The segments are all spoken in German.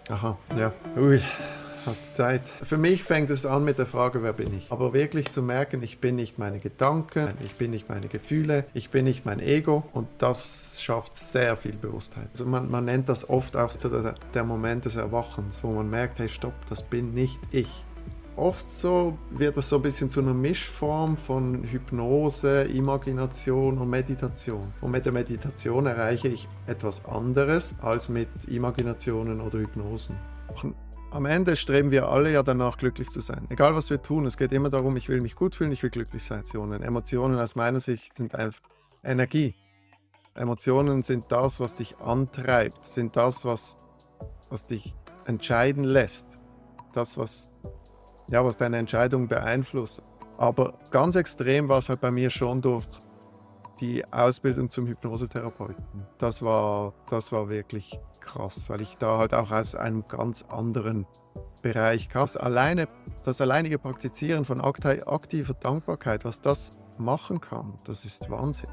Aha, ja. Ui, hast du Zeit? Für mich fängt es an mit der Frage, wer bin ich? Aber wirklich zu merken, ich bin nicht meine Gedanken, ich bin nicht meine Gefühle, ich bin nicht mein Ego und das schafft sehr viel Bewusstheit. Also man nennt das oft auch so der Moment des Erwachens, wo man merkt, hey stopp, das bin nicht ich. Oft so wird es so ein bisschen zu einer Mischform von Hypnose, Imagination und Meditation. Und mit der Meditation erreiche ich etwas anderes als mit Imaginationen oder Hypnosen. Am Ende streben wir alle ja danach, glücklich zu sein. Egal was wir tun, es geht immer darum, ich will mich gut fühlen, ich will glücklich sein. Emotionen aus meiner Sicht sind einfach Energie. Emotionen sind das, was dich antreibt, sind das, was dich entscheiden lässt. Das, was deine Entscheidung beeinflusst. Aber ganz extrem war es halt bei mir schon durch die Ausbildung zum Hypnosetherapeuten. Das war wirklich krass, weil ich da halt auch aus einem ganz anderen Bereich kam. Das alleinige Praktizieren von aktiver Dankbarkeit, was das machen kann, das ist Wahnsinn.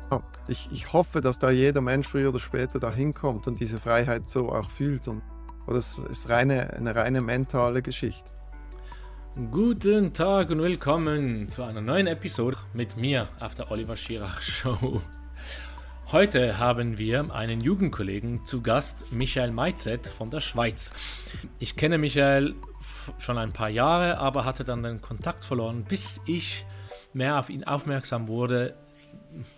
Ich hoffe, dass da jeder Mensch früher oder später da hinkommt und diese Freiheit so auch fühlt. Aber das ist eine reine mentale Geschichte. Guten Tag und willkommen zu einer neuen Episode mit mir auf der Oliver Schirach Show. Heute haben wir einen Jugendkollegen zu Gast, Michael Meitzet von der Schweiz. Ich kenne Michael schon ein paar Jahre, aber hatte dann den Kontakt verloren, bis ich mehr auf ihn aufmerksam wurde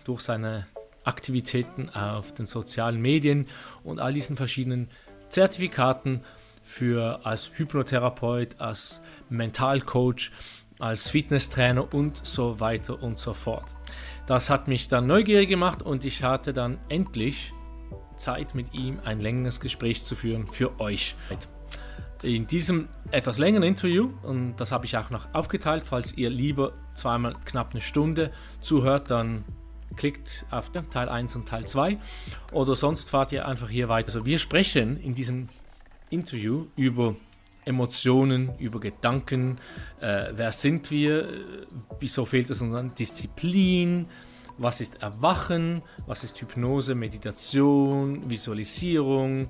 durch seine Aktivitäten auf den sozialen Medien und all diesen verschiedenen Zertifikaten als Hypnotherapeut, als Mentalcoach, als Fitnesstrainer und so weiter und so fort. Das hat mich dann neugierig gemacht und ich hatte dann endlich Zeit, mit ihm ein längeres Gespräch zu führen für euch. In diesem etwas längeren Interview, und das habe ich auch noch aufgeteilt, falls ihr lieber zweimal knapp eine Stunde zuhört, dann klickt auf Teil 1 und Teil 2 oder sonst fahrt ihr einfach hier weiter. Also wir sprechen in diesem Interview über Emotionen, über Gedanken, wer sind wir, wieso fehlt es uns an Disziplin, was ist Erwachen, was ist Hypnose, Meditation, Visualisierung,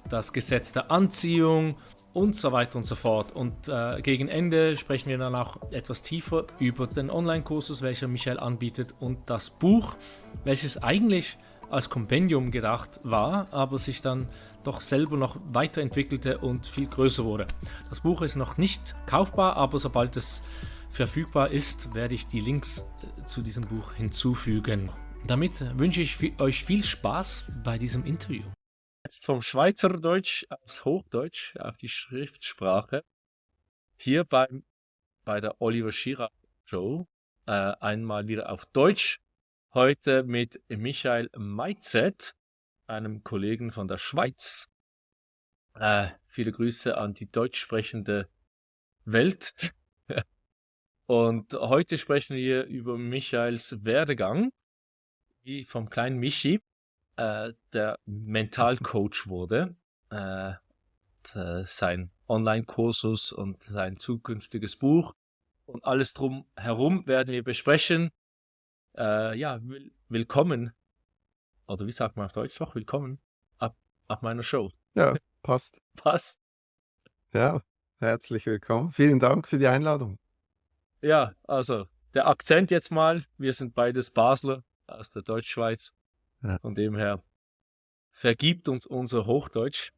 das Gesetz der Anziehung und so weiter und so fort. Und gegen Ende sprechen wir dann auch etwas tiefer über den Online-Kursus, welcher Michael anbietet, und das Buch, welches eigentlich als Kompendium gedacht war, aber sich dann doch selber noch weiterentwickelte und viel größer wurde. Das Buch ist noch nicht kaufbar, aber sobald es verfügbar ist, werde ich die Links zu diesem Buch hinzufügen. Damit wünsche ich euch viel Spaß bei diesem Interview. Jetzt vom Schweizerdeutsch aufs Hochdeutsch, auf die Schriftsprache. Hier bei der Oliver Schirach Show. Einmal wieder auf Deutsch. Heute mit Michael Meitzet, einem Kollegen von der Schweiz. Viele Grüße an die deutsch sprechende Welt. Und heute sprechen wir über Michaels Werdegang, wie vom kleinen Michi, der Mentalcoach wurde. Sein Online-Kursus und sein zukünftiges Buch und alles drum herum werden wir besprechen. Willkommen, oder wie sagt man auf Deutsch doch, willkommen ab meiner Show. Ja, passt. Passt. Ja, herzlich willkommen. Vielen Dank für die Einladung. Ja, also der Akzent jetzt mal, wir sind beides Basler aus der Deutschschweiz. Ja. Von dem her vergibt uns unser Hochdeutsch.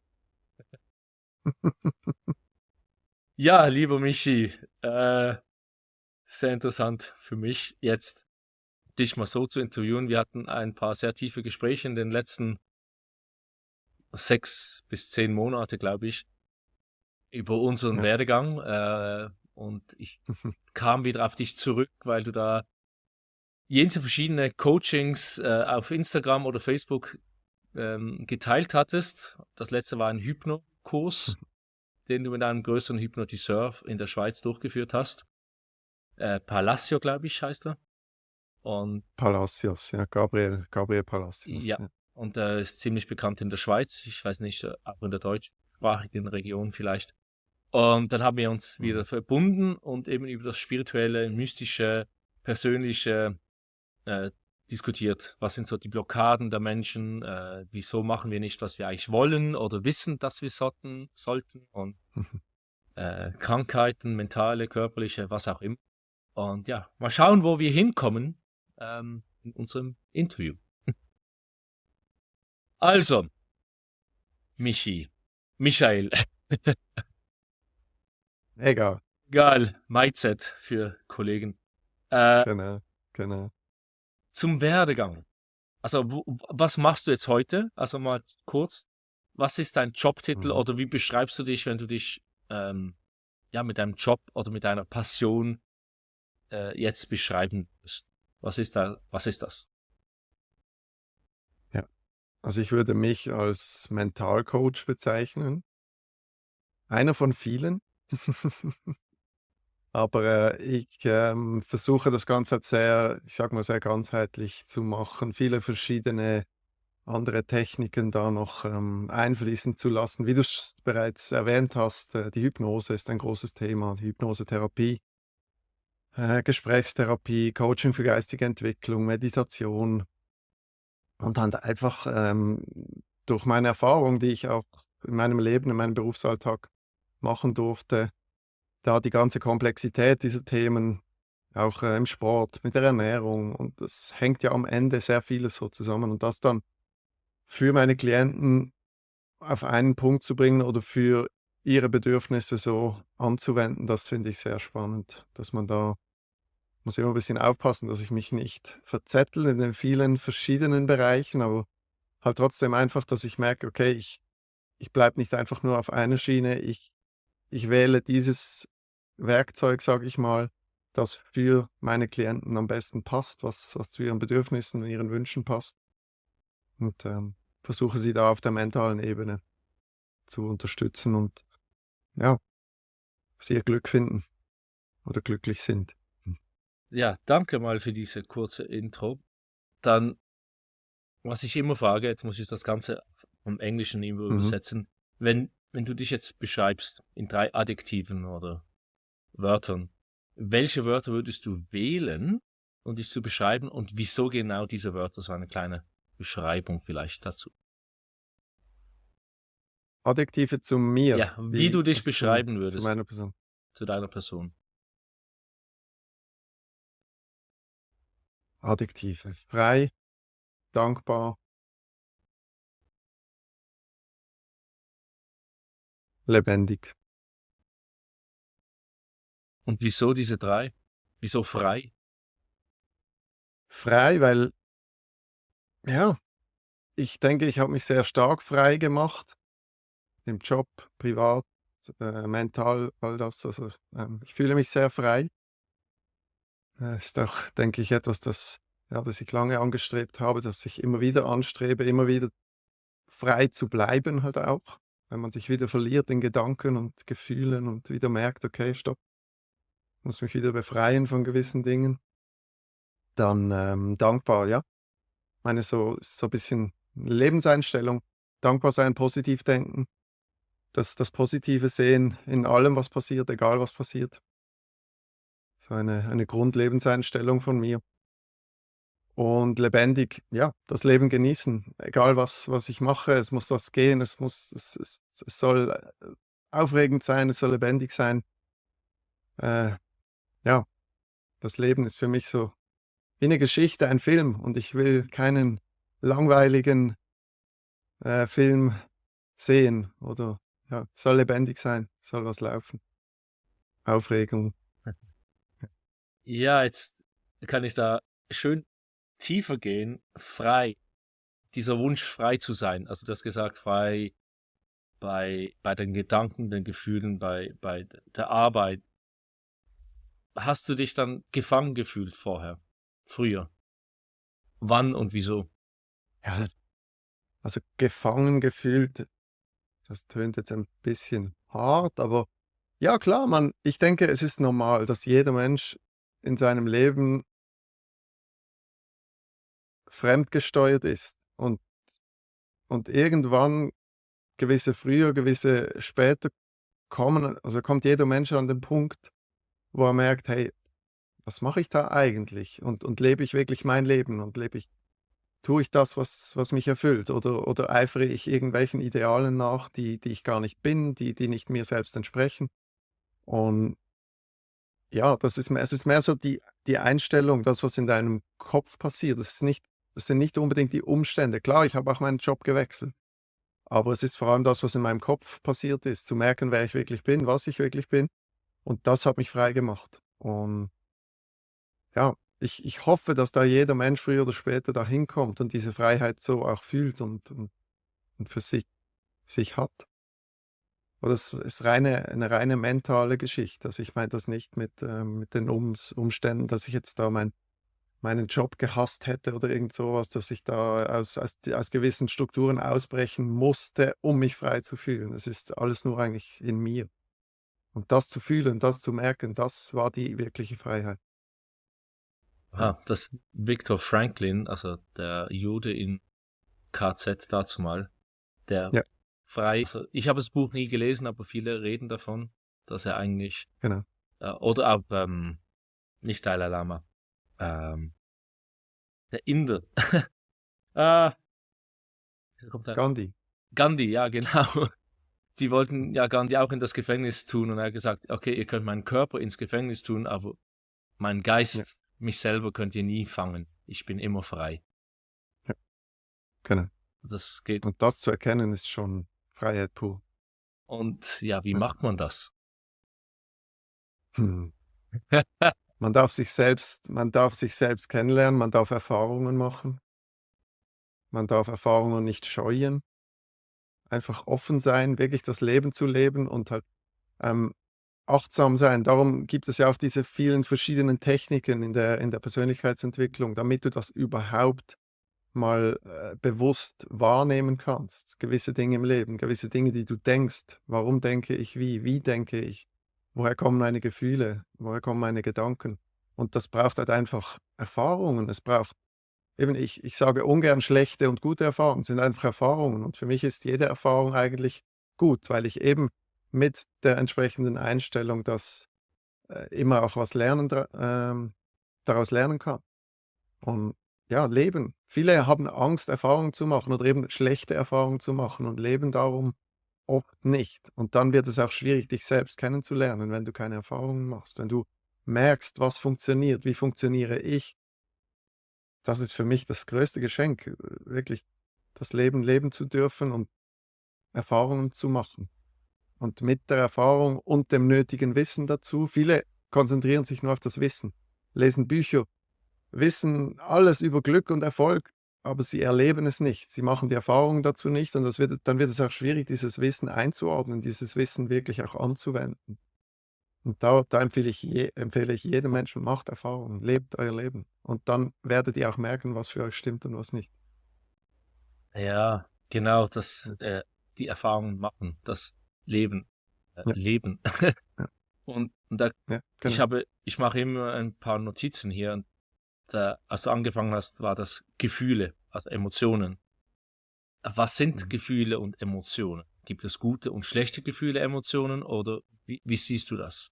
Ja, lieber Michi, sehr interessant für mich jetzt, dich mal so zu interviewen. Wir hatten ein paar sehr tiefe Gespräche in den letzten 6 bis 10 Monate, glaube ich, über unseren Werdegang. Und ich kam wieder auf dich zurück, weil du da jenseits verschiedene Coachings auf Instagram oder Facebook geteilt hattest. Das letzte war ein Hypnokurs, den du mit einem größeren Hypnotiseur in der Schweiz durchgeführt hast. Palacio, glaube ich, heißt er. Und Palacios, ja, Gabriel Palacios. ja, und er ist ziemlich bekannt in der Schweiz. Ich weiß nicht, auch in der deutschsprachigen Region vielleicht. Und dann haben wir uns wieder verbunden und eben über das spirituelle, mystische, persönliche diskutiert, was sind so die Blockaden der Menschen, wieso machen wir nicht, was wir eigentlich wollen oder wissen, dass wir sollten und Krankheiten, mentale, körperliche, was auch immer. Und ja, mal schauen, wo wir hinkommen in unserem Interview. Also, Michael, Egal. egal, Mindset für Kollegen. Äh, Genau. Zum Werdegang. Also, was machst du jetzt heute? Also mal kurz, was ist dein Jobtitel Mhm. oder wie beschreibst du dich, wenn du dich ja, mit deinem Job oder mit deiner Passion jetzt beschreiben musst? Was ist das? Ja. Also ich würde mich als Mentalcoach bezeichnen. Einer von vielen. Aber ich versuche das Ganze halt sehr, ich sage mal, sehr ganzheitlich zu machen, viele verschiedene andere Techniken da noch einfließen zu lassen. Wie du es bereits erwähnt hast, die Hypnose ist ein großes Thema, die Hypnosetherapie, Gesprächstherapie, Coaching für geistige Entwicklung, Meditation und dann einfach durch meine Erfahrung, die ich auch in meinem Leben, in meinem Berufsalltag machen durfte, da die ganze Komplexität dieser Themen, auch im Sport, mit der Ernährung und das hängt ja am Ende sehr vieles so zusammen und das dann für meine Klienten auf einen Punkt zu bringen oder für ihre Bedürfnisse so anzuwenden, das finde ich sehr spannend, dass man da muss immer ein bisschen aufpassen, dass ich mich nicht verzettel in den vielen verschiedenen Bereichen, aber halt trotzdem einfach, dass ich merke, okay, ich bleibe nicht einfach nur auf einer Schiene, ich wähle dieses Werkzeug, sage ich mal, das für meine Klienten am besten passt, was zu ihren Bedürfnissen und ihren Wünschen passt und, versuche sie da auf der mentalen Ebene zu unterstützen und ja, dass sie ihr Glück finden oder glücklich sind. Ja, danke mal für diese kurze Intro. Dann, was ich immer frage, jetzt muss ich das Ganze vom Englischen Mhm. übersetzen. Wenn du dich jetzt beschreibst in 3 Adjektiven oder Wörtern, welche Wörter würdest du wählen, um dich zu beschreiben und wieso genau diese Wörter? So eine kleine Beschreibung vielleicht dazu. Adjektive zu mir, Ja, wie du dich also zu beschreiben zu würdest meiner Person. zu deiner Person. Adjektive: frei, dankbar, lebendig. Und wieso diese 3? Wieso frei? Frei, weil, ja, ich denke, ich habe mich sehr stark frei gemacht im Job, privat, mental, all das. Also, ich fühle mich sehr frei. Ist auch, denke ich, etwas, das ich lange angestrebt habe, das ich immer wieder anstrebe, immer wieder frei zu bleiben halt auch. Wenn man sich wieder verliert in Gedanken und Gefühlen und wieder merkt: „Okay, stopp, muss mich wieder befreien von gewissen Dingen.“ Dann, dankbar, ja. Meine so ein bisschen Lebenseinstellung. Dankbar sein, positiv denken, das Positive sehen in allem, was passiert, egal was passiert. So eine Grundlebenseinstellung von mir. Und lebendig, ja, das Leben genießen, egal was ich mache. Es muss was gehen, es soll, aufregend sein, es soll lebendig sein. Äh, ja, das Leben ist für mich so wie 'ne Geschichte, ein Film und ich will keinen langweiligen, Film sehen oder ja, soll lebendig sein, soll was laufen. Aufregung. Ja, jetzt kann ich da schön tiefer gehen. Frei. Dieser Wunsch, frei zu sein. Also du hast gesagt, frei bei den Gedanken, den Gefühlen, bei der Arbeit. Hast du dich dann gefangen gefühlt vorher? Früher? Wann und wieso? Ja, also gefangen gefühlt, das tönt jetzt ein bisschen hart, aber ja klar, ich denke, es ist normal, dass jeder Mensch in seinem Leben fremdgesteuert ist und irgendwann gewisse früher, gewisse später kommt jeder Mensch an den Punkt, wo er merkt: „Hey, was mache ich da eigentlich? Und lebe ich wirklich mein Leben und tue ich das, was mich erfüllt, oder eifere ich irgendwelchen Idealen nach, die ich gar nicht bin, die nicht mir selbst entsprechen? Und ja, es ist mehr so die Einstellung, das, was in deinem Kopf passiert. Das sind nicht unbedingt die Umstände. Klar, ich habe auch meinen Job gewechselt, aber es ist vor allem das, was in meinem Kopf passiert ist, zu merken, wer ich wirklich bin, was ich wirklich bin, und das hat mich frei gemacht. Und ja, ich hoffe, dass da jeder Mensch früher oder später dahin kommt und diese Freiheit so auch fühlt und für sich hat. Aber das ist eine reine mentale Geschichte. Also, ich meine das nicht mit den Umständen, dass ich jetzt da meinen Job gehasst hätte oder irgend so was, dass ich da aus gewissen Strukturen ausbrechen musste, um mich frei zu fühlen. Es ist alles nur eigentlich in mir. Und das zu fühlen, das zu merken, das war die wirkliche Freiheit. Ja, Das Viktor Franklin, also der Jude in KZ dazumal, der ja, frei, also ich habe das Buch nie gelesen, aber viele reden davon, dass er eigentlich, genau. oder auch, nicht Dalai Lama, ähm, der Inder, ah, wie kommt er? Gandhi. Gandhi, ja, genau. Die wollten ja Gandhi auch in das Gefängnis tun und er hat gesagt, okay, ihr könnt meinen Körper ins Gefängnis tun, aber meinen Ja, Geist, mich selber könnt ihr nie fangen. Ich bin immer frei. ja, genau. Das geht. Und das zu erkennen, ist schon Freiheit pur. Und ja, wie Ja. macht man das? Hm. Man darf sich selbst kennenlernen, man darf Erfahrungen machen, man darf Erfahrungen nicht scheuen, einfach offen sein, wirklich das Leben zu leben und halt, ähm, achtsam sein. Darum gibt es ja auch diese vielen verschiedenen Techniken in der Persönlichkeitsentwicklung, damit du das überhaupt mal, bewusst wahrnehmen kannst. Gewisse Dinge im Leben, gewisse Dinge, die du denkst. Warum denke ich wie? Wie denke ich? Woher kommen meine Gefühle? Woher kommen meine Gedanken? Und das braucht halt einfach Erfahrungen. Es braucht eben, ich sage ungern schlechte und gute Erfahrungen, es sind einfach Erfahrungen. Und für mich ist jede Erfahrung eigentlich gut, weil ich eben mit der entsprechenden Einstellung das, immer auch was daraus lernen kann. Und ja, leben. Viele haben Angst, Erfahrungen zu machen oder eben schlechte Erfahrungen zu machen und leben darum oft nicht. Und dann wird es auch schwierig, dich selbst kennenzulernen, wenn du keine Erfahrungen machst. Wenn du merkst, was funktioniert, wie funktioniere ich, das ist für mich das größte Geschenk, wirklich das Leben leben zu dürfen und Erfahrungen zu machen. Und mit der Erfahrung und dem nötigen Wissen dazu, viele konzentrieren sich nur auf das Wissen, lesen Bücher, wissen alles über Glück und Erfolg, aber sie erleben es nicht. Sie machen die Erfahrungen dazu nicht, und dann wird es auch schwierig, dieses Wissen einzuordnen, dieses Wissen wirklich auch anzuwenden. Und da empfehle ich jedem Menschen, macht Erfahrungen, lebt euer Leben. Und dann werdet ihr auch merken, was für euch stimmt und was nicht. Ja, genau, die Erfahrungen machen, das Leben, Ja, leben. ja, Und da, ja, genau. ich mache immer ein paar Notizen hier und als du angefangen hast, war das Gefühle, also Emotionen. Was sind Mhm. Gefühle und Emotionen? Gibt es gute und schlechte Gefühle, Emotionen oder wie siehst du das?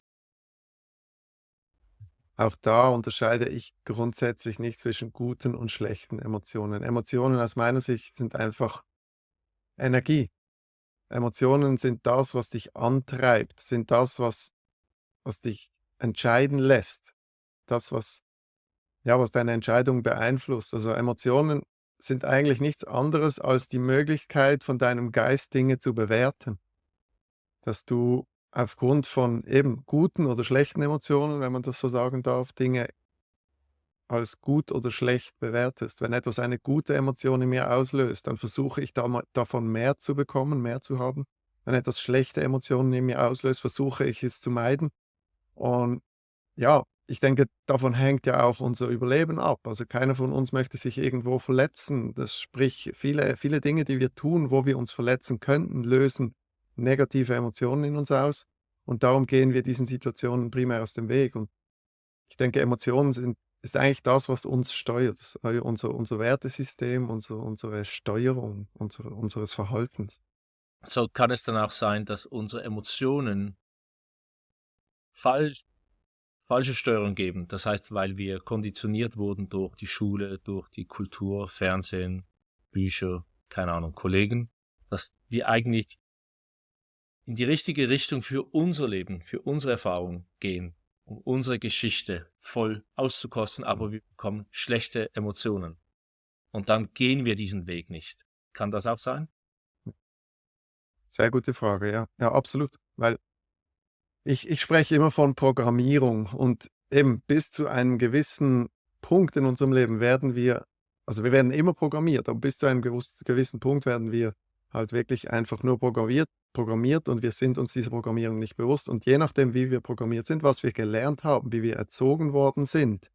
Auch da unterscheide ich grundsätzlich nicht zwischen guten und schlechten Emotionen. Emotionen aus meiner Sicht sind einfach Energie. Emotionen sind das, was dich antreibt, sind das, was dich entscheiden lässt, das, was deine Entscheidung beeinflusst. Also, Emotionen sind eigentlich nichts anderes als die Möglichkeit von deinem Geist, Dinge zu bewerten. Dass du aufgrund von eben guten oder schlechten Emotionen, wenn man das so sagen darf, Dinge als gut oder schlecht bewertest. Wenn etwas eine gute Emotion in mir auslöst, dann versuche ich davon mehr zu bekommen, mehr zu haben. Wenn etwas schlechte Emotionen in mir auslöst, versuche ich es zu meiden. Und ja, ich denke, davon hängt ja auch unser Überleben ab. Also keiner von uns möchte sich irgendwo verletzen. Das sprich, viele Dinge, die wir tun, wo wir uns verletzen könnten, lösen negative Emotionen in uns aus. Und darum gehen wir diesen Situationen primär aus dem Weg. Und ich denke, ist eigentlich das, was uns steuert, das, unser Wertesystem, unsere Steuerung unseres Verhaltens. So kann es dann auch sein, dass unsere Emotionen falsch falsche Steuerung geben. Das heißt, weil wir konditioniert wurden durch die Schule, durch die Kultur, Fernsehen, Bücher, keine Ahnung, Kollegen, dass wir eigentlich in die richtige Richtung für unser Leben, für unsere Erfahrung gehen, um unsere Geschichte voll auszukosten, aber wir bekommen schlechte Emotionen. Und dann gehen wir diesen Weg nicht. Kann das auch sein? Sehr gute Frage, ja. Ja, absolut. Weil ich spreche immer von Programmierung und eben bis zu einem gewissen Punkt in unserem Leben also wir werden immer programmiert, aber bis zu einem gewissen Punkt werden wir halt wirklich einfach nur programmiert und wir sind uns dieser Programmierung nicht bewusst. Und je nachdem, wie wir programmiert sind, was wir gelernt haben, wie wir erzogen worden sind,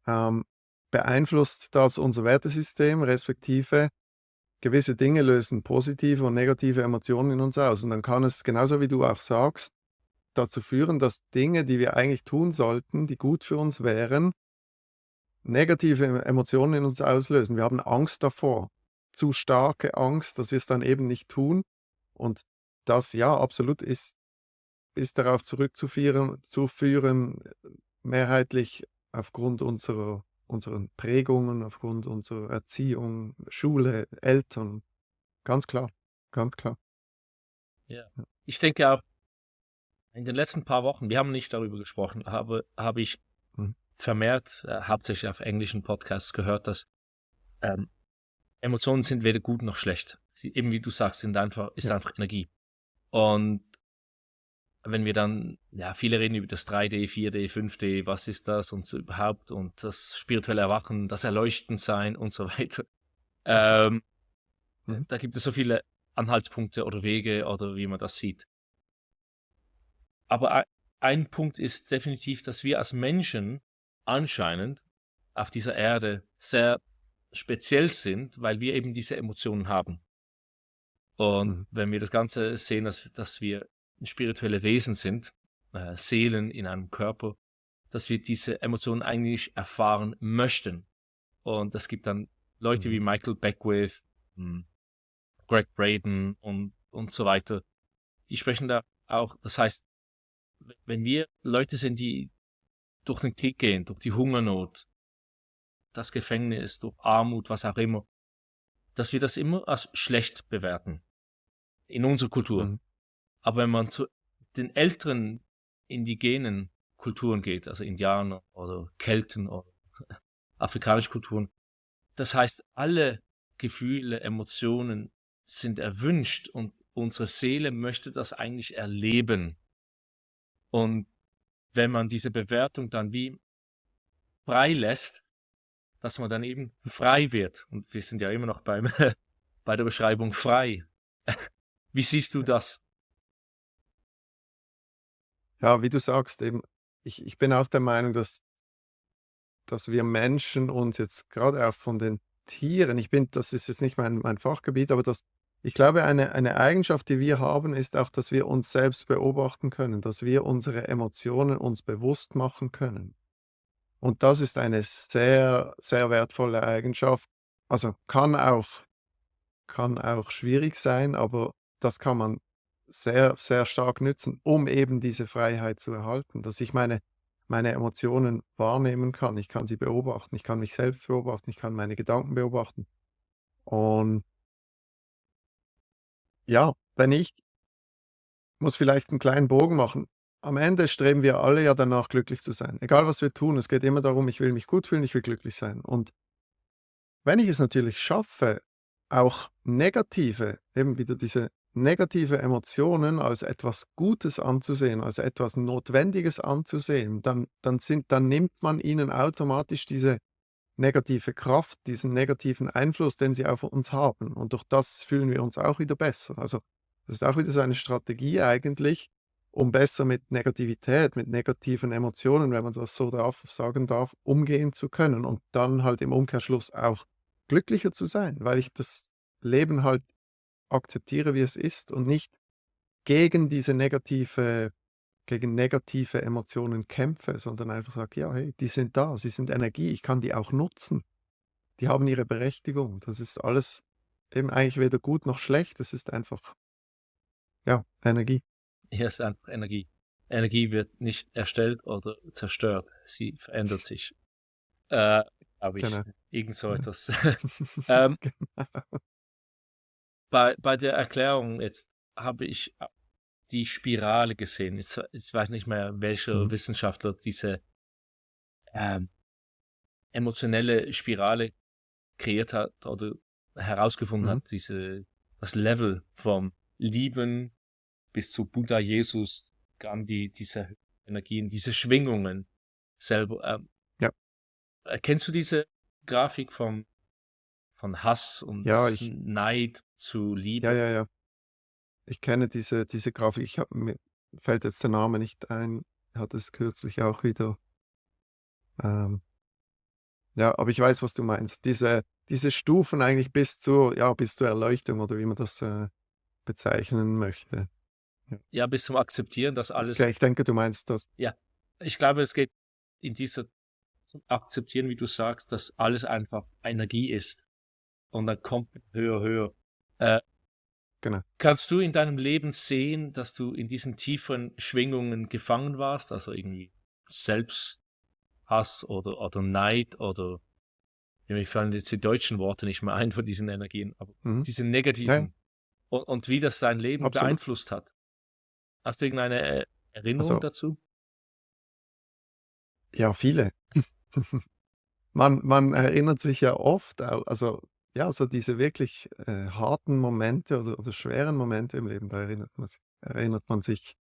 ähm, beeinflusst das unser Wertesystem, respektive gewisse Dinge lösen positive und negative Emotionen in uns aus. Und dann kann es, genauso wie du auch sagst, dazu führen, dass Dinge, die wir eigentlich tun sollten, die gut für uns wären, negative Emotionen in uns auslösen. Wir haben Angst davor, zu starke Angst, dass wir es dann eben nicht tun. Und das, ja, absolut ist darauf zuführen, mehrheitlich aufgrund unseren Prägungen, aufgrund unserer Erziehung, Schule, Eltern. Ganz klar, ganz klar. Ja. Ich denke auch, in den letzten paar Wochen, wir haben nicht darüber gesprochen, habe ich Mhm. vermehrt, hauptsächlich auf englischen Podcasts gehört, dass Emotionen sind weder gut noch schlecht. Sie, eben wie du sagst, ist Ja. einfach Energie. Und wenn wir dann, ja, viele reden über das 3D, 4D, 5D, was ist das und so überhaupt und das spirituelle Erwachen, das Erleuchtensein und so weiter. Mhm. Da gibt es so viele Anhaltspunkte oder Wege oder wie man das sieht. Aber ein Punkt ist definitiv, dass wir als Menschen anscheinend auf dieser Erde sehr speziell sind, weil wir eben diese Emotionen haben. Und Mhm. wenn wir das Ganze sehen, dass wir spirituelle Wesen sind, Seelen in einem Körper, dass wir diese Emotionen eigentlich erfahren möchten. Und es gibt dann Leute wie Mhm. Michael Beckwith, Greg Braden und so weiter, die sprechen da auch, das heißt, wenn wir Leute sind, die durch den Krieg gehen, durch die Hungernot, das Gefängnis, durch Armut, was auch immer, dass wir das immer als schlecht bewerten in unserer Kultur. Mhm. Aber wenn man zu den älteren indigenen Kulturen geht, also Indianer oder Kelten oder afrikanische Kulturen, das heißt, alle Gefühle, Emotionen sind erwünscht und unsere Seele möchte das eigentlich erleben. Und wenn man diese Bewertung dann wie frei lässt, dass man dann eben frei wird. Und wir sind ja immer noch bei der Beschreibung frei. Wie siehst du das? Ja, wie du sagst, eben, ich bin auch der Meinung, dass wir Menschen uns jetzt gerade auch von den Tieren, das ist jetzt nicht mein Fachgebiet, aber ich glaube, eine Eigenschaft, die wir haben, ist auch, dass wir uns selbst beobachten können, dass wir unsere Emotionen uns bewusst machen können. Und das ist eine sehr, sehr wertvolle Eigenschaft. Also kann auch schwierig sein, aber das kann man sehr, sehr stark nützen, um eben diese Freiheit zu erhalten, dass ich meine Emotionen wahrnehmen kann. Ich kann sie beobachten, ich kann mich selbst beobachten, ich kann meine Gedanken beobachten. Und ja, wenn ich muss vielleicht einen kleinen Bogen machen. Am Ende streben wir alle ja danach, glücklich zu sein. Egal, was wir tun, es geht immer darum, ich will mich gut fühlen, ich will glücklich sein. Und wenn ich es natürlich schaffe, auch eben wieder diese negative Emotionen als etwas Gutes anzusehen, als etwas Notwendiges anzusehen, dann nimmt man ihnen automatisch diese negative Kraft, diesen negativen Einfluss, den sie auf uns haben. Und durch das fühlen wir uns auch wieder besser. Also, das ist auch wieder so eine Strategie eigentlich, um besser mit Negativität, mit negativen Emotionen, wenn man das so sagen darf, umgehen zu können und dann halt im Umkehrschluss auch glücklicher zu sein, weil ich das Leben halt akzeptiere, wie es ist und nicht gegen gegen negative Emotionen kämpfe, sondern einfach sage: „Ja, hey, die sind da, sie sind Energie, ich kann die auch nutzen. Die haben ihre Berechtigung.“ Das ist alles eben eigentlich weder gut noch schlecht, es ist einfach, ja, Energie. Hier ist einfach Energie. Energie wird nicht erstellt oder zerstört, sie verändert sich. Glaube ich. Genau. Irgend so Ja. etwas. ähm, Genau. bei der Erklärung jetzt habe ich die Spirale gesehen. Jetzt weiß ich nicht mehr, welcher Mhm. Wissenschaftler diese ähm, emotionelle Spirale kreiert hat oder herausgefunden Mhm. hat, das Level vom Lieben bis zu Buddha, Jesus, Gandhi, diese Energien, diese Schwingungen selber. Ja, Kennst du diese Grafik von Hass und ja, Neid zu ja, Liebe? ja, ja. Ich kenne diese Grafik. Mir fällt jetzt der Name nicht ein. Hatte es kürzlich auch wieder. Ähm, ja, aber ich weiß, was du meinst. Diese Stufen eigentlich bis zur Erleuchtung oder wie man das bezeichnen möchte. Ja. Ja, bis zum Akzeptieren, dass alles, Ich denke, du meinst das. ja, ich glaube, es geht in dieser zum Akzeptieren, wie du sagst, dass alles einfach Energie ist und dann kommt höher, höher. Äh, Genau. Kannst du in deinem Leben sehen, dass du in diesen tieferen Schwingungen gefangen warst, also irgendwie Selbsthass oder Neid oder ja, mir fallen jetzt die deutschen Worte nicht mehr ein von diesen Energien, aber Mhm. diese Ja, ja, negativen und wie das dein Leben absolut. beeinflusst hat. Hast du irgendeine Erinnerung Also, dazu? ja, viele. Man erinnert sich ja oft, also ja, so diese wirklich harten Momente oder schweren Momente im Leben, da erinnert man sich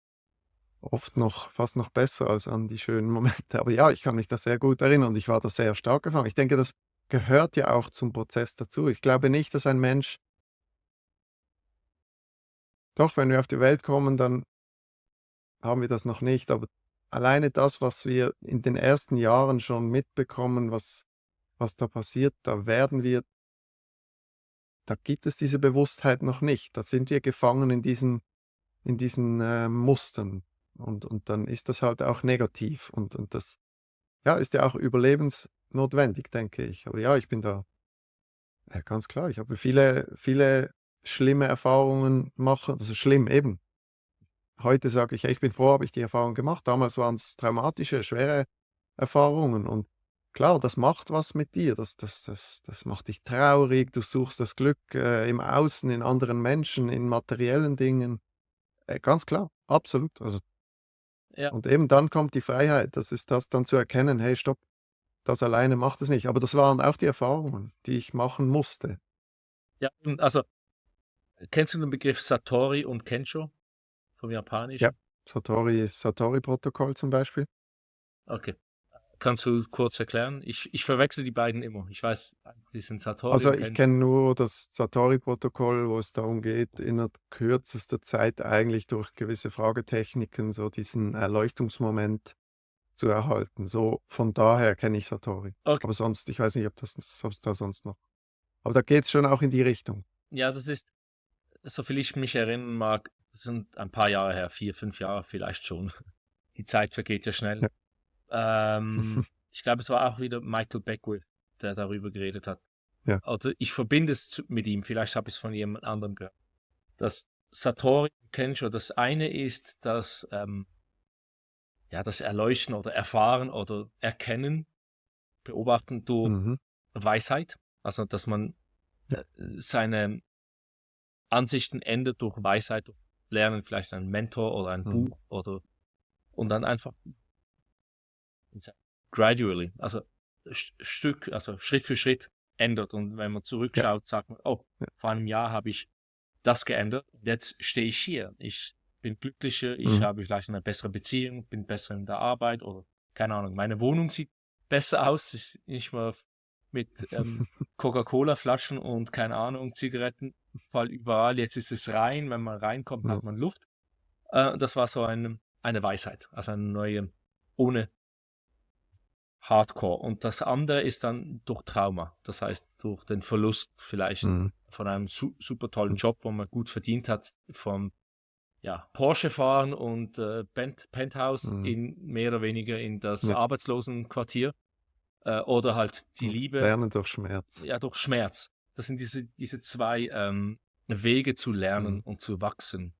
oft noch, fast noch besser als an die schönen Momente. Aber ja, ich kann mich da sehr gut erinnern und ich war da sehr stark gefangen. Ich denke, das gehört ja auch zum Prozess dazu. Ich glaube nicht, dass ein Mensch, doch, wenn wir auf die Welt kommen, dann haben wir das noch nicht, aber alleine das, was wir in den ersten Jahren schon mitbekommen, was da passiert, da gibt es diese Bewusstheit noch nicht. Da sind wir gefangen in diesen Mustern und dann ist das halt auch negativ und das, ja, ist ja auch überlebensnotwendig, denke ich. Aber ja, ich bin da ja, ganz klar, ich habe viele schlimme Erfahrungen machen, also schlimm eben. Heute sage ich: „Hey, ich bin froh, habe ich die Erfahrung gemacht.“ Damals waren es traumatische, schwere Erfahrungen und klar, das macht was mit dir. Das macht dich traurig. Du suchst das Glück im Außen, in anderen Menschen, in materiellen Dingen. Ganz klar, absolut. Also Ja, und eben dann kommt die Freiheit. Das ist das dann zu erkennen: „Hey, stopp, das alleine macht es nicht.“ Aber das waren auch die Erfahrungen, die ich machen musste. ja, also kennst du den Begriff Satori und Kensho vom Ja, Japanischen? Satori-Protokoll zum Beispiel. Okay. Kannst du kurz erklären? Ich verwechsel die beiden immer. Ich weiß, die sind Satori Also, und ich Kensho. kenne nur das Satori-Protokoll, wo es darum geht, innerhalb kürzester Zeit eigentlich durch gewisse Fragetechniken so diesen Erleuchtungsmoment zu erhalten. So von daher kenne ich Satori. Okay. Aber sonst, ich weiß nicht, ob es da sonst noch, aber da geht's schon auch in die Richtung. Ja, das ist, soviel ich mich erinnern mag, das sind ein paar Jahre her, 4, 5 Jahre vielleicht schon. Die Zeit vergeht ja schnell. Ja. Ich glaube, es war auch wieder Michael Beckwith, der darüber geredet hat. Ja. Also ich verbinde es mit ihm, vielleicht habe ich es von jemand anderem gehört. Das Satori Kensho, das eine ist ja, das Erleuchten oder Erfahren oder Erkennen, Beobachten durch Mhm. Weisheit. Also dass man Ja. seine Ansichten ändert durch Weisheit, durch Lernen, vielleicht ein Mentor oder ein Mhm. Buch oder und dann einfach gradually, also also Schritt für Schritt ändert. Und wenn man Ja. zurückschaut, sagt man, oh, Ja. vor einem Jahr habe ich das geändert. Jetzt stehe ich hier. Ich bin glücklicher, ich Mhm. habe vielleicht eine bessere Beziehung, bin besser in der Arbeit oder keine Ahnung, meine Wohnung sieht besser aus. Ich nicht mehr mit Coca-Cola-Flaschen und keine Ahnung, Zigaretten voll überall. Jetzt ist es rein. Wenn man reinkommt, Ja. hat man Luft. Das war so eine Weisheit, also eine neue, ohne Hardcore. Und das andere ist dann durch Trauma. Das heißt, durch den Verlust vielleicht Mhm. von einem super tollen Mhm. Job, wo man gut verdient hat, vom ja, Porsche fahren und Penthouse Mhm. in mehr oder weniger in das Ja. Arbeitslosenquartier oder halt die Mhm. Liebe, Lernen durch Schmerz. ja, durch Schmerz. Das sind diese zwei Wege zu lernen Mhm. und zu wachsen.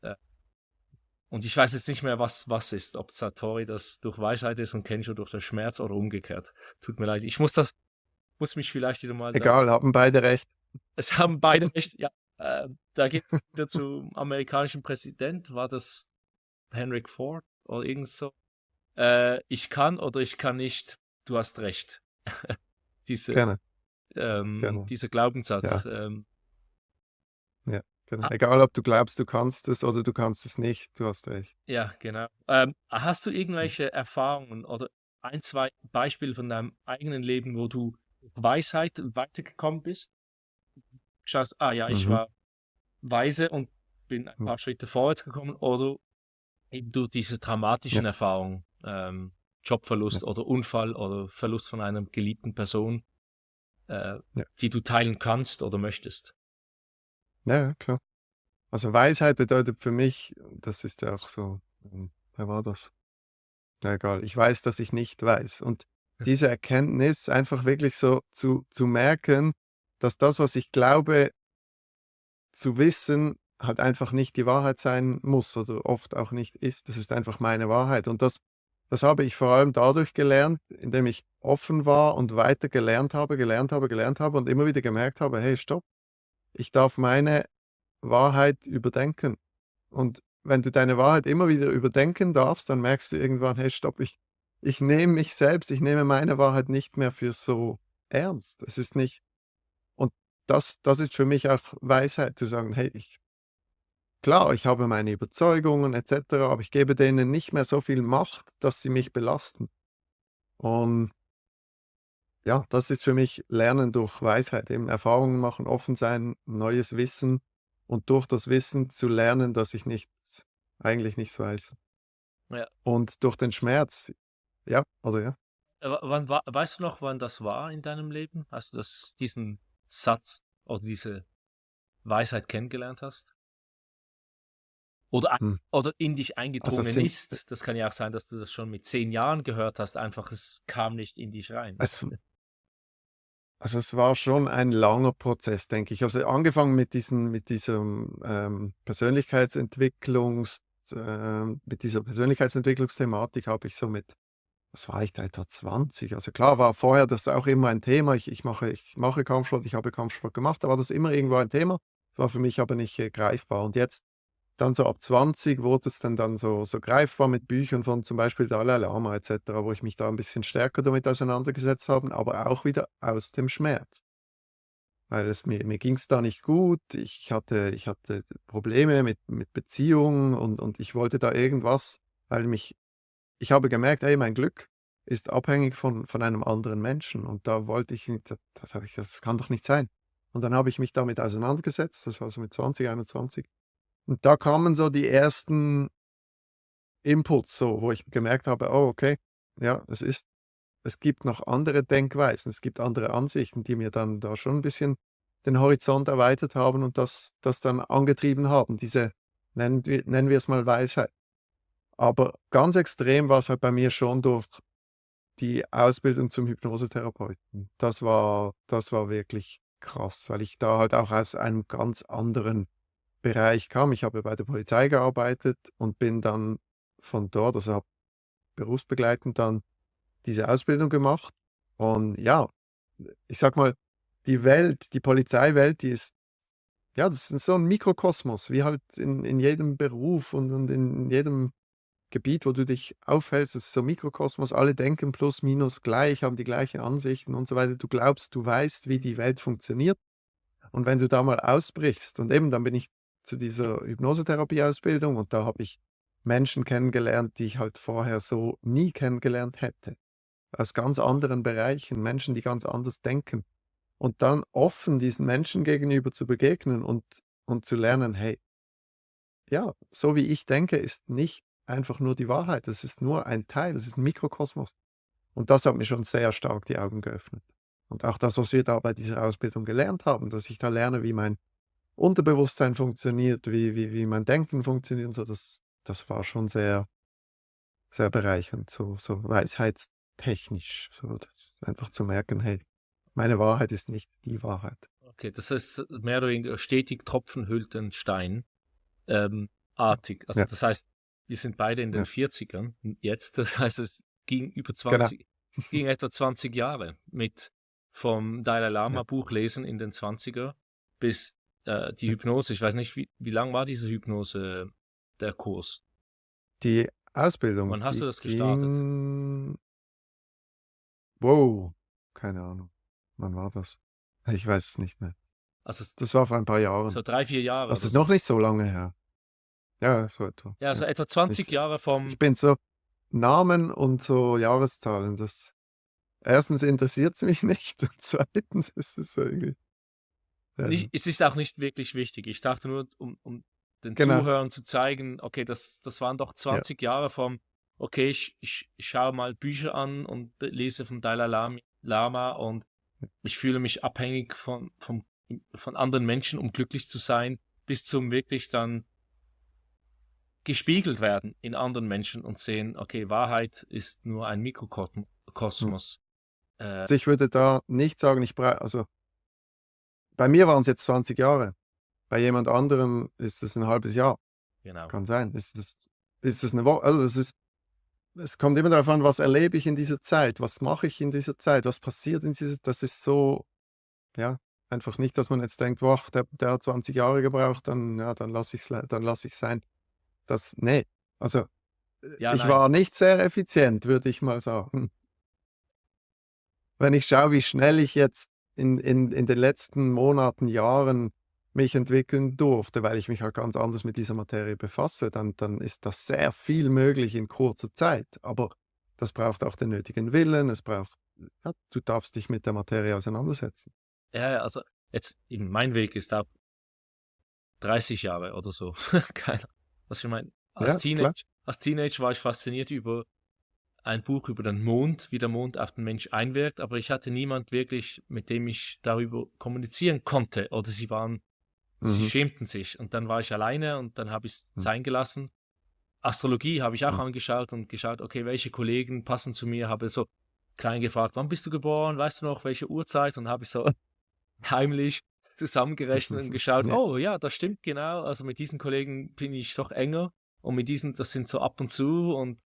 Äh, Und ich weiß jetzt nicht mehr, was ist. Ob Satori das durch Weisheit ist und Kensho durch den Schmerz oder umgekehrt. Tut mir leid. Muss mich vielleicht wieder mal da. Egal, haben beide recht. Es haben beide nicht, ja. Da geht wieder zum amerikanischen Präsident, war das Henry Ford oder irgend so. Ich kann oder ich kann nicht, du hast recht. Gerne, gerne. Dieser Glaubenssatz. Ja, ja, genau. Ah, Egal, ob du glaubst, du kannst es oder du kannst es nicht, du hast recht. ja, genau. Hast du irgendwelche Erfahrungen oder ein, zwei Beispiele von deinem eigenen Leben, wo du durch Weisheit weitergekommen bist? Schaust, ja, ich Mhm. war weise und bin ein paar Schritte vorwärts gekommen, oder eben durch diese Ja, dramatischen Erfahrungen, ja, Jobverlust oder Unfall oder Verlust von einer geliebten Person, ja. die du teilen kannst oder möchtest. Ja, ja, klar. Also Weisheit bedeutet für mich, das ist ja auch so, wer war das? Na egal, ich weiß, dass ich nicht weiß. Und diese Erkenntnis einfach wirklich so zu merken, dass das, was ich glaube zu wissen, halt einfach nicht die Wahrheit sein muss oder oft auch nicht ist. Das ist einfach meine Wahrheit. Und das habe ich vor allem dadurch gelernt, indem ich offen war und weiter gelernt habe und immer wieder gemerkt habe: „Hey, stopp, ich darf meine Wahrheit überdenken.“ Und wenn du deine Wahrheit immer wieder überdenken darfst, dann merkst du irgendwann: „Hey, stopp, ich nehme meine Wahrheit nicht mehr für so ernst.“ Es ist nicht, und das ist für mich auch Weisheit, zu sagen: „Hey, klar, ich habe meine Überzeugungen et cetera, aber ich gebe denen nicht mehr so viel Macht, dass sie mich belasten.“ Und ja, das ist für mich Lernen durch Weisheit, eben Erfahrungen machen, offen sein, neues Wissen und durch das Wissen zu lernen, dass ich eigentlich nichts weiß. Ja. Und durch den Schmerz, ja, oder ja. Weißt du noch, wann das war in deinem Leben, als du diesen Satz oder diese Weisheit kennengelernt hast? Hm. Oder in dich Also eingedrungen ist? Das kann ja auch sein, dass du das schon mit 10 Jahren gehört hast, einfach es kam nicht in dich rein. es es war schon ein langer Prozess, denke ich. Also, angefangen mit diesem, mit dieser Persönlichkeitsentwicklungsthematik habe ich so mit, was war ich da, etwa 20? Also, klar war vorher das auch immer ein Thema. Ich mache Kampfsport, ich habe Kampfsport gemacht, da war das immer irgendwo ein Thema, war für mich aber nicht, greifbar. Und jetzt dann so ab 20 wurde es dann so greifbar mit Büchern von zum Beispiel Dalai Lama et cetera, wo ich mich da ein bisschen stärker damit auseinandergesetzt habe, aber auch wieder aus dem Schmerz. Weil mir ging es da nicht gut. Ich hatte Probleme mit Beziehungen und ich wollte da irgendwas, weil ich habe gemerkt, ey, mein Glück ist abhängig von einem anderen Menschen und da wollte ich nicht, das habe ich gesagt: „Das kann doch nicht sein.“ Und dann habe ich mich damit auseinandergesetzt, das war so mit 20, 21. Und da kamen so die ersten Inputs so, wo ich gemerkt habe: „Oh, okay, ja, es gibt noch andere Denkweisen, es gibt andere Ansichten“, die mir dann da schon ein bisschen den Horizont erweitert haben und das dann angetrieben haben, diese, nennen wir es mal Weisheit. Aber ganz extrem war es halt bei mir schon durch die Ausbildung zum Hypnosetherapeuten. Das war wirklich krass, weil ich da halt auch aus einem ganz anderen Bereich kam. Ich habe bei der Polizei gearbeitet und bin dann von dort, also habe berufsbegleitend dann diese Ausbildung gemacht. Und ja, ich sage mal, die Polizeiwelt, die ist, ja, das ist so ein Mikrokosmos, wie halt in jedem Beruf und in jedem Gebiet, wo du dich aufhältst. Das ist so 'n Mikrokosmos. Alle denken plus minus gleich, haben die gleichen Ansichten und so weiter. Du glaubst, du weißt, wie die Welt funktioniert. Und wenn du da mal ausbrichst, und eben dann bin ich zu dieser Hypnosetherapieausbildung und da habe ich Menschen kennengelernt, die ich halt vorher so nie kennengelernt hätte, aus ganz anderen Bereichen, Menschen, die ganz anders denken. Und dann offen diesen Menschen gegenüber zu begegnen und zu lernen: „Hey, ja, so wie ich denke, ist nicht einfach nur die Wahrheit. Das ist nur ein Teil, das ist 'n Mikrokosmos.“ Und das hat mir schon sehr stark die Augen geöffnet. Und auch das, was wir da bei dieser Ausbildung gelernt haben, dass ich da lerne, wie mein Unterbewusstsein funktioniert, wie mein Denken funktioniert und so, das war schon sehr, sehr bereichernd, so weisheitstechnisch, so das einfach zu merken: „Hey, meine Wahrheit ist nicht die Wahrheit.“ Okay, das heißt, mehr oder weniger stetig Tropfen hüllt den Stein, artig. Also Ja, das heißt, wir sind beide in den Ja. 40ern jetzt, das heißt, es ging Genau. ging etwa 20 Jahre mit vom Dalai Lama Ja. Buch lesen in den 20er bis die Hypnose. Ich weiß nicht, wie lang war diese Hypnose, der Kurs? Die Ausbildung, Wann hast du die das gestartet? ging. Wow, keine Ahnung. Wann war das? Ich weiß es nicht mehr. Also Das war vor ein paar Jahren. so 3, 4 Jahre Das oder ist so. noch nicht so lange her. Ja, so etwa. Ja, Ja. also etwa 20 Ich, Jahre vom. ich bin so Namen und so Jahreszahlen. Das erstens interessiert es mich nicht und zweitens ist es so irgendwie. Nicht, es ist auch nicht wirklich wichtig. Ich dachte nur, um den Genau. Zuhörern zu zeigen, okay, das waren doch Ja. 20 Jahre vom, okay, ich schaue mal Bücher an und lese vom Dalai Lama und ich fühle mich abhängig von anderen Menschen, um glücklich zu sein, bis zum wirklich dann gespiegelt werden in anderen Menschen und sehen, okay, Wahrheit ist nur ein Hm. Mikrokosmos. Also ich würde da nicht sagen, also bei mir waren es jetzt 20 Jahre. Bei jemand anderem ist es ein halbes Jahr. Genau. Kann sein. Ist es eine Woche? Also es kommt immer darauf an, was erlebe ich in dieser Zeit, was mache ich in dieser Zeit, was passiert in dieser Zeit. Das ist so, ja, einfach nicht, dass man jetzt denkt, boah, der hat 20 Jahre gebraucht, dann lasse ich es sein. Nee. Also Ja, ich nein. war nicht sehr effizient, würde ich mal sagen. Wenn ich schaue, wie schnell ich jetzt in den letzten Monaten, Jahren mich entwickeln durfte, weil ich mich halt ganz anders mit dieser Materie befasse, dann ist das sehr viel möglich in kurzer Zeit. Aber das braucht auch den nötigen Willen, du darfst dich mit der Materie auseinandersetzen. Ja, also jetzt, eben mein Weg ist auch 30 Jahre oder so. Keine Ahnung, was ich meine. Ja, klar. Als Teenager war ich fasziniert über ein Buch über den Mond, wie der Mond auf den Mensch einwirkt, aber ich hatte niemand wirklich, mit dem ich darüber kommunizieren konnte. Oder sie Mhm. schämten sich. Und dann war ich alleine und dann habe ich es Mhm. sein gelassen. Astrologie habe ich auch Mhm. angeschaut und geschaut, okay, welche Kollegen passen zu mir. Habe so klein gefragt, wann bist du geboren? Weißt du noch, welche Uhrzeit? Und habe ich so heimlich zusammengerechnet und geschaut, Ja. oh ja, das stimmt genau. Also mit diesen Kollegen bin ich doch enger und mit diesen, das sind so ab und zu und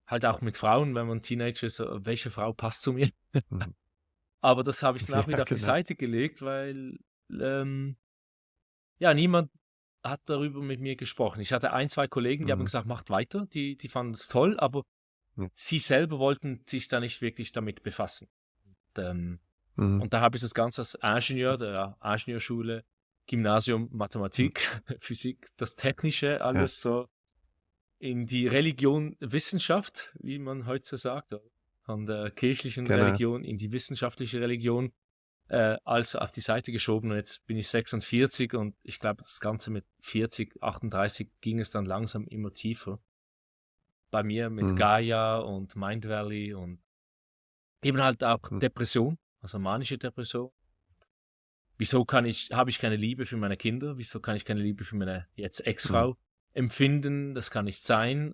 halt auch mit Frauen, wenn man Teenager ist, so, welche Frau passt zu mir? Mhm. Aber das habe ich dann auch Ja, wieder auf die genau. Seite gelegt, weil ja, niemand hat darüber mit mir gesprochen. Ich hatte 1, 2 Kollegen, die haben Mhm. gesagt, macht weiter, die fanden es toll, aber Ja. sie selber wollten sich da nicht wirklich damit befassen. Mhm. Und da habe ich das Ganze als Ingenieur, der Ingenieurschule, Gymnasium, Mhm. Mathematik, Physik, das Technische, Ja. alles so in die Religion, Wissenschaft, wie man heute so sagt, von der kirchlichen Genau. Religion in die wissenschaftliche Religion, also auf die Seite geschoben. Und jetzt bin ich 46 und ich glaube, das Ganze mit 40, 38 ging es dann langsam immer tiefer. Bei mir mit Mhm. Gaia und Mind Valley und eben halt auch Mhm. Depression, also manische Depression. Habe ich keine Liebe für meine Kinder? Wieso kann ich keine Liebe für meine jetzt Mhm. Ex-Frau empfinden? Das kann nicht sein.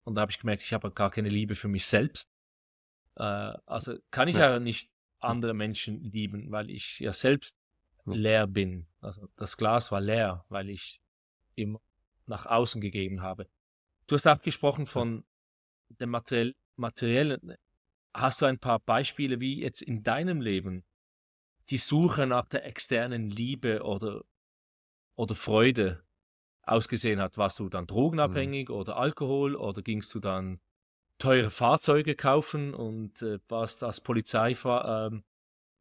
Und da habe ich gemerkt, ich habe gar keine Liebe für mich selbst. Also kann ich Ja. ja nicht andere Menschen lieben, weil ich ja selbst Ja. leer bin. Also das Glas war leer, weil ich immer nach außen gegeben habe. Du hast auch gesprochen von dem Materiellen. Hast du ein paar Beispiele, wie jetzt in deinem Leben die Suche nach der externen Liebe oder Freude ausgesehen hat? Warst du dann Mhm. drogenabhängig oder Alkohol oder gingst du dann teure Fahrzeuge kaufen und warst als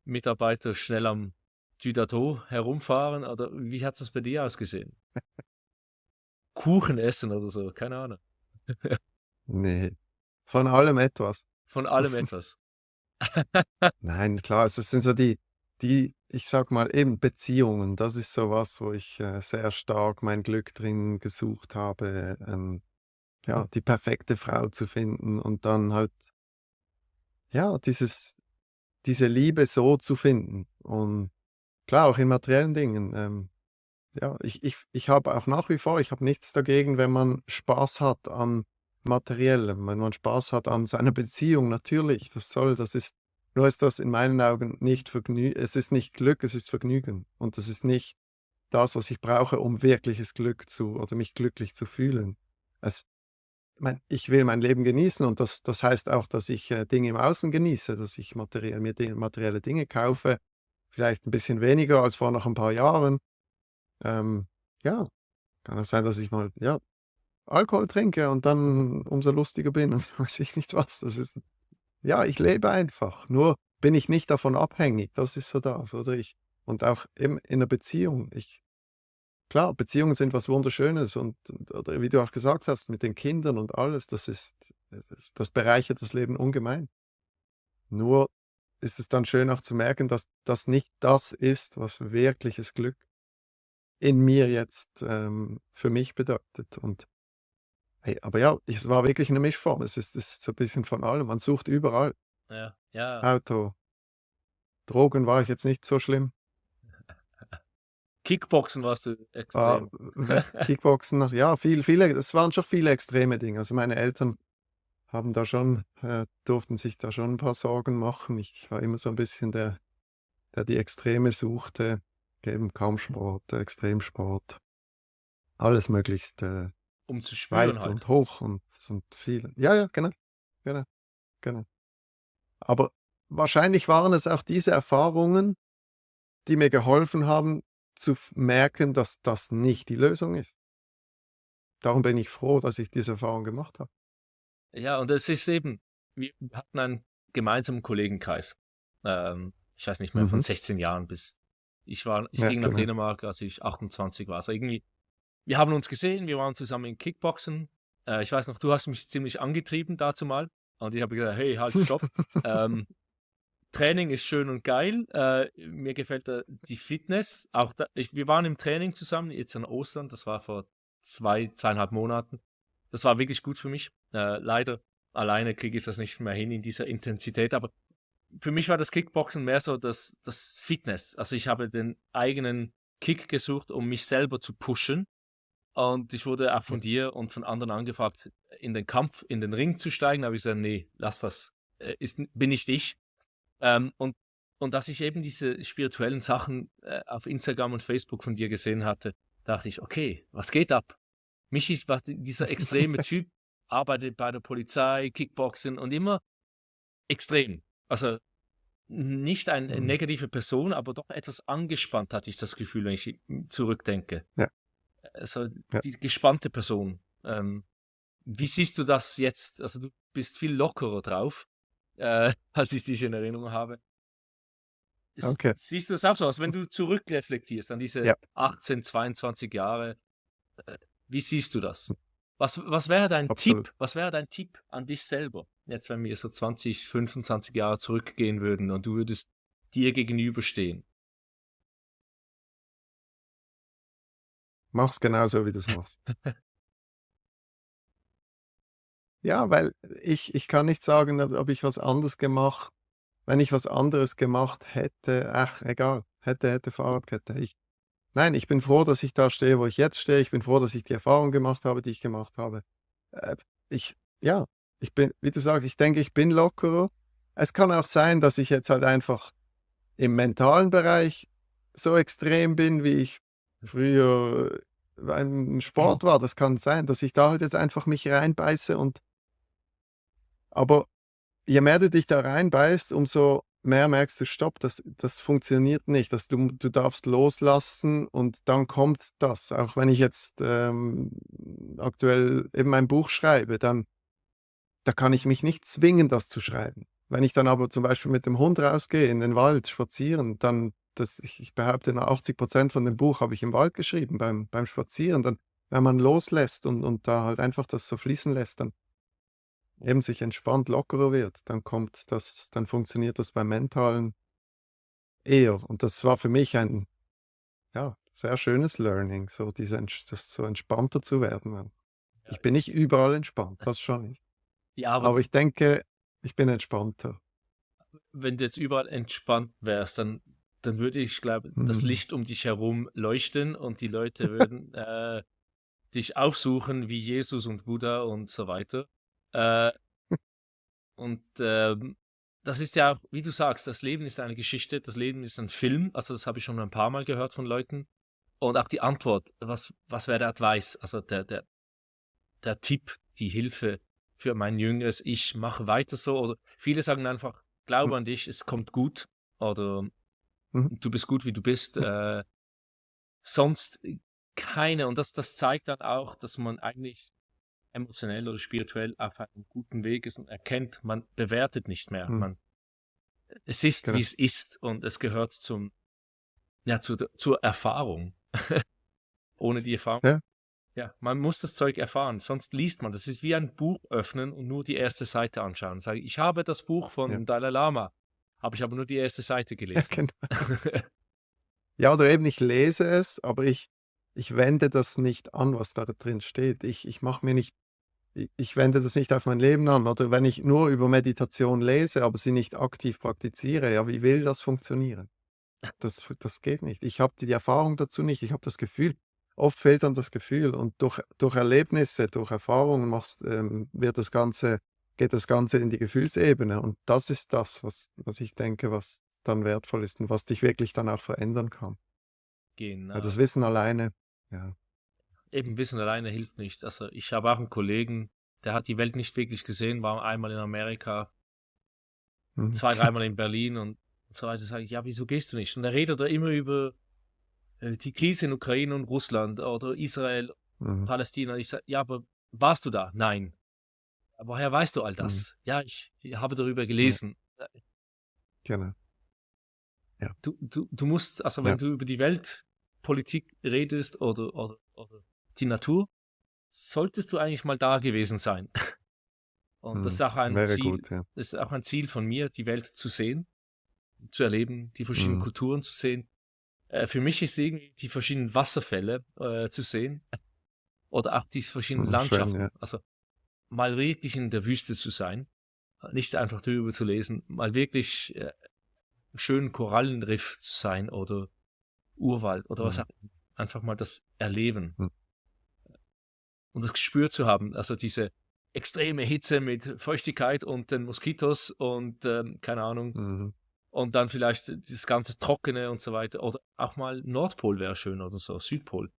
Mitarbeiter schnell am Judato herumfahren? Oder wie hat das bei dir ausgesehen? Kuchen essen oder so, keine Ahnung. Nee. Von allem etwas. Von allem etwas. Nein, klar, also es sind so ich sag mal, eben Beziehungen. Das ist so was, wo ich sehr stark mein Glück drin gesucht habe, ja, die perfekte Frau zu finden und dann halt, ja, diese Liebe so zu finden. Und klar, auch in materiellen Dingen. Ja, ich habe auch nach wie vor, ich habe nichts dagegen, wenn man Spaß hat an Materiellem, wenn man Spaß hat an seiner Beziehung, natürlich, nur ist das in meinen Augen nicht es ist nicht Glück, es ist Vergnügen. Und das ist nicht das, was ich brauche, um wirkliches Glück oder mich glücklich zu fühlen. Ich will mein Leben genießen und das heißt auch, dass ich Dinge im Außen genieße, dass ich materielle Dinge kaufe, vielleicht ein bisschen weniger als vor noch ein paar Jahren. Ähm, ja, kann auch sein, dass ich mal, ja, Alkohol trinke und dann umso lustiger bin und weiß ich nicht was. Ja, ich lebe einfach. Nur bin ich nicht davon abhängig. Das ist so das, oder? Und auch in 'ner Beziehung. Klar, Beziehungen sind was Wunderschönes und oder wie du auch gesagt hast, mit den Kindern und alles, das bereichert das Leben ungemein. Nur ist es dann schön auch zu merken, dass das nicht das ist, was wirkliches Glück in mir jetzt, für mich bedeutet. Und hey, aber ja, es war wirklich eine Mischform. Es ist so ein bisschen von allem. Man sucht überall. Ja, ja. Auto, Drogen war ich jetzt nicht so schlimm. Kickboxen warst du extrem. Kickboxen noch, ja, viele es waren schon viele extreme Dinge. Also, meine Eltern haben da schon durften sich da schon ein paar Sorgen machen. Ich war immer so ein bisschen der die Extreme suchte, eben Kampfsport, Extremsport, alles möglichst, Um zu spüren weit halt. und hoch und viel. Ja, ja, genau, genau, genau. Aber wahrscheinlich waren es auch diese Erfahrungen, die mir geholfen haben zu merken, dass das nicht die Lösung ist. Darum bin ich froh, dass ich diese Erfahrung gemacht habe. Ja, und es ist eben, wir hatten einen gemeinsamen Kollegenkreis. Ich weiß nicht mehr, von Mhm. 16 Jahren bis ich Ja, ging nach genau. Dänemark, als ich 28 war. Also irgendwie, wir haben uns gesehen, wir waren zusammen in Kickboxen. Ich weiß noch, du hast mich ziemlich angetrieben dazu mal. Und ich habe gesagt, hey, halt, stopp. Ähm, Training ist schön und geil. Mir gefällt die Fitness. Wir waren im Training zusammen, jetzt an Ostern, das war vor 2,5 Monaten. Das war wirklich gut für mich. Leider alleine kriege ich das nicht mehr hin in dieser Intensität, aber für mich war das Kickboxen mehr so das Fitness. Also ich habe den eigenen Kick gesucht, um mich selber zu pushen. Und ich wurde auch Ja. von dir und von anderen angefragt, in den Kampf, in den Ring zu steigen. Da habe ich gesagt, nee, lass das. Bin nicht ich. Und, und dass ich eben diese spirituellen Sachen auf Instagram und Facebook von dir gesehen hatte, dachte ich, okay, was geht ab? Michi war dieser extreme Typ, arbeitet bei der Polizei, Kickboxen und immer extrem. Also nicht eine Mhm. negative Person, aber doch etwas angespannt, hatte ich das Gefühl, wenn ich zurückdenke. Ja, Also ja, die gespannte Person. Wie siehst du das jetzt? Also du bist viel lockerer drauf, als ich dich in Erinnerung habe. okay. Siehst du das auch so aus, wenn du zurückreflektierst an diese Ja, 18, 22 Jahre? Äh, Wie siehst du das? Was wäre dein absolut. Tipp? Was wäre dein Tipp an dich selber? Jetzt, wenn wir so 20, 25 Jahre zurückgehen würden und du würdest dir gegenüberstehen. Mach's genauso, wie du's machst. Ja, weil ich kann nicht sagen, ob ich was anderes gemacht wenn ich was anderes gemacht hätte, ach, egal, hätte, Fahrradkette. Nein, ich bin froh, dass ich da stehe, wo ich jetzt stehe. Ich bin froh, dass ich die Erfahrung gemacht habe, die ich gemacht habe. Ich ja, ich bin wie du sagst, ich denke, ich bin lockerer. Es kann auch sein, dass ich jetzt halt einfach im mentalen Bereich so extrem bin, wie ich früher beim Sport war. Das kann sein, dass ich da halt jetzt einfach mich reinbeiße aber je mehr du dich da reinbeißt, umso mehr merkst du: „Stopp, das funktioniert nicht.“ Du darfst loslassen und dann kommt das. Auch wenn ich jetzt, aktuell eben ein Buch schreibe, dann da kann ich mich nicht zwingen, das zu schreiben. Wenn ich dann aber zum Beispiel mit dem Hund rausgehe in den Wald spazieren, dann ich behaupte, 80 von dem Buch habe ich im Wald geschrieben beim Spazieren. Dann wenn man loslässt und da halt einfach das so fließen lässt, dann eben sich entspannt lockerer wird, dann funktioniert das beim Mentalen eher. Und das war für mich ein, ja, sehr schönes Learning, so das so entspannter zu werden. Ja, Ich bin nicht überall entspannt, das schon nicht. ja, aber Aber ich denke, ich bin entspannter. wenn du jetzt überall entspannt wärst, dann würde ich, glaube das Mhm. Licht um dich herum leuchten und die Leute würden dich aufsuchen wie Jesus und Buddha und so weiter. Äh, und das ist ja auch, wie du sagst, das Leben ist eine Geschichte, das Leben ist ein Film. Also das habe ich schon ein paar Mal gehört von Leuten. Und auch die Antwort, was wäre der Advice? Also der Tipp, die Hilfe für mein jüngeres Ich, mach weiter so. Oder viele sagen einfach, glaube an dich, es kommt gut. Oder Mhm. du bist gut, wie du bist. Sonst keine. Und das zeigt dann auch, dass man eigentlich emotionell oder spirituell auf einem guten Weg ist und erkennt, man bewertet nicht mehr. Mhm. Es ist, wie Genau. es ist, und es gehört zur Erfahrung. Ohne die Erfahrung. Ja, Ja, man muss das Zeug erfahren, sonst liest man. Das ist wie ein Buch öffnen und nur die erste Seite anschauen. Sage ich habe das Buch ja. von Dalai Lama, habe ich aber nur die erste Seite Ja, gelesen. genau. Ja, oder eben, ich lese es, aber ich wende das nicht an, was da drin steht. Ich mache mir nicht ich wende das nicht auf mein Leben an. Oder wenn ich nur über Meditation lese, aber sie nicht aktiv praktiziere, ja, wie will das funktionieren? Das geht nicht. Ich habe die Erfahrung dazu nicht. Ich habe das Gefühl, oft fehlt dann das Gefühl, und durch Erlebnisse, durch Erfahrungen geht das Ganze in die Gefühlsebene, und das ist das, was ich denke, was dann wertvoll ist und was dich wirklich dann auch verändern kann. Ja, das Genau. Wissen alleine, ja. Eben Wissen alleine hilft nicht. Also ich habe auch einen Kollegen, der hat die Welt nicht wirklich gesehen, war einmal in Amerika, Mhm. 2, dreimal in Berlin und so weiter. Sage ich, ja, wieso gehst du nicht? Und er redet da immer über die Krise in Ukraine und Russland oder Israel, Mhm. Palästina. Ich sage, ja, aber warst du da? Nein. Woher weißt du all Mhm. das? Ja, ich habe darüber Ja, gelesen. genau. Ja, Du musst, also wenn ja. du über die Weltpolitik redest oder die Natur, solltest du eigentlich mal da gewesen sein. Und das ist Mhm. auch ein Wäre Ziel, gut, ja. das ist auch ein Ziel von mir, die Welt zu sehen, zu erleben, die verschiedenen Mhm. Kulturen zu sehen. Für mich ist irgendwie die verschiedenen Wasserfälle zu sehen oder auch die verschiedenen Mhm. Schön, Landschaften. ja. Also mal wirklich in der Wüste zu sein, nicht einfach darüber zu lesen, mal wirklich schönen Korallenriff zu sein oder Urwald oder was Mhm. auch immer. Einfach mal das Erleben Mhm. und das Gespür zu haben. Also diese extreme Hitze mit Feuchtigkeit und den Moskitos und keine Ahnung. Mhm. Und dann vielleicht das ganze Trockene und so weiter. Oder auch mal Nordpol wäre schön oder so, Südpol.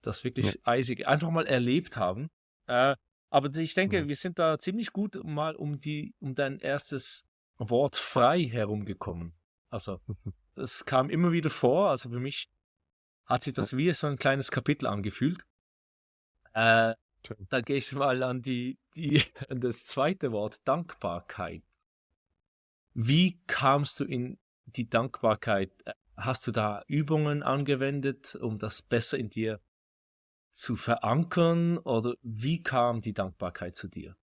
Das Ja. wirklich eisige einfach mal erlebt haben. Aber ich denke, Mhm. wir sind da ziemlich gut mal um dein erstes Wort frei herumgekommen. Also, Mhm. es kam immer wieder vor. Also für mich hat sich Ja, das wie so ein kleines Kapitel angefühlt. Äh, schön. Da gehe ich mal an an das zweite Wort, Dankbarkeit. Wie kamst du in die Dankbarkeit? Hast du da Übungen angewendet, um das besser in dir zu verankern? Oder wie kam die Dankbarkeit zu dir?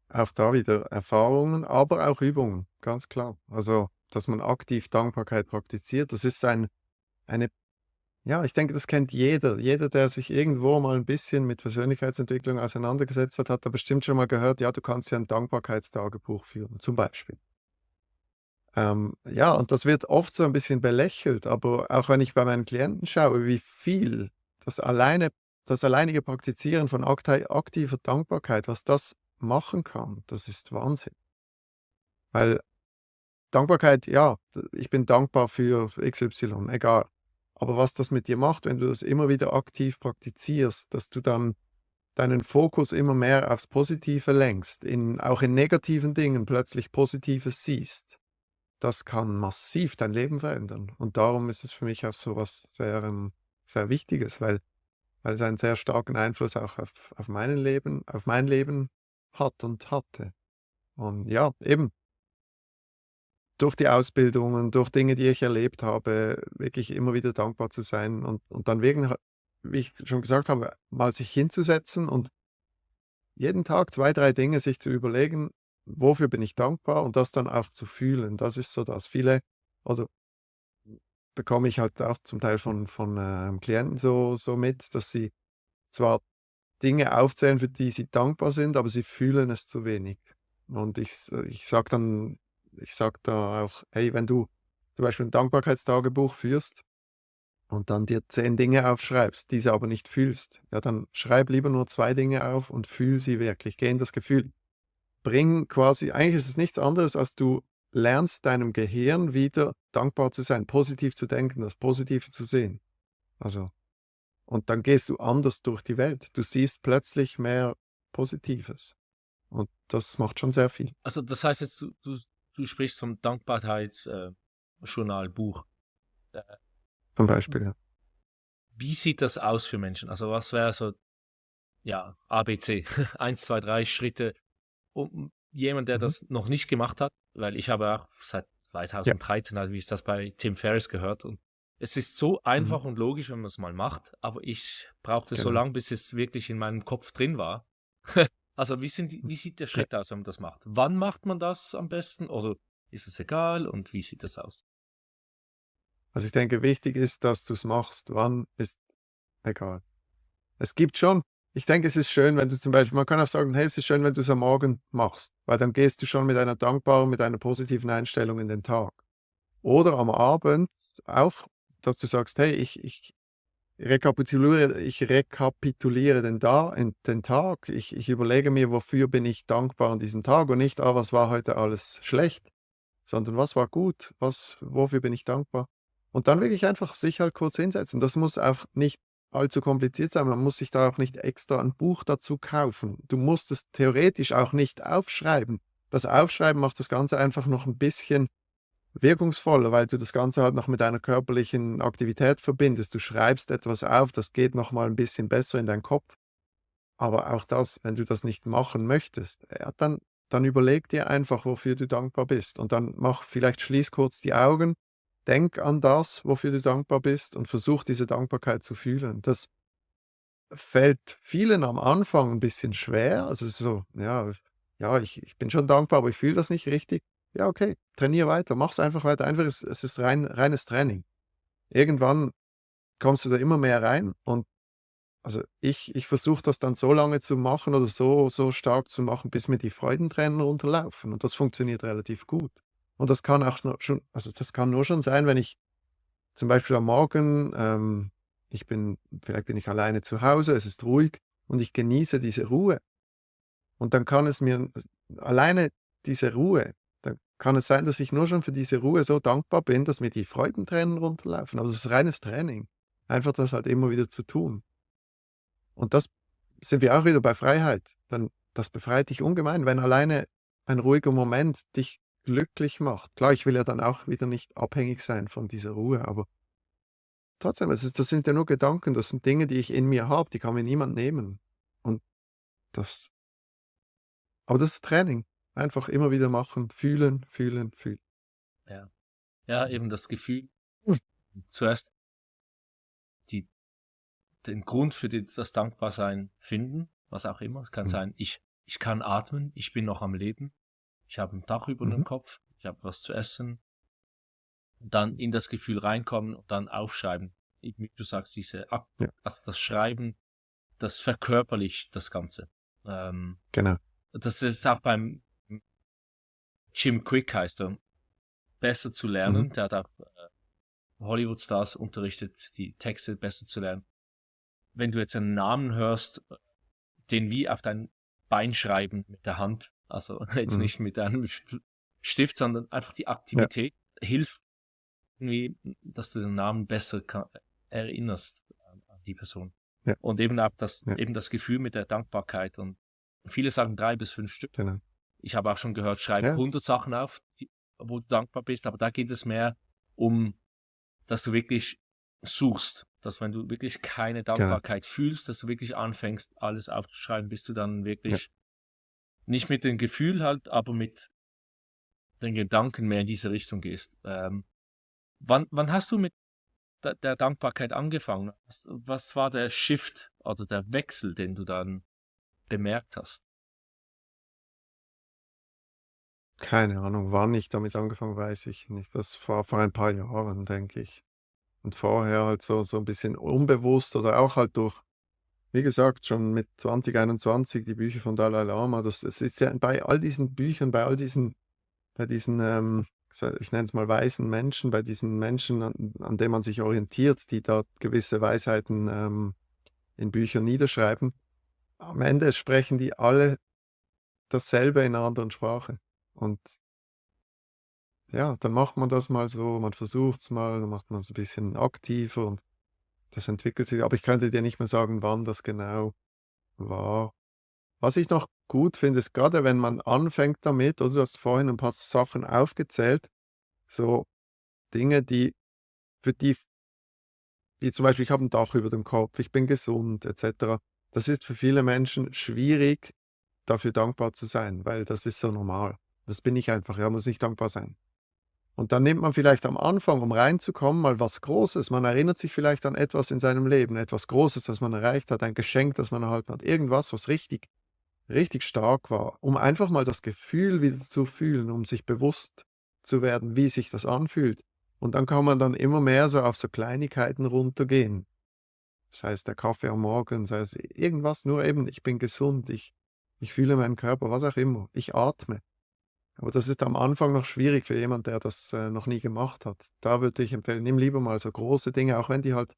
Auch da wieder Erfahrungen, aber auch Übungen, ganz klar. Also, dass man aktiv Dankbarkeit praktiziert, das ist eine ja, ich denke, das kennt jeder. Jeder, der sich irgendwo mal ein bisschen mit Persönlichkeitsentwicklung auseinandergesetzt hat, hat da bestimmt schon mal gehört: „Ja, du kannst ja ein Dankbarkeitstagebuch führen“, zum Beispiel. Ja, und das wird oft so ein bisschen belächelt, aber auch wenn ich bei meinen Klienten schaue, wie viel das alleine das alleinige Praktizieren von aktiver Dankbarkeit, was das machen kann, das ist Wahnsinn. Weil Dankbarkeit, ja, ich bin dankbar für XY, egal. Aber was das mit dir macht, wenn du das immer wieder aktiv praktizierst, dass du dann deinen Fokus immer mehr aufs Positive lenkst, auch in negativen Dingen plötzlich Positives siehst, das kann massiv dein Leben verändern. Und darum ist es für mich auch so was sehr Wichtiges, weil es einen sehr starken Einfluss auch auf mein Leben hat und hatte. Und ja, eben durch die Ausbildungen, durch Dinge, die ich erlebt habe, wirklich immer wieder dankbar zu sein, und dann wirklich, wie ich schon gesagt habe, mal sich hinzusetzen und jeden Tag 2 3 Dinge sich zu überlegen: „Wofür bin ich dankbar?“ Und das dann auch zu fühlen. Das ist so das. Viele, oder bekomme ich halt auch zum Teil von Klienten so mit, dass sie zwar Dinge aufzählen, für die sie dankbar sind, aber sie fühlen es zu wenig. Und ich sage da auch: „Hey, wenn du zum Beispiel ein Dankbarkeitstagebuch führst und dann dir 10 Dinge aufschreibst, diese aber nicht fühlst, ja, dann schreib lieber nur 2 Dinge auf und fühl sie wirklich. Geh in das Gefühl. Bring quasi Eigentlich ist es nichts anderes, als du lernst deinem Gehirn wieder dankbar zu sein, positiv zu denken, das Positive zu sehen. Also, Und dann gehst du anders durch die Welt. Du siehst plötzlich mehr Positives. Und das macht schon sehr viel. Also das heißt jetzt, du sprichst vom Dankbarkeitsjournal, Buch. Äh, Zum Beispiel, ja. Wie sieht das aus für Menschen? Also was wäre so, ja, ABC, 1, 2, 3 Schritte, um jemand, der Mhm. das noch nicht gemacht hat, weil ich habe auch seit Ja. 2013 halt, wie ich das bei Tim Ferriss gehört, und es ist so Mhm. einfach und logisch, wenn man es mal macht, aber ich brauchte so Genau. lange, bis es wirklich in meinem Kopf drin war. Also wie sieht der Ja. Schritt aus, wenn man das macht? Wann macht man das am besten oder ist es egal und wie sieht das aus? Also ich denke, wichtig ist, dass du es machst. Wann ist egal. Es gibt schon ich denke, es ist schön, wenn du zum Beispiel man kann auch sagen: „Hey, es ist schön, wenn du es am Morgen machst“, weil dann gehst du schon mit einer dankbaren, mit einer positiven Einstellung in den Tag. Oder am Abend auch, dass du sagst: „Hey, ich rekapituliere den Tag. Ich überlege mir, wofür bin ich dankbar an diesem Tag und nicht: „Ah, was war heute alles schlecht?“, sondern: „Was war gut? Wofür bin ich dankbar?“ Und dann wirklich einfach sich halt kurz hinsetzen. Das muss auch nicht allzu kompliziert sein. Man muss sich da auch nicht extra ein Buch dazu kaufen. Du musst es theoretisch auch nicht aufschreiben. Das Aufschreiben macht das Ganze einfach noch ein bisschen wirkungsvoller, weil du das Ganze halt noch mit einer körperlichen Aktivität verbindest. Du schreibst etwas auf, das geht noch mal 'n bisschen besser in deinen Kopf. Aber auch das, wenn du das nicht machen möchtest, ja, dann überleg dir einfach, wofür du dankbar bist. Und dann schließ kurz die Augen, denk an das, wofür du dankbar bist und versuch diese Dankbarkeit zu fühlen. Das fällt vielen am Anfang ein bisschen schwer. Also, es ist so, ja, ich bin schon dankbar, aber ich fühle das nicht richtig. Ja, okay, trainier weiter, mach's einfach weiter. Einfach es ist reines Training. Irgendwann kommst du da immer mehr rein und also, ich versuche das dann so lange zu machen oder so stark zu machen, bis mir die Freudentränen runterlaufen und das funktioniert relativ gut. Und das kann auch das kann nur schon sein, wenn ich zum Beispiel am Morgen, vielleicht bin ich alleine zu Hause, es ist ruhig und ich genieße diese Ruhe. Und dann kann es mir alleine diese Ruhe dann kann es sein, dass ich nur schon für diese Ruhe so dankbar bin, dass mir die Freudentränen runterlaufen. Aber das ist reines Training. Einfach das halt immer wieder zu tun. Und das sind wir auch wieder bei Freiheit. Dann das befreit dich ungemein, wenn alleine ein ruhiger Moment dich glücklich macht. Klar, ich will ja dann auch wieder nicht abhängig sein von dieser Ruhe, aber trotzdem, das sind ja nur Gedanken, das sind Dinge, die ich in mir habe, die kann mir niemand nehmen. Und das aber das ist Training. Einfach immer wieder machen, fühlen, fühlen, fühlen. Ja. Ja, eben das Gefühl, zuerst die den Grund für das Dankbarsein finden, was auch immer. Es kann Mhm. sein, ich kann atmen, ich bin noch am Leben, ich habe ein Dach über dem Mhm. Kopf, ich habe was zu essen, dann in das Gefühl reinkommen und dann aufschreiben. Wie du sagst, Ja, also das Schreiben, das verkörperlicht das Ganze. Ähm, genau. Das ist auch beim Jim Quick heißt er, besser zu Mhm. lernen. Der hat auch Hollywood-Stars unterrichtet, die Texte besser zu lernen. Wenn du jetzt einen Namen hörst, den wie auf dein Bein schreiben mit der Hand, also jetzt Mhm. nicht mit einem Stift, sondern einfach die Ja, Aktivität hilft irgendwie, dass du den Namen besser erinnerst an die Person. ja, Und eben auch ja, eben das Gefühl mit der Dankbarkeit. Und viele sagen 3 bis 5 Stück. genau. Ich habe auch schon gehört, schreib Ja, 100 Sachen auf, wo du dankbar bist, aber da geht es mehr um, dass du wirklich suchst, dass wenn du wirklich keine genau. Dankbarkeit fühlst, dass du wirklich anfängst, alles aufzuschreiben, bis du dann Ja. wirklich nicht mit dem Gefühl halt, aber mit den Gedanken mehr in diese Richtung gehst. Wann hast du mit der Dankbarkeit angefangen? Was war der Shift oder der Wechsel, den du dann bemerkt hast? Keine Ahnung, wann ich damit angefangen, weiß ich nicht. Das war vor ein paar Jahren, denke ich. Und vorher halt so ein bisschen unbewusst oder auch halt durch wie gesagt, schon mit 2021 die Bücher von Dalai Lama, das ist ja bei all diesen Büchern, bei diesen, ich nenne es mal weisen Menschen, bei diesen Menschen, an denen man sich orientiert, die da gewisse Weisheiten, in Büchern niederschreiben. Am Ende sprechen die alle dasselbe in 'ner anderen Sprache. Und ja, dann macht man das mal so, man versucht's mal, dann macht man's 'n bisschen aktiver und Das entwickelt sich, aber ich könnte dir nicht mehr sagen, wann das genau war. Was ich noch gut finde, ist gerade, wenn man anfängt damit, oder du hast vorhin ein paar Sachen aufgezählt, so Dinge, die für die wie zum Beispiel, ich habe ein Dach über dem Kopf, ich bin gesund et cetera. Das ist für viele Menschen schwierig, dafür dankbar zu sein, weil das ist so normal. Das bin ich einfach, ja, muss ich dankbar sein. Und dann nimmt man vielleicht am Anfang, um reinzukommen, mal was Großes. Man erinnert sich vielleicht an etwas in seinem Leben, etwas Großes, das man erreicht hat, ein Geschenk, das man erhalten hat, irgendwas, was richtig, richtig stark war, um einfach mal das Gefühl wieder zu fühlen, um sich bewusst zu werden, wie sich das anfühlt. Und dann kann man dann immer mehr so auf so Kleinigkeiten runtergehen. Sei es der Kaffee am Morgen, sei es irgendwas, nur eben, ich bin gesund, ich fühle meinen Körper, was auch immer, ich atme. Aber das ist am Anfang noch schwierig für jemand, der das noch nie gemacht hat. Da würde ich empfehlen, nimm lieber mal so große Dinge, auch wenn die halt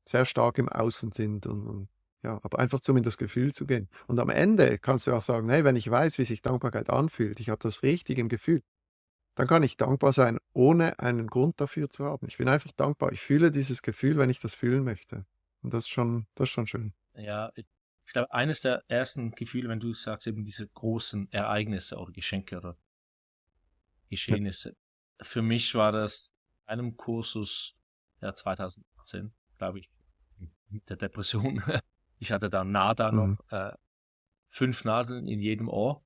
sehr stark im Außen sind und ja, aber einfach um in das Gefühl zu gehen. Und am Ende kannst du auch sagen, hey, wenn ich weiß, wie sich Dankbarkeit anfühlt, ich habe das richtig im Gefühl, dann kann ich dankbar sein, ohne einen Grund dafür zu haben. Ich bin einfach dankbar. Ich fühle dieses Gefühl, wenn ich das fühlen möchte. Und das ist schon schön. Ja, ich glaube, eines der ersten Gefühle, wenn du sagst, eben diese großen Ereignisse oder Geschenke oder Ja. Geschehnisse. Für mich war das einem Kursus, ja, 2018, glaube ich, mit der Depression. Ich hatte da NADA Mhm. noch, 5 Nadeln in jedem Ohr.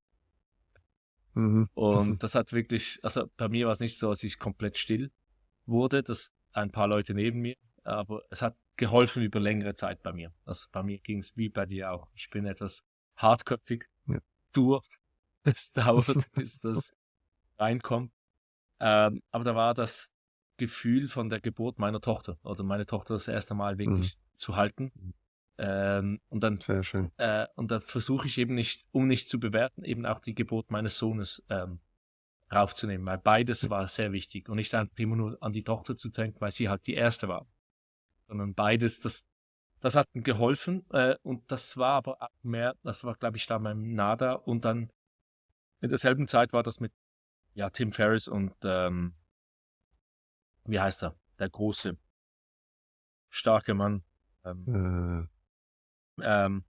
Mhm. Und das hat wirklich, also bei mir war es nicht so, dass ich komplett still wurde, das ein paar Leute neben mir, aber es hat geholfen über längere Zeit bei mir. Also bei mir ging es wie bei dir auch. Ich bin etwas hartköpfig, Ja. stur. Es dauert, bis das reinkommt. Aber da war das Gefühl von der Geburt meiner Tochter oder meine Tochter das erste Mal Mhm. wirklich zu halten. Und dann Sehr schön. und da versuche ich eben nicht, um nicht zu bewerten, eben auch die Geburt meines Sohnes raufzunehmen, weil beides Ja. war sehr wichtig und nicht einfach immer nur an die Tochter zu denken, weil sie halt die erste war, sondern beides, das hat mir geholfen und das war aber auch mehr, das war glaube ich da beim NADA und dann in derselben Zeit war das mit ja Tim Ferriss und wie heißt er, der große starke Mann, ähm, ähm,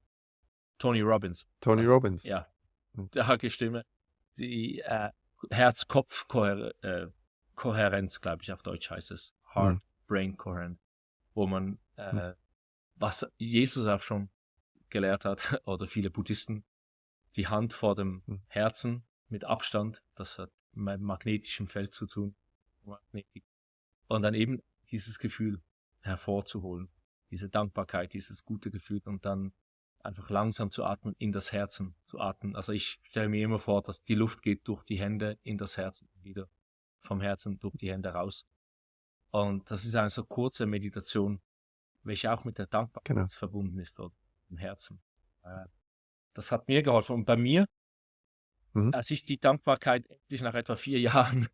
Tony Robbins, Tony also, Robbins. ja, Mhm. starke Stimme, die Herz-Kopf-Kohärenz, glaube ich, auf Deutsch heißt es. Mhm. Heart-Brain-Kohärenz, wo man, Mhm. was Jesus auch schon gelehrt hat, oder viele Buddhisten, die Hand vor dem Mhm. Herzen mit Abstand, das hat mit magnetischem Feld zu tun. Magnetik. Und dann eben dieses Gefühl hervorzuholen, diese Dankbarkeit, dieses gute Gefühl und dann einfach langsam zu atmen, in das Herzen zu atmen. Also ich stelle mir immer vor, dass die Luft geht durch die Hände in das Herzen, wieder vom Herzen durch die Hände raus. Und das ist eine so kurze Meditation, welche auch mit der Genau. Dankbarkeit verbunden ist dort im Herzen. Das hat mir geholfen. Und bei mir, Mhm. als ich die Dankbarkeit endlich nach etwa 4 Jahren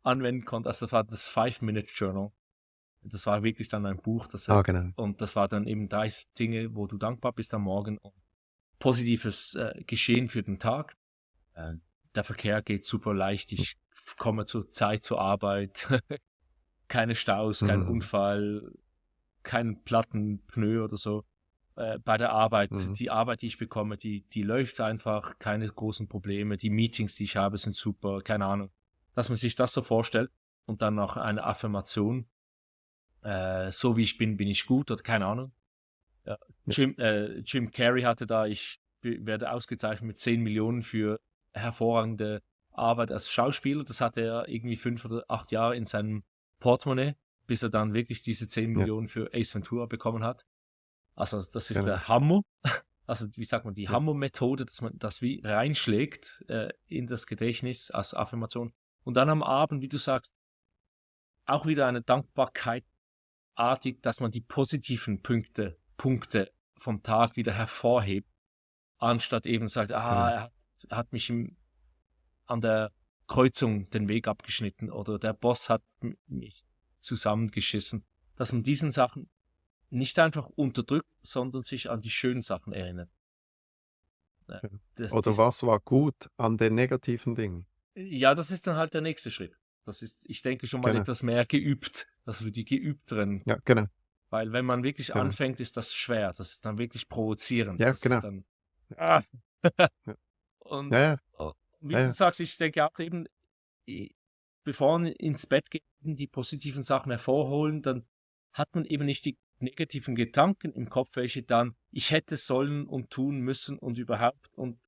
anwenden konnte, also das war das 5-Minute-Journal. Das war wirklich dann ein Buch, Genau. und das war dann eben 30 Dinge, wo du dankbar bist am Morgen und positives Geschehen für den Tag. Der Verkehr geht super leicht, ich komme zur Zeit zur Arbeit, keine Staus, kein Mhm. Unfall, kein Platten, Pneu oder so. Bei der Arbeit, Mhm. die Arbeit, die ich bekomme, die läuft einfach, keine großen Probleme, die Meetings, die ich habe, sind super, keine Ahnung. Dass man sich das so vorstellt und dann noch eine Affirmation, so wie ich bin, bin ich gut oder keine Ahnung. Ja. Ja. Jim Carrey hatte da, ich werde ausgezeichnet mit 10 Millionen für hervorragende Arbeit als Schauspieler. Das hatte er irgendwie 5 oder 8 Jahre in seinem Portemonnaie, bis er dann wirklich diese 10 Ja. Millionen für Ace Ventura bekommen hat. Also das ist Genau. der Hammer. Also wie sagt man, die Ja. Hammer-Methode, dass man das wie reinschlägt in das Gedächtnis als Affirmation. Und dann am Abend, wie du sagst, auch wieder eine Dankbarkeit artig, dass man die positiven Punkte vom Tag wieder hervorhebt, anstatt eben sagt, Genau. er hat mich an der Kreuzung den Weg abgeschnitten oder der Boss hat mich zusammengeschissen. Dass man diesen Sachen nicht einfach unterdrückt, sondern sich an die schönen Sachen erinnert. Ja. Das, Oder dies, was war gut an den negativen Dingen? ja, das ist dann halt der nächste Schritt. Das ist, ich denke, schon mal Genau. etwas mehr geübt, also die geübteren Ja, genau. Weil wenn man wirklich Genau. anfängt, ist das schwer. Das ist dann wirklich provozierend. Ja, Das genau. ist dann. Ah. Ja, Und ja, ja. wie Ja, du ja. sagst, ich denke auch eben, bevor man ins Bett geht, die positiven Sachen hervorholen, dann hat man eben nicht die negativen Gedanken im Kopf, welche dann ich hätte sollen und tun müssen und überhaupt, und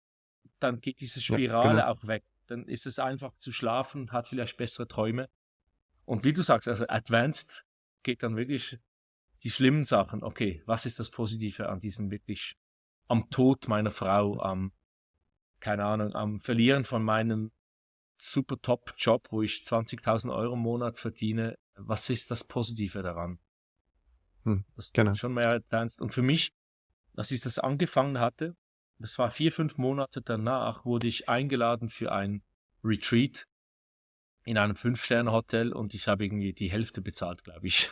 dann geht diese Ja, genau. Spirale auch weg. Dann ist es einfach zu schlafen, hat vielleicht bessere Träume. Und wie du sagst, also Advanced geht dann wirklich die schlimmen Sachen. Okay, was ist das Positive an diesem wirklich, am Tod meiner Frau, keine Ahnung, am Verlieren von meinem super Top-Job, wo ich 20.000 Euro im Monat verdiene? Was ist das Positive daran? Das ist Genau. schon mehr advanced. Und für mich, als ich das angefangen hatte, das war 4, 5 Monate danach, wurde ich eingeladen für ein Retreat in einem 5-Sterne-Hotel und ich habe irgendwie die Hälfte bezahlt, glaube ich.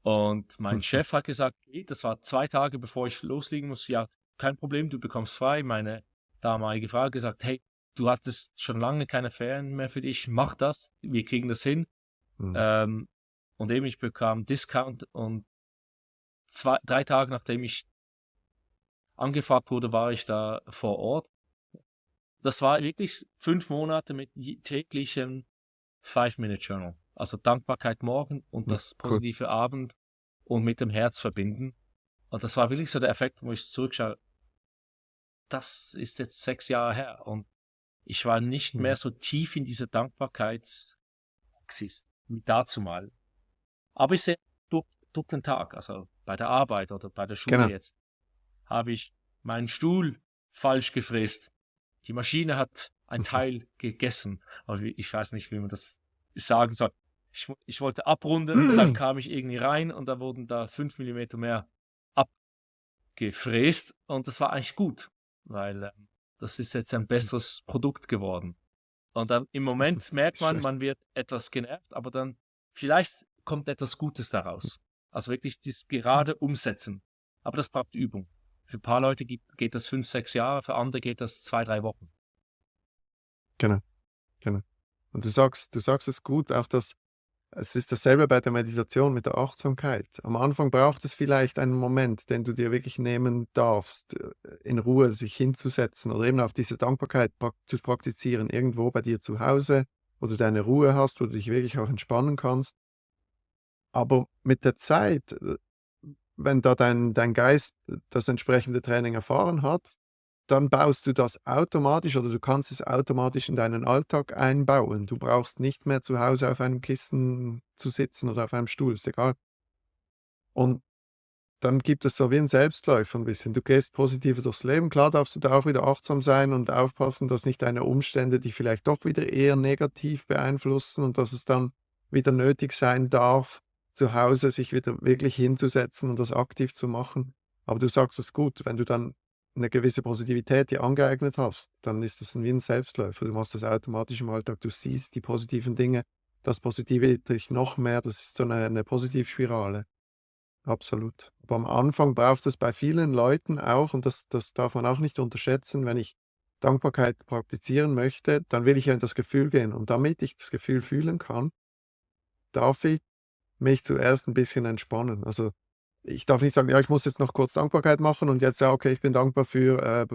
Und mein Chef hat gesagt, hey, das war 2 Tage, bevor ich loslegen muss, ja, kein Problem, du bekommst frei. Meine damalige Frau hat gesagt, hey, du hattest schon lange keine Ferien mehr für dich, mach das, wir kriegen das hin. Und eben, ich bekam Discount und 3 Tage nachdem ich angefragt wurde, war ich da vor Ort. Das war wirklich 5 Monate mit täglichem 5-Minute-Journal. Also Dankbarkeit morgen und das Cool. positive Abend und mit dem Herz verbinden. Und das war wirklich so der Effekt, wo ich zurückschaue. Das ist jetzt 6 Jahre her und ich war nicht mehr so tief in dieser Dankbarkeitspraxis wie dazu mal. Aber ich sehe durch den Tag, also bei der Arbeit oder bei der Schule Genau. jetzt, habe ich meinen Stuhl falsch gefräst. Die Maschine hat ein Teil gegessen. Aber ich weiß nicht, wie man das sagen soll. Ich wollte abrunden und dann kam ich irgendwie rein und da wurden da 5 Millimeter mehr abgefräst und das war eigentlich gut, weil das ist jetzt ein besseres Produkt geworden. Und dann im Moment merkt man wird etwas genervt, aber dann vielleicht kommt etwas Gutes daraus. Also wirklich das gerade umsetzen. Aber das braucht Übung. Für ein paar Leute geht das 5, 6 Jahre, für andere geht das 2, 3 Wochen. Genau. Und du sagst es gut, auch es ist dasselbe bei der Meditation mit der Achtsamkeit. Am Anfang braucht es vielleicht einen Moment, den du dir wirklich nehmen darfst, in Ruhe sich hinzusetzen oder eben auch diese Dankbarkeit zu praktizieren, irgendwo bei dir zu Hause, wo du deine Ruhe hast, wo du dich wirklich auch entspannen kannst. Aber mit der Zeit, wenn da dein Geist das entsprechende Training erfahren hat, dann baust du das automatisch oder du kannst es automatisch in deinen Alltag einbauen. Du brauchst nicht mehr zu Hause auf einem Kissen zu sitzen oder auf einem Stuhl, ist egal. Und dann gibt es so wie 'n Selbstläufer 'n bisschen. Du gehst positiver durchs Leben. Klar darfst du da auch wieder achtsam sein und aufpassen, dass nicht deine Umstände dich vielleicht doch wieder eher negativ beeinflussen und dass es dann wieder nötig sein darf, zu Hause sich wieder wirklich hinzusetzen und das aktiv zu machen. Aber du sagst es gut, wenn du dann 'ne gewisse Positivität dir angeeignet hast, dann ist das wie 'n Selbstläufer. Du machst das automatisch im Alltag. Du siehst die positiven Dinge, das Positive dich noch mehr. Das ist so 'ne Positivspirale. Absolut. Aber am Anfang braucht es bei vielen Leuten auch, und das darf man auch nicht unterschätzen, wenn ich Dankbarkeit praktizieren möchte, dann will ich ja in das Gefühl gehen. Und damit ich das Gefühl fühlen kann, darf ich mich zuerst ein bisschen entspannen. Also, ich darf nicht sagen: „Ja, ich muss jetzt noch kurz Dankbarkeit machen und jetzt, ja, okay, ich bin dankbar für,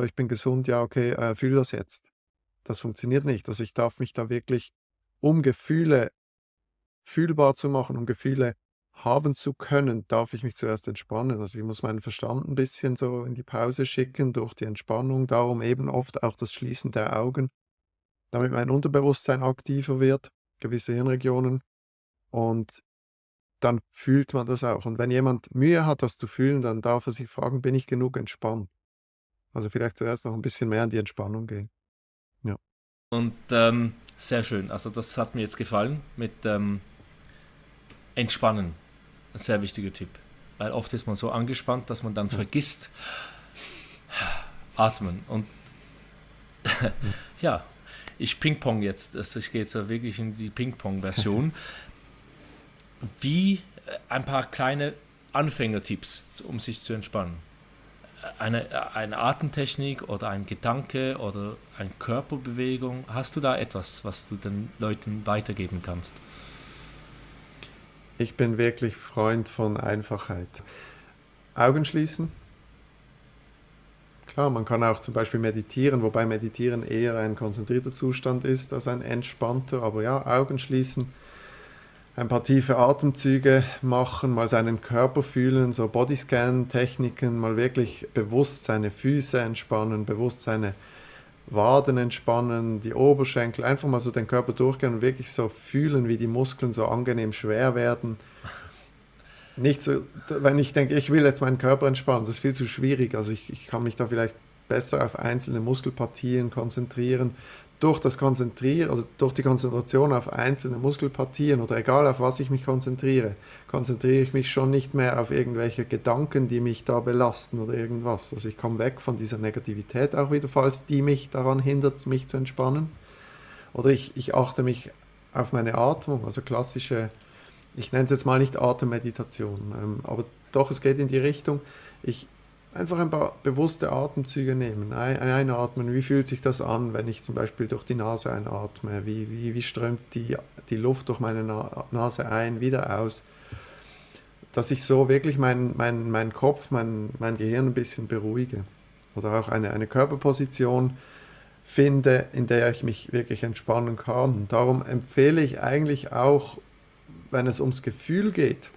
ich bin gesund, ja, okay, fühle das jetzt.“ Das funktioniert nicht. Also, ich darf mich da wirklich, um Gefühle fühlbar zu machen, um Gefühle haben zu können, darf ich mich zuerst entspannen. Also, ich muss meinen Verstand ein bisschen so in die Pause schicken durch die Entspannung. Darum eben oft auch das Schließen der Augen, damit mein Unterbewusstsein aktiver wird, gewisse Hirnregionen, und dann fühlt man das auch. Und wenn jemand Mühe hat, das zu fühlen, dann darf er sich fragen: „Bin ich genug entspannt?“ Also, vielleicht zuerst noch ein bisschen mehr in die Entspannung gehen. Ja. Und sehr schön. Also das hat mir jetzt gefallen mit Entspannen. Ein sehr wichtiger Tipp. Weil oft ist man so angespannt, dass man dann vergisst, atmen. Und ja, ich Ping-Pong jetzt. Also ich gehe jetzt wirklich in die Ping-Pong-Version. Wie ein paar kleine Anfängertipps, um sich zu entspannen. Eine Atemtechnik oder ein Gedanke oder eine Körperbewegung. Hast du da etwas, was du den Leuten weitergeben kannst? Ich bin wirklich Freund von Einfachheit. Augen schließen. Klar, man kann auch zum Beispiel meditieren, wobei Meditieren eher ein konzentrierter Zustand ist als ein entspannter. Aber ja, Augen schließen, ein paar tiefe Atemzüge machen, mal seinen Körper fühlen, so Bodyscan-Techniken, mal wirklich bewusst seine Füße entspannen, bewusst seine Waden entspannen, die Oberschenkel, einfach mal so den Körper durchgehen und wirklich so fühlen, wie die Muskeln so angenehm schwer werden. Nicht so, wenn ich denke, ich will jetzt meinen Körper entspannen, das ist viel zu schwierig. Also ich kann mich da vielleicht besser auf einzelne Muskelpartien konzentrieren. Durch das Konzentrieren oder durch die Konzentration auf einzelne Muskelpartien oder egal auf was ich mich konzentriere, konzentriere ich mich schon nicht mehr auf irgendwelche Gedanken, die mich da belasten oder irgendwas. Also ich komme weg von dieser Negativität auch wieder, falls die mich daran hindert, mich zu entspannen. Oder ich achte mich auf meine Atmung, also klassische, ich nenne es jetzt mal nicht Atemmeditation, aber doch, es geht in die Richtung, ich einfach ein paar bewusste Atemzüge nehmen, einatmen, wie fühlt sich das an, wenn ich zum Beispiel durch die Nase einatme, wie strömt die Luft durch meine Nase ein, wieder aus, dass ich so wirklich meinen Kopf, mein Gehirn ein bisschen beruhige. Oder auch eine Körperposition finde, in der ich mich wirklich entspannen kann. Darum empfehle ich eigentlich auch, wenn es ums Gefühl geht,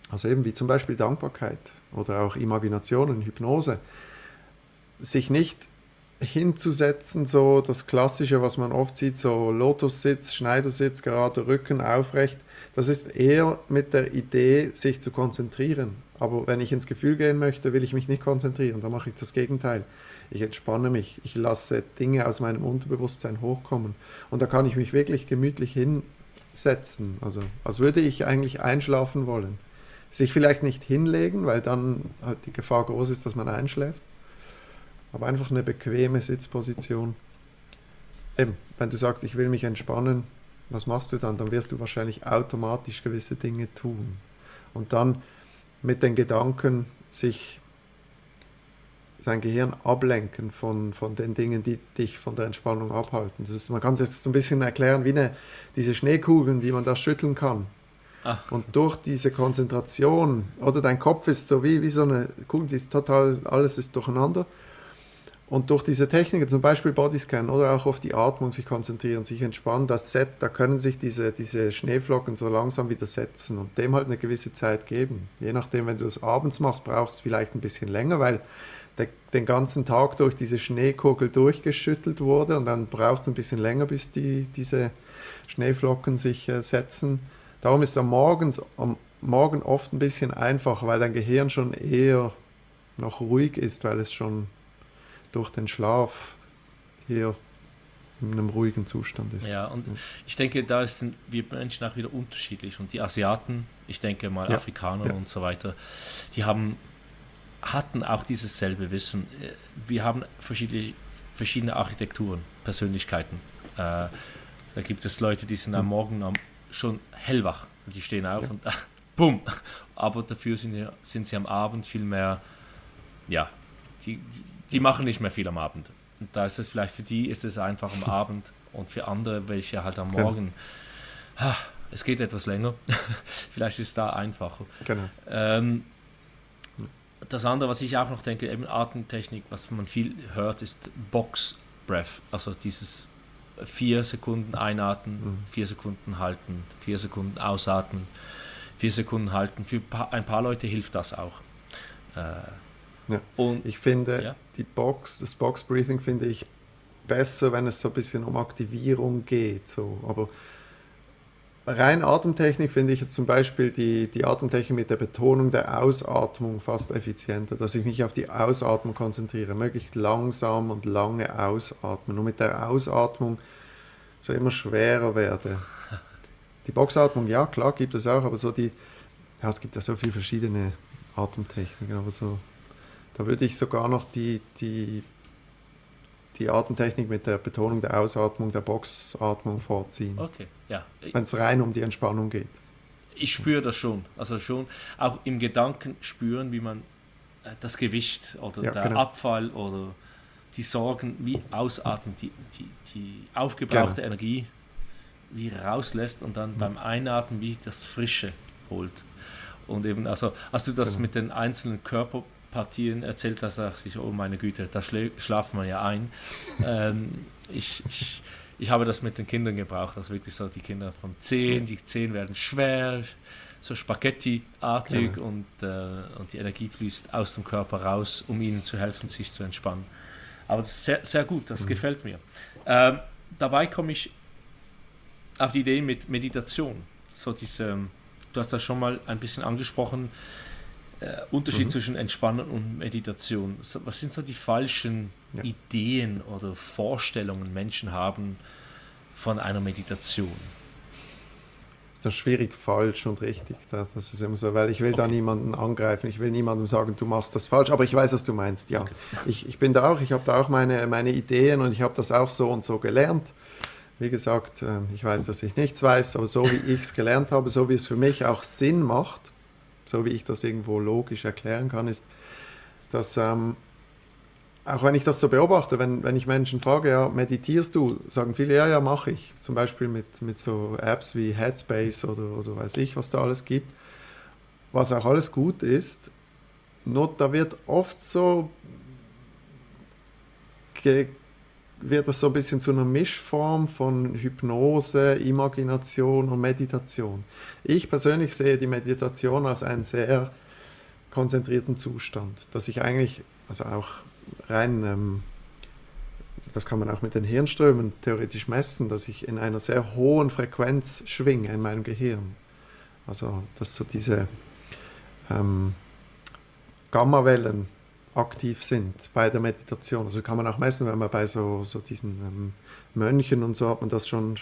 also eben wie zum Beispiel Dankbarkeit oder auch Imagination und Hypnose, sich nicht hinzusetzen, so das Klassische, was man oft sieht, so Lotussitz, Schneidersitz, gerade Rücken aufrecht, das ist eher mit der Idee, sich zu konzentrieren. Aber wenn ich ins Gefühl gehen möchte, will ich mich nicht konzentrieren, dann mache ich das Gegenteil. Ich entspanne mich, ich lasse Dinge aus meinem Unterbewusstsein hochkommen und da kann ich mich wirklich gemütlich hinsetzen, also als würde ich eigentlich einschlafen wollen. Sich vielleicht nicht hinlegen, weil dann halt die Gefahr groß ist, dass man einschläft. Aber einfach eine bequeme Sitzposition. Eben, wenn du sagst, ich will mich entspannen, was machst du dann? Dann wirst du wahrscheinlich automatisch gewisse Dinge tun. Und dann mit den Gedanken sich sein Gehirn ablenken von den Dingen, die dich von der Entspannung abhalten. Das ist, man kann es jetzt so ein bisschen erklären wie diese Schneekugeln, die man da schütteln kann. Und durch diese Konzentration, oder dein Kopf ist so wie so eine Kugel, die ist total, alles ist durcheinander. Und durch diese Techniken, zum Beispiel Bodyscan oder auch auf die Atmung sich konzentrieren, sich entspannen, da können sich diese Schneeflocken so langsam wieder setzen und dem halt eine gewisse Zeit geben. Je nachdem, wenn du das abends machst, brauchst du es vielleicht ein bisschen länger, weil den ganzen Tag durch diese Schneekugel durchgeschüttelt wurde und dann braucht es ein bisschen länger, bis diese Schneeflocken sich setzen. Darum ist es am Morgen oft ein bisschen einfacher, weil dein Gehirn schon eher noch ruhig ist, weil es schon durch den Schlaf eher in einem ruhigen Zustand ist. Ja, und ich denke, da sind wir Menschen auch wieder unterschiedlich. Und die Asiaten, ich denke mal Afrikaner und so weiter, die hatten auch dieses selbe Wissen. Wir haben verschiedene Architekturen, Persönlichkeiten. Da gibt es Leute, die sind am Morgen schon hellwach. Die stehen auf und bumm. Aber dafür sind sie am Abend viel mehr, die machen nicht mehr viel am Abend. Und da ist es vielleicht für die ist es einfach am Abend und für andere, welche halt am Morgen, es geht etwas länger. Vielleicht ist es da einfacher. Genau. Das andere, was ich auch noch denke, eben Atemtechnik, was man viel hört, ist Box Breath, also dieses 4 Sekunden einatmen, 4 Sekunden halten, 4 Sekunden ausatmen, 4 Sekunden halten. Für ein paar Leute hilft das auch. Und ich finde, das Box Breathing finde ich besser, wenn es so ein bisschen um Aktivierung geht. So. Aber rein Atemtechnik finde ich jetzt zum Beispiel die Atemtechnik mit der Betonung der Ausatmung fast effizienter, dass ich mich auf die Ausatmung konzentriere, möglichst langsam und lange ausatmen und mit der Ausatmung so immer schwerer werde. Die Boxatmung, ja klar, gibt es auch, aber es gibt ja so viele verschiedene Atemtechniken, aber so, da würde ich sogar noch die Atemtechnik mit der Betonung der Ausatmung, der Boxatmung vorziehen. Okay, ja. Wenn es rein um die Entspannung geht. Ich spüre das schon. Also schon auch im Gedanken spüren, wie man das Gewicht oder der Abfall oder die Sorgen wie ausatmet, die aufgebrauchte Energie wie rauslässt und dann beim Einatmen wie das Frische holt. Und eben, also hast du das mit den einzelnen Körperpartien erzählt, da sagst du, oh meine Güte, da schlaft man ja ein. Ich habe das mit den Kindern gebraucht, also wirklich so die Kinder von 10, die Zehen werden schwer, so Spaghetti-artig und die Energie fließt aus dem Körper raus, um ihnen zu helfen, sich zu entspannen. Aber das ist sehr, sehr gut, das gefällt mir. Dabei komme ich auf die Idee mit Meditation. So du hast das schon mal ein bisschen angesprochen, Unterschied zwischen Entspannen und Meditation. Was sind so die falschen Ideen oder Vorstellungen Menschen haben von einer Meditation? So schwierig, falsch und richtig. Das ist immer so, weil ich will da niemanden angreifen, ich will niemandem sagen, du machst das falsch, aber ich weiß, was du meinst, ja. Okay. Ich bin da auch, ich habe da auch meine Ideen und ich habe das auch so und so gelernt. Wie gesagt, ich weiß, dass ich nichts weiß, aber so wie ich es gelernt habe, so wie es für mich auch Sinn macht, so wie ich das irgendwo logisch erklären kann, ist, dass, auch wenn ich das so beobachte, wenn ich Menschen frage, ja, meditierst du, sagen viele, ja, mache ich. Zum Beispiel mit so Apps wie Headspace oder weiß ich, was da alles gibt, was auch alles gut ist, nur da wird oft so wird das so ein bisschen zu einer Mischform von Hypnose, Imagination und Meditation. Ich persönlich sehe die Meditation als einen sehr konzentrierten Zustand, dass ich eigentlich, also auch rein, das kann man auch mit den Hirnströmen theoretisch messen, dass ich in einer sehr hohen Frequenz schwinge in meinem Gehirn. Also, dass so diese Gammawellen aktiv sind bei der Meditation. Also kann man auch messen, wenn man bei so diesen Mönchen und so hat man das schon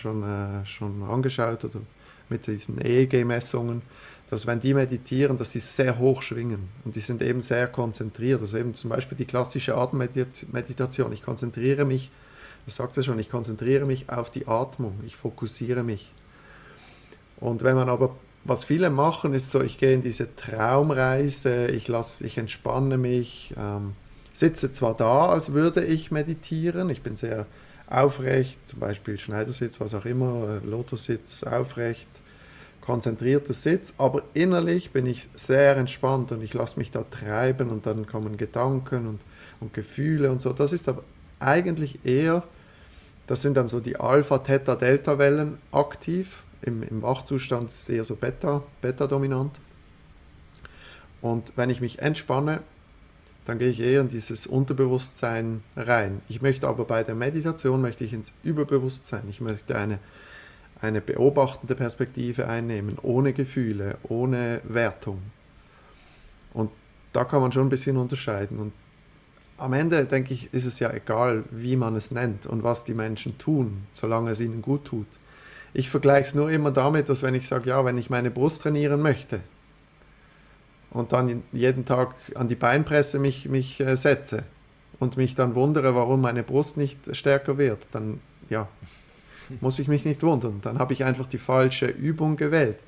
angeschaut oder mit diesen EEG-Messungen, dass wenn die meditieren, dass sie sehr hoch schwingen und die sind eben sehr konzentriert. Also eben zum Beispiel die klassische Atemmeditation. Ich konzentriere mich, das sagt es schon, ich konzentriere mich auf die Atmung, ich fokussiere mich. Und wenn man aber was viele machen, ist so, ich gehe in diese Traumreise, ich entspanne mich, sitze zwar da, als würde ich meditieren, ich bin sehr aufrecht, zum Beispiel Schneidersitz, was auch immer, Lotussitz, aufrecht, konzentrierter Sitz, aber innerlich bin ich sehr entspannt und ich lasse mich da treiben und dann kommen Gedanken und Gefühle und so. Das ist aber eigentlich eher, das sind dann so die Alpha, Theta, Delta-Wellen aktiv. Im Wachzustand ist es eher so Beta-dominant. Und wenn ich mich entspanne, dann gehe ich eher in dieses Unterbewusstsein rein. Ich möchte aber bei der Meditation ins Überbewusstsein. Ich möchte eine beobachtende Perspektive einnehmen, ohne Gefühle, ohne Wertung. Und da kann man schon ein bisschen unterscheiden. Und am Ende, denke ich, ist es ja egal, wie man es nennt und was die Menschen tun, solange es ihnen gut tut. Ich vergleiche es nur immer damit, dass wenn ich sage, ja, wenn ich meine Brust trainieren möchte und dann jeden Tag an die Beinpresse mich setze und mich dann wundere, warum meine Brust nicht stärker wird, dann ja, muss ich mich nicht wundern. Dann habe ich einfach die falsche Übung gewählt.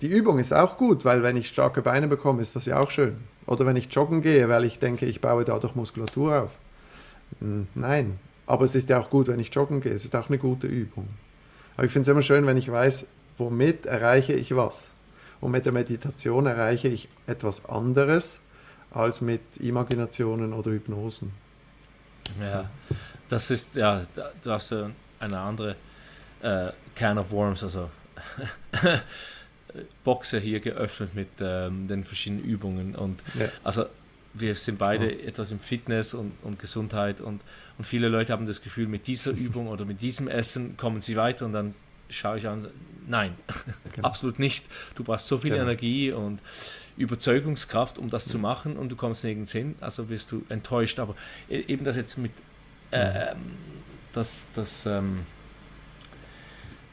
Die Übung ist auch gut, weil wenn ich starke Beine bekomme, ist das ja auch schön. Oder wenn ich joggen gehe, weil ich denke, ich baue dadurch Muskulatur auf. Nein, aber es ist ja auch gut, wenn ich joggen gehe. Es ist auch eine gute Übung. Aber ich finde es immer schön, wenn ich weiß, womit erreiche ich was. Und mit der Meditation erreiche ich etwas anderes als mit Imaginationen oder Hypnosen. Ja, das ist, ja, du hast eine andere Can of Worms, also Boxe hier geöffnet mit den verschiedenen Übungen. Und also wir sind beide etwas im Fitness und Gesundheit und viele Leute haben das Gefühl, mit dieser Übung oder mit diesem Essen kommen sie weiter und dann schaue ich an, nein, absolut nicht. Du brauchst so viel Energie und Überzeugungskraft, um das zu machen und du kommst nirgends hin, also wirst du enttäuscht. Aber eben das jetzt mit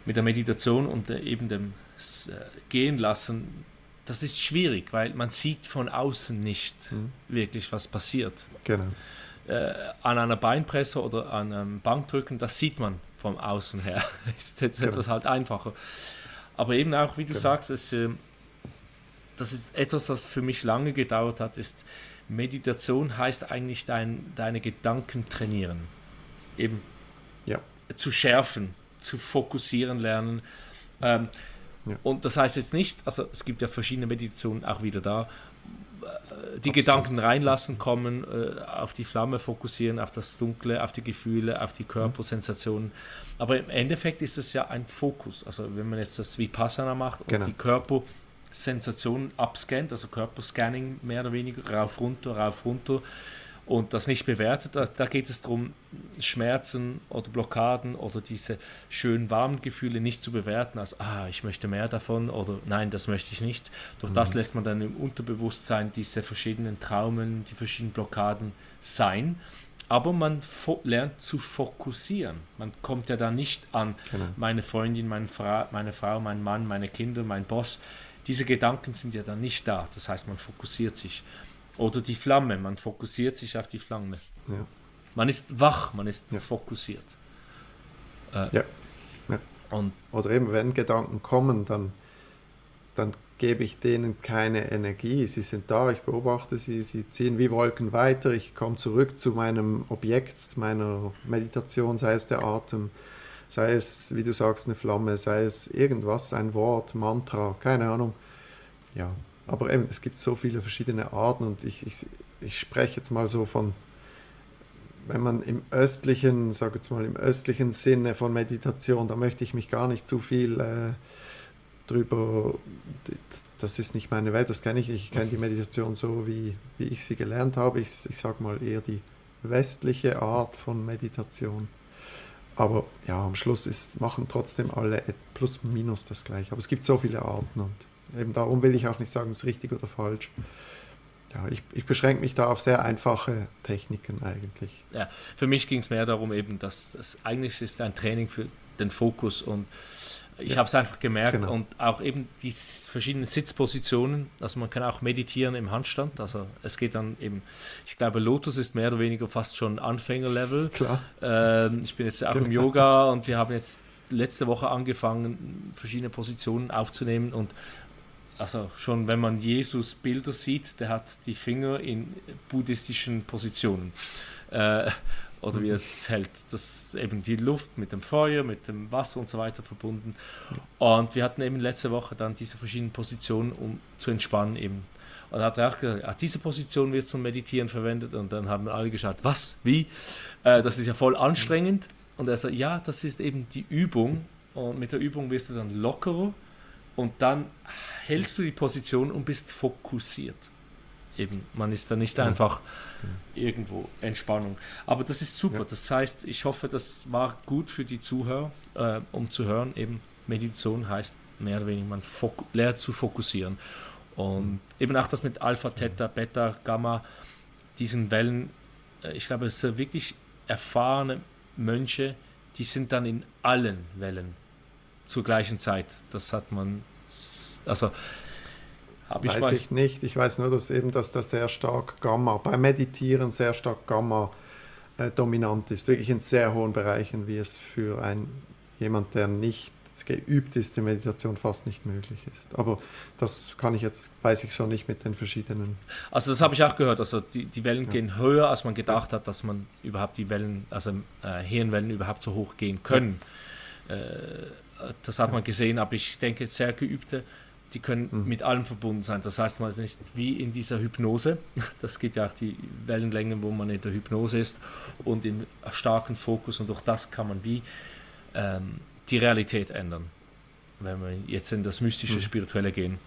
mit der Meditation und eben dem Gehen lassen, das ist schwierig, weil man sieht von außen nicht wirklich, was passiert. Genau. An einer Beinpresse oder an einem Bankdrücken, das sieht man von außen her. Ist jetzt etwas halt einfacher. Aber eben auch, wie du sagst, das ist etwas, das für mich lange gedauert hat, ist Meditation heißt eigentlich deine Gedanken trainieren. Eben zu schärfen, zu fokussieren lernen. Und das heißt jetzt nicht, also es gibt ja verschiedene Meditationen auch wieder da, die Absolut. Gedanken reinlassen, kommen, auf die Flamme fokussieren, auf das Dunkle, auf die Gefühle, auf die Körpersensationen. Aber im Endeffekt ist es ja ein Fokus. Also wenn man jetzt das Vipassana macht und die Körpersensationen abscannt, also Körperscanning mehr oder weniger, rauf, runter, und das nicht bewertet, da geht es darum, Schmerzen oder Blockaden oder diese schönen warmen Gefühle nicht zu bewerten, als ich möchte mehr davon oder nein, das möchte ich nicht. Durch das lässt man dann im Unterbewusstsein diese verschiedenen Traumen, die verschiedenen Blockaden sein, aber man lernt zu fokussieren. Man kommt ja da nicht an meine Freundin, meine Frau, mein Mann, meine Kinder, mein Boss. Diese Gedanken sind ja dann nicht da, das heißt, man fokussiert sich. Oder die Flamme, man fokussiert sich auf die Flamme. Ja. Man ist wach, man ist fokussiert. Oder eben, wenn Gedanken kommen, dann gebe ich denen keine Energie. Sie sind da, ich beobachte sie, sie ziehen wie Wolken weiter. Ich komme zurück zu meinem Objekt, meiner Meditation, sei es der Atem, sei es, wie du sagst, eine Flamme, sei es irgendwas, ein Wort, Mantra, keine Ahnung. Ja. Aber eben, es gibt so viele verschiedene Arten und ich spreche jetzt mal so von, wenn man im östlichen Sinne von Meditation, da möchte ich mich gar nicht zu viel drüber, das ist nicht meine Welt, das kenne ich nicht. Ich kenne die Meditation so, wie ich sie gelernt habe. Ich sage mal eher die westliche Art von Meditation. Aber ja, am Schluss machen trotzdem alle plus minus das gleiche. Aber es gibt so viele Arten und eben darum will ich auch nicht sagen, es ist richtig oder falsch. Ja, ich beschränke mich da auf sehr einfache Techniken eigentlich. Ja, für mich ging es mehr darum eben, dass das eigentlich ist ein Training für den Fokus und ich habe es einfach gemerkt und auch eben die verschiedenen Sitzpositionen, also man kann auch meditieren im Handstand, also es geht dann eben, ich glaube Lotus ist mehr oder weniger fast schon Anfängerlevel. Klar. Ich bin jetzt auch im Yoga und wir haben jetzt letzte Woche angefangen, verschiedene Positionen aufzunehmen und also schon wenn man Jesus Bilder sieht, der hat die Finger in buddhistischen Positionen. Oder wie es hält, das eben die Luft mit dem Feuer, mit dem Wasser und so weiter verbunden. Und wir hatten eben letzte Woche dann diese verschiedenen Positionen, um zu entspannen eben. Und da hat er auch gesagt, diese Position wird zum Meditieren verwendet. Und dann haben alle geschaut, was, wie? Das ist ja voll anstrengend. Und er sagt, ja, das ist eben die Übung. Und mit der Übung wirst du dann lockerer. Und dann hältst du die Position und bist fokussiert. Eben, man ist da nicht einfach irgendwo Entspannung. Aber das ist super. Das heißt, ich hoffe, das war gut für die Zuhörer, um zu hören, eben Meditation heißt mehr oder weniger, man lernt zu fokussieren. Und eben auch das mit Alpha, Theta, Beta, Gamma, diesen Wellen, ich glaube, es sind wirklich erfahrene Mönche, die sind dann in allen Wellen zur gleichen Zeit. Das hat man, also weiß ich nicht. Ich weiß nur, dass das sehr stark Gamma, beim Meditieren sehr stark Gamma dominant ist. Wirklich in sehr hohen Bereichen, wie es für jemand, der nicht geübt ist, in Meditation fast nicht möglich ist. Aber das weiß ich so nicht mit den verschiedenen. Also das habe ich auch gehört. Also die Wellen gehen höher, als man gedacht hat, dass man überhaupt die Wellen, also Hirnwellen überhaupt so hoch gehen können. Das hat man gesehen, aber ich denke, sehr Geübte, die können mit allem verbunden sein. Das heißt, man ist nicht wie in dieser Hypnose. Das gibt ja auch die Wellenlängen, wo man in der Hypnose ist und im starken Fokus und durch das kann man wie die Realität ändern, wenn wir jetzt in das mystische, spirituelle gehen.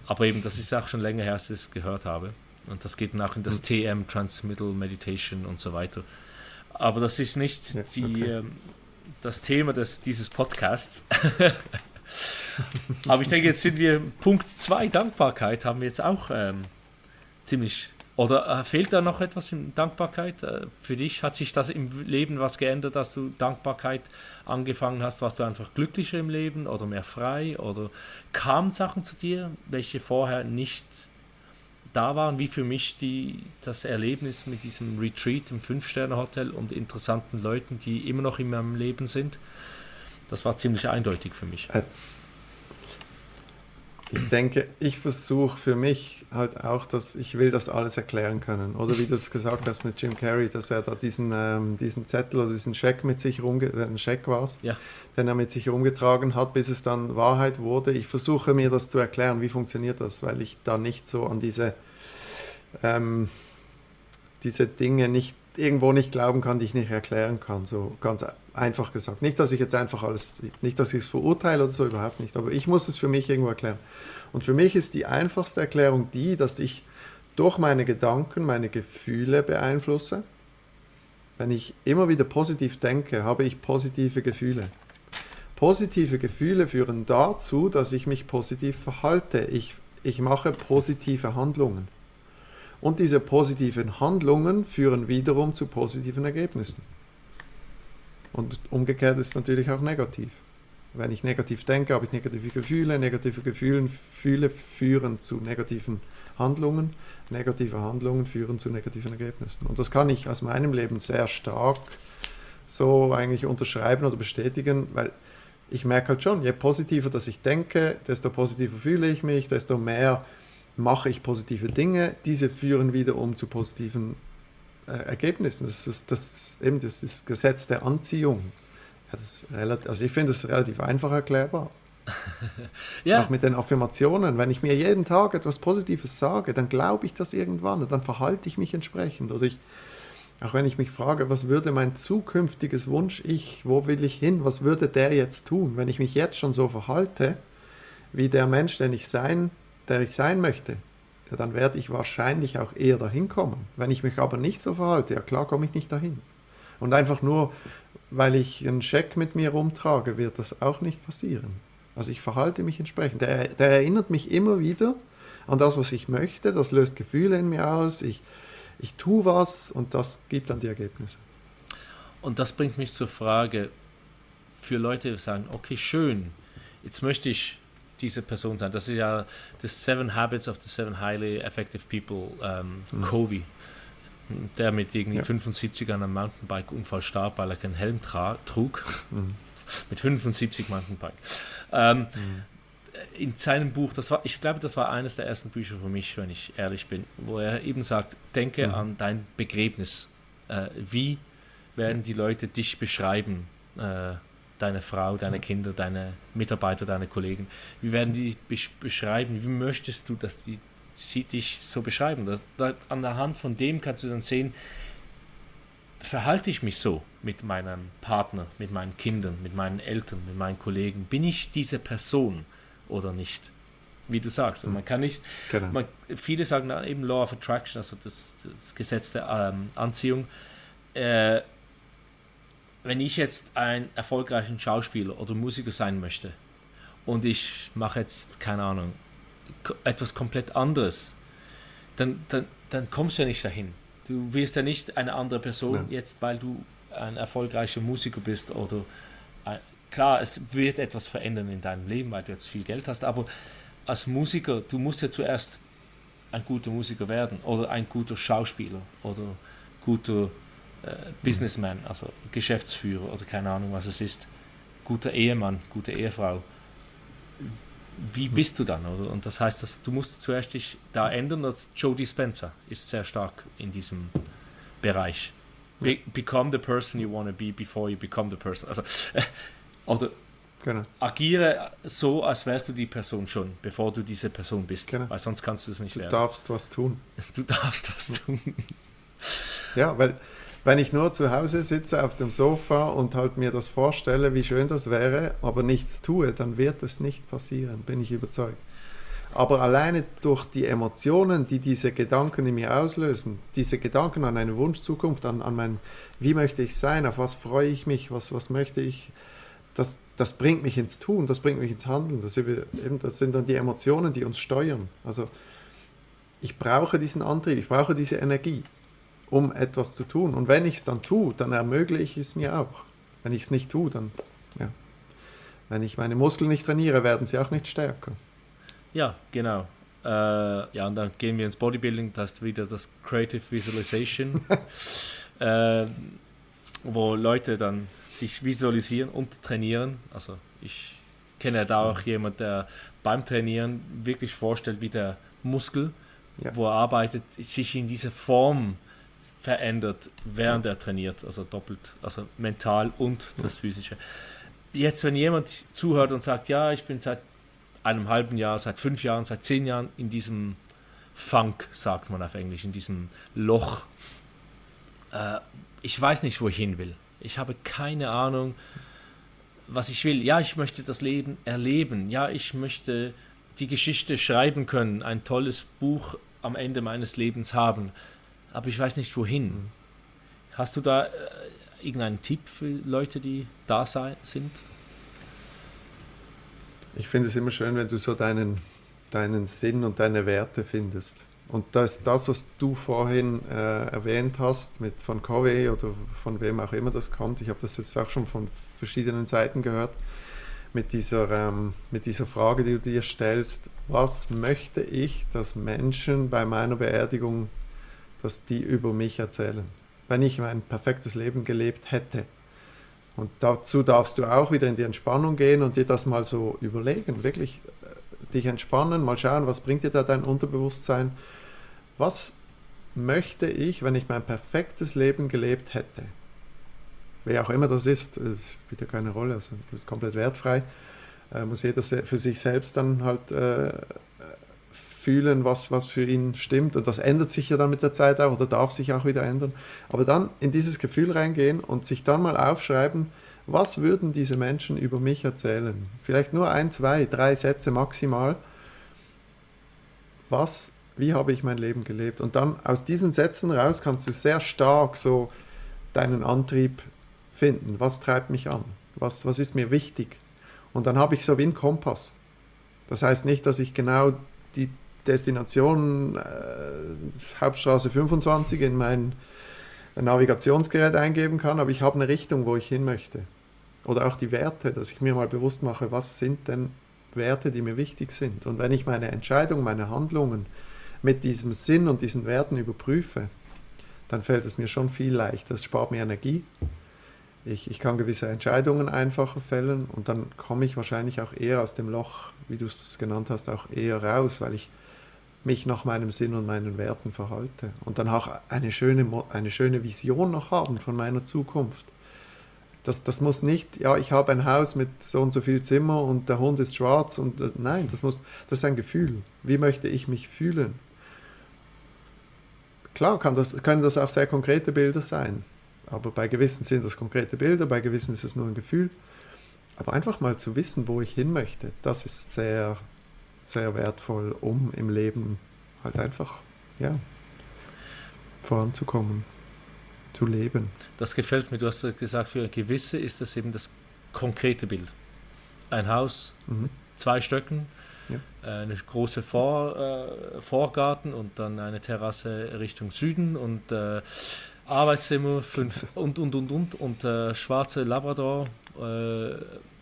Aber eben, das ist auch schon länger her, als ich es gehört habe. Und das geht dann auch in das TM, Transmittal Meditation und so weiter. Aber das ist nicht das Thema dieses Podcasts. Aber ich denke, jetzt sind wir Punkt 2, Dankbarkeit, haben wir jetzt auch ziemlich. Oder fehlt da noch etwas in Dankbarkeit? Für dich hat sich das im Leben was geändert, dass du Dankbarkeit angefangen hast? Warst du einfach glücklicher im Leben oder mehr frei? Oder kamen Sachen zu dir, welche vorher nicht da waren? Wie für mich das Erlebnis mit diesem Retreat im 5-Sterne-Hotel und interessanten Leuten, die immer noch in meinem Leben sind. Das war ziemlich eindeutig für mich. Ich denke, ich versuche für mich halt auch, dass ich will das alles erklären können. Oder wie du es gesagt hast mit Jim Carrey, dass er da diesen Zettel oder diesen Scheck mit sich ein Scheck war es, Ja. den er mit sich rumgetragen hat, bis es dann Wahrheit wurde. Ich versuche mir das zu erklären, wie funktioniert das, weil ich da nicht so an diese Dinge irgendwo nicht glauben kann, die ich nicht erklären kann. So ganz einfach gesagt. Nicht, dass ich jetzt einfach nicht, dass ich es verurteile oder so, überhaupt nicht. Aber ich muss es für mich irgendwo erklären. Und für mich ist die einfachste Erklärung die, dass ich durch meine Gedanken, meine Gefühle beeinflusse. Wenn ich immer wieder positiv denke, habe ich positive Gefühle. Positive Gefühle führen dazu, dass ich mich positiv verhalte. Ich mache positive Handlungen. Und diese positiven Handlungen führen wiederum zu positiven Ergebnissen. Und umgekehrt ist es natürlich auch negativ. Wenn ich negativ denke, habe ich negative Gefühle. Negative Gefühle führen zu negativen Handlungen. Negative Handlungen führen zu negativen Ergebnissen. Und das kann ich aus meinem Leben sehr stark so eigentlich unterschreiben oder bestätigen, weil ich merke halt schon, je positiver dass ich denke, desto positiver fühle ich mich, desto mehr mache ich positive Dinge. Diese führen wiederum zu positiven Ergebnissen. Das ist das Gesetz der Anziehung. Also ich finde es relativ einfach erklärbar. Ja. Auch mit den Affirmationen. Wenn ich mir jeden Tag etwas Positives sage, dann glaube ich das irgendwann und dann verhalte ich mich entsprechend. Oder auch wenn ich mich frage, was würde mein zukünftiges Wunsch-Ich, wo will ich hin, was würde der jetzt tun? Wenn ich mich jetzt schon so verhalte, wie der Mensch, der ich sein möchte, ja, dann werde ich wahrscheinlich auch eher dahin kommen. Wenn ich mich aber nicht so verhalte, ja klar komme ich nicht dahin. Und einfach nur, weil ich einen Scheck mit mir rumtrage, wird das auch nicht passieren. Also ich verhalte mich entsprechend. Der erinnert mich immer wieder an das, was ich möchte. Das löst Gefühle in mir aus. Ich tue was und das gibt dann die Ergebnisse. Und das bringt mich zur Frage, für Leute, die sagen, okay, schön, jetzt möchte ich diese Person sein. Das ist ja The 7 Habits of the 7 Highly Effective People, Covey, der mit irgendwie 75 an einem Mountainbike-Unfall starb, weil er keinen Helm trug. Mit 75 Mountainbike. In seinem Buch, ich glaube, das war eines der ersten Bücher für mich, wenn ich ehrlich bin, wo er eben sagt, denke an dein Begräbnis. Wie werden die Leute dich beschreiben? Deine Frau, deine Kinder, deine Mitarbeiter, deine Kollegen. Wie werden die beschreiben? Wie möchtest du, dass sie dich so beschreiben? An der Hand von dem kannst du dann sehen, verhalte ich mich so mit meinem Partner, mit meinen Kindern, mit meinen Eltern, mit meinen Kollegen? Bin ich diese Person oder nicht? Wie du sagst. Und man kann nicht, Genau. Viele sagen dann eben Law of Attraction, also das Gesetz der Anziehung. Wenn ich jetzt einen erfolgreichen Schauspieler oder Musiker sein möchte und ich mache jetzt, keine Ahnung, etwas komplett anderes, dann kommst du ja nicht dahin. Du wirst ja nicht eine andere Person jetzt, weil du ein erfolgreicher Musiker bist oder klar, es wird etwas verändern in deinem Leben, weil du jetzt viel Geld hast, aber als Musiker, du musst ja zuerst ein guter Musiker werden oder ein guter Schauspieler oder guter Businessman, also Geschäftsführer oder keine Ahnung, was es ist, guter Ehemann, gute Ehefrau. Wie bist du dann? Oder? Und das heißt, du musst zuerst dich da ändern. Das Joe Dispenza ist sehr stark in diesem Bereich. Become the person you want to be before you become the person. Also, oder agiere so, als wärst du die Person schon, bevor du diese Person bist. Genau. Weil sonst kannst du es nicht werden. Du darfst was tun. Du darfst was tun. Ja, weil wenn ich nur zu Hause sitze auf dem Sofa und halt mir das vorstelle, wie schön das wäre, aber nichts tue, dann wird es nicht passieren, bin ich überzeugt. Aber alleine durch die Emotionen, die diese Gedanken in mir auslösen, diese Gedanken an eine Wunschzukunft, an mein, wie möchte ich sein, auf was freue ich mich, was möchte ich, das bringt mich ins Tun, das bringt mich ins Handeln. Das sind dann die Emotionen, die uns steuern. Also ich brauche diesen Antrieb, ich brauche diese Energie, um etwas zu tun. Und wenn ich es dann tue, dann ermögliche ich es mir auch. Wenn ich es nicht tue, dann, ja. Wenn ich meine Muskeln nicht trainiere, werden sie auch nicht stärker. Ja, genau. Ja, und dann gehen wir ins Bodybuilding, das ist wieder das Creative Visualization, wo Leute dann sich visualisieren und trainieren. Also ich kenne da auch jemand, der beim Trainieren wirklich vorstellt, wie der Muskel, wo er arbeitet, sich in diese Form verändert, während er trainiert, also doppelt, also mental und das Physische. Jetzt, wenn jemand zuhört und sagt, ja, ich bin seit einem halben Jahr, seit 5 Jahren, seit 10 Jahren in diesem Funk, sagt man auf Englisch, in diesem Loch, ich weiß nicht, wo ich hin will. Ich habe keine Ahnung, was ich will. Ja, ich möchte das Leben erleben. Ja, ich möchte die Geschichte schreiben können, ein tolles Buch am Ende meines Lebens haben. Aber ich weiß nicht, wohin. Hast du da irgendeinen Tipp für Leute, die da sind? Ich finde es immer schön, wenn du so deinen Sinn und deine Werte findest. Und das, was du vorhin erwähnt hast, von Covey oder von wem auch immer das kommt, ich habe das jetzt auch schon von verschiedenen Seiten gehört, mit dieser Frage, die du dir stellst, was möchte ich, dass Menschen bei meiner Beerdigung, dass die über mich erzählen, wenn ich mein perfektes Leben gelebt hätte. Und dazu darfst du auch wieder in die Entspannung gehen und dir das mal so überlegen, wirklich dich entspannen, mal schauen, was bringt dir da dein Unterbewusstsein. Was möchte ich, wenn ich mein perfektes Leben gelebt hätte? Wer auch immer das ist, spielt ja keine Rolle, also ist komplett wertfrei. Muss jeder für sich selbst dann halt fühlen, was für ihn stimmt. Und das ändert sich ja dann mit der Zeit auch oder darf sich auch wieder ändern. Aber dann in dieses Gefühl reingehen und sich dann mal aufschreiben, was würden diese Menschen über mich erzählen? Vielleicht nur 1, 2, 3 Sätze maximal. Wie habe ich mein Leben gelebt? Und dann aus diesen Sätzen raus kannst du sehr stark so deinen Antrieb finden. Was treibt mich an? Was ist mir wichtig? Und dann habe ich so wie einen Kompass. Das heißt nicht, dass ich genau die Destination Hauptstraße 25 in mein Navigationsgerät eingeben kann, aber ich habe eine Richtung, wo ich hin möchte. Oder auch die Werte, dass ich mir mal bewusst mache, was sind denn Werte, die mir wichtig sind. Und wenn ich meine Entscheidungen, meine Handlungen mit diesem Sinn und diesen Werten überprüfe, dann fällt es mir schon viel leichter. Das spart mir Energie. Ich kann gewisse Entscheidungen einfacher fällen und dann komme ich wahrscheinlich auch eher aus dem Loch, wie du es genannt hast, auch eher raus, weil ich mich nach meinem Sinn und meinen Werten verhalte. Und dann auch eine schöne Vision noch haben von meiner Zukunft. Das muss nicht, ja, ich habe ein Haus mit so und so viel Zimmer und der Hund ist schwarz und nein, das ist ein Gefühl. Wie möchte ich mich fühlen? Klar können das auch sehr konkrete Bilder sein, aber bei gewissen sind das konkrete Bilder, bei gewissen ist es nur ein Gefühl. Aber einfach mal zu wissen, wo ich hin möchte, das ist sehr, sehr wertvoll, um im Leben halt einfach, ja, voranzukommen, zu leben. Das gefällt mir. Du hast gesagt, für gewisse ist das eben das konkrete Bild. Ein Haus mit 2 Stöcken, eine große Vorgarten und dann eine Terrasse Richtung Süden und Arbeitszimmer 5 und schwarze Labrador,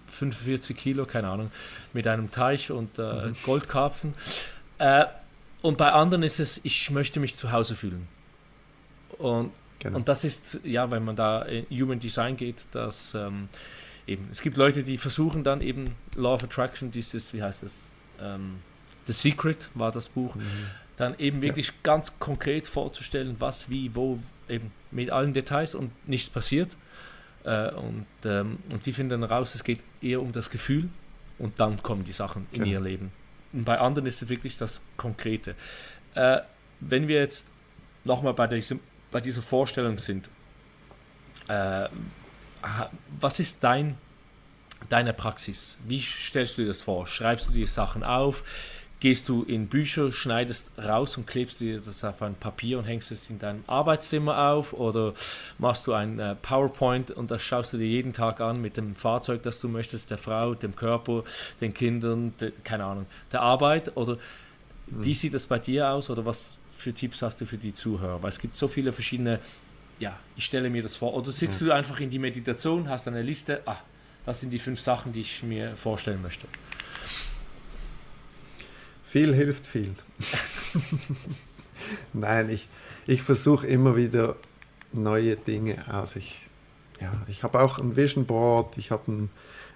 45 Kilo, keine Ahnung, mit einem Teich und Goldkarpfen. Und bei anderen ist es, ich möchte mich zu Hause fühlen. Und das ist, ja, wenn man da in Human Design geht, dass eben, es gibt Leute, die versuchen dann eben Law of Attraction, dieses, wie heißt das? The Secret war das Buch, dann eben wirklich ganz konkret vorzustellen, was, wie, wo, eben mit allen Details und nichts passiert. Und die finden dann raus, es geht eher um das Gefühl und dann kommen die Sachen in ihr Leben. Und bei anderen ist es wirklich das Konkrete. Wenn wir jetzt nochmal bei dieser Vorstellung sind, was ist deine Praxis? Wie stellst du dir das vor? Schreibst du dir Sachen auf? Gehst du in Bücher, schneidest raus und klebst dir das auf ein Papier und hängst es in deinem Arbeitszimmer auf? Oder machst du ein PowerPoint und das schaust du dir jeden Tag an mit dem Fahrzeug, das du möchtest, der Frau, dem Körper, den Kindern, keine Ahnung, der Arbeit? Oder wie sieht das bei dir aus? Oder was für Tipps hast du für die Zuhörer? Weil es gibt so viele verschiedene, ja, ich stelle mir das vor. Oder sitzt du einfach in die Meditation, hast eine Liste, das sind die 5 Sachen, die ich mir vorstellen möchte. Viel hilft viel. Nein, ich versuche immer wieder neue Dinge aus. Ich habe auch ein Vision Board, ich habe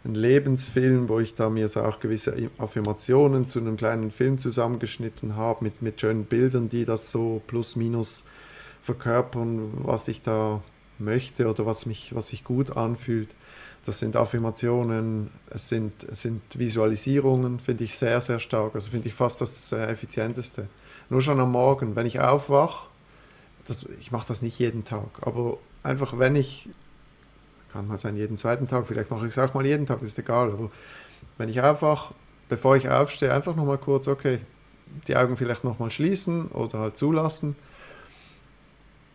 ein Lebensfilm, wo ich da mir so auch gewisse Affirmationen zu einem kleinen Film zusammengeschnitten habe, mit schönen Bildern, die das so plus minus verkörpern, was ich da möchte oder was sich gut anfühlt. Das sind Affirmationen, es sind Visualisierungen, finde ich sehr, sehr stark. Also finde ich fast das Effizienteste. Nur schon am Morgen, wenn ich aufwache, ich mache das nicht jeden Tag, aber einfach wenn ich, kann mal sein jeden zweiten Tag, vielleicht mache ich es auch mal jeden Tag, ist egal, aber wenn ich aufwache, bevor ich aufstehe, einfach nochmal kurz, okay, die Augen vielleicht nochmal schließen oder halt zulassen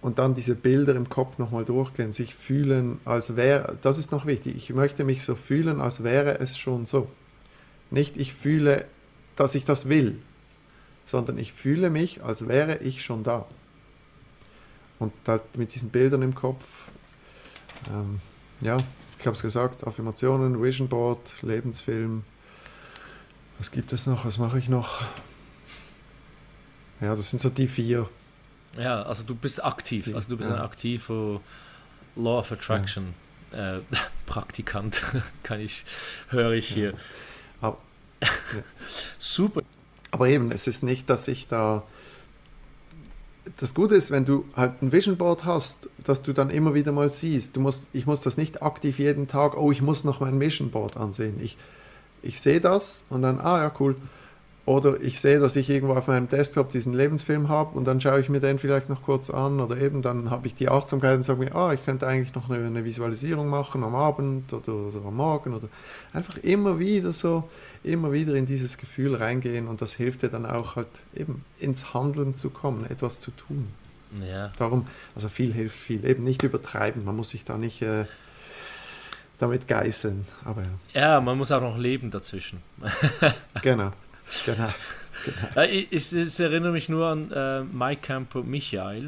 und dann diese Bilder im Kopf nochmal durchgehen, sich fühlen, als wäre, das ist noch wichtig, ich möchte mich so fühlen, als wäre es schon so. Nicht ich fühle, dass ich das will, sondern ich fühle mich, als wäre ich schon da. Und halt mit diesen Bildern im Kopf, ja, ich habe es gesagt, Affirmationen, Vision Board, Lebensfilm. Was gibt es noch? Was mache ich noch? Ja, das sind so die 4. Ja, also du bist aktiv. Also du bist Ja. ein aktiver Law of Attraction Praktikant, höre ich hier. Aber, ja. Super. Aber eben, es ist nicht, dass ich da... Das Gute ist, wenn du halt ein Vision Board hast, dass du dann immer wieder mal siehst. Ich muss das nicht aktiv jeden Tag, ich muss noch mein Vision Board ansehen. Ich sehe das und dann, ja, cool. Oder ich sehe, dass ich irgendwo auf meinem Desktop diesen Lebensfilm habe und dann schaue ich mir den vielleicht noch kurz an oder eben dann habe ich die Achtsamkeit und sage mir, ich könnte eigentlich noch eine Visualisierung machen am Abend oder am Morgen oder einfach immer wieder in dieses Gefühl reingehen und das hilft dir dann auch halt eben ins Handeln zu kommen, etwas zu tun. Ja. Darum, also viel hilft viel, eben nicht übertreiben, man muss sich da nicht damit geißeln, aber ja. Ja, man muss auch noch leben dazwischen. Genau. Ich erinnere mich nur an Mike Campo Michael,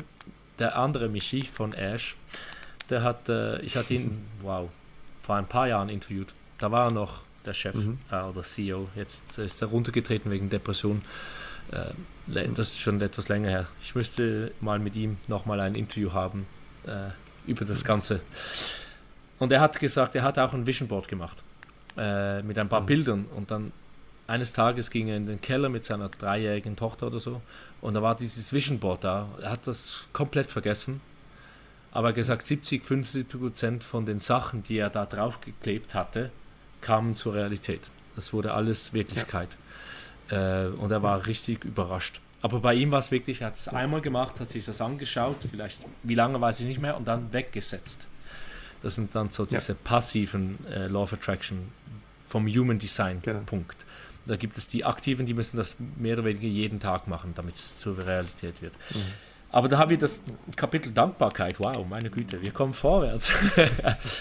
der andere Michi von Ash. Ich hatte ihn, vor ein paar Jahren interviewt. Da war er noch der Chef oder CEO. Jetzt ist er runtergetreten wegen Depression. Das ist schon etwas länger her. Ich müsste mal mit ihm nochmal ein Interview haben über das Ganze. Und er hat gesagt, er hat auch ein Vision Board gemacht mit ein paar Bildern und dann eines Tages ging er in den Keller mit seiner 3-jährigen Tochter oder so und da war dieses Vision Board da. Er hat das komplett vergessen, aber er hat gesagt, 70-75% von den Sachen, die er da draufgeklebt hatte, kamen zur Realität. Das wurde alles Wirklichkeit. Ja. Und er war richtig überrascht. Aber bei ihm war es wirklich, er hat es einmal gemacht, hat sich das angeschaut, vielleicht wie lange weiß ich nicht mehr, und dann weggesetzt. Das sind dann so diese passiven Law of Attraction vom Human Design Punkt. Da gibt es die Aktiven, die müssen das mehr oder weniger jeden Tag machen, damit es zur Realität wird. Aber da haben wir das Kapitel Dankbarkeit. Wow, meine Güte, wir kommen vorwärts.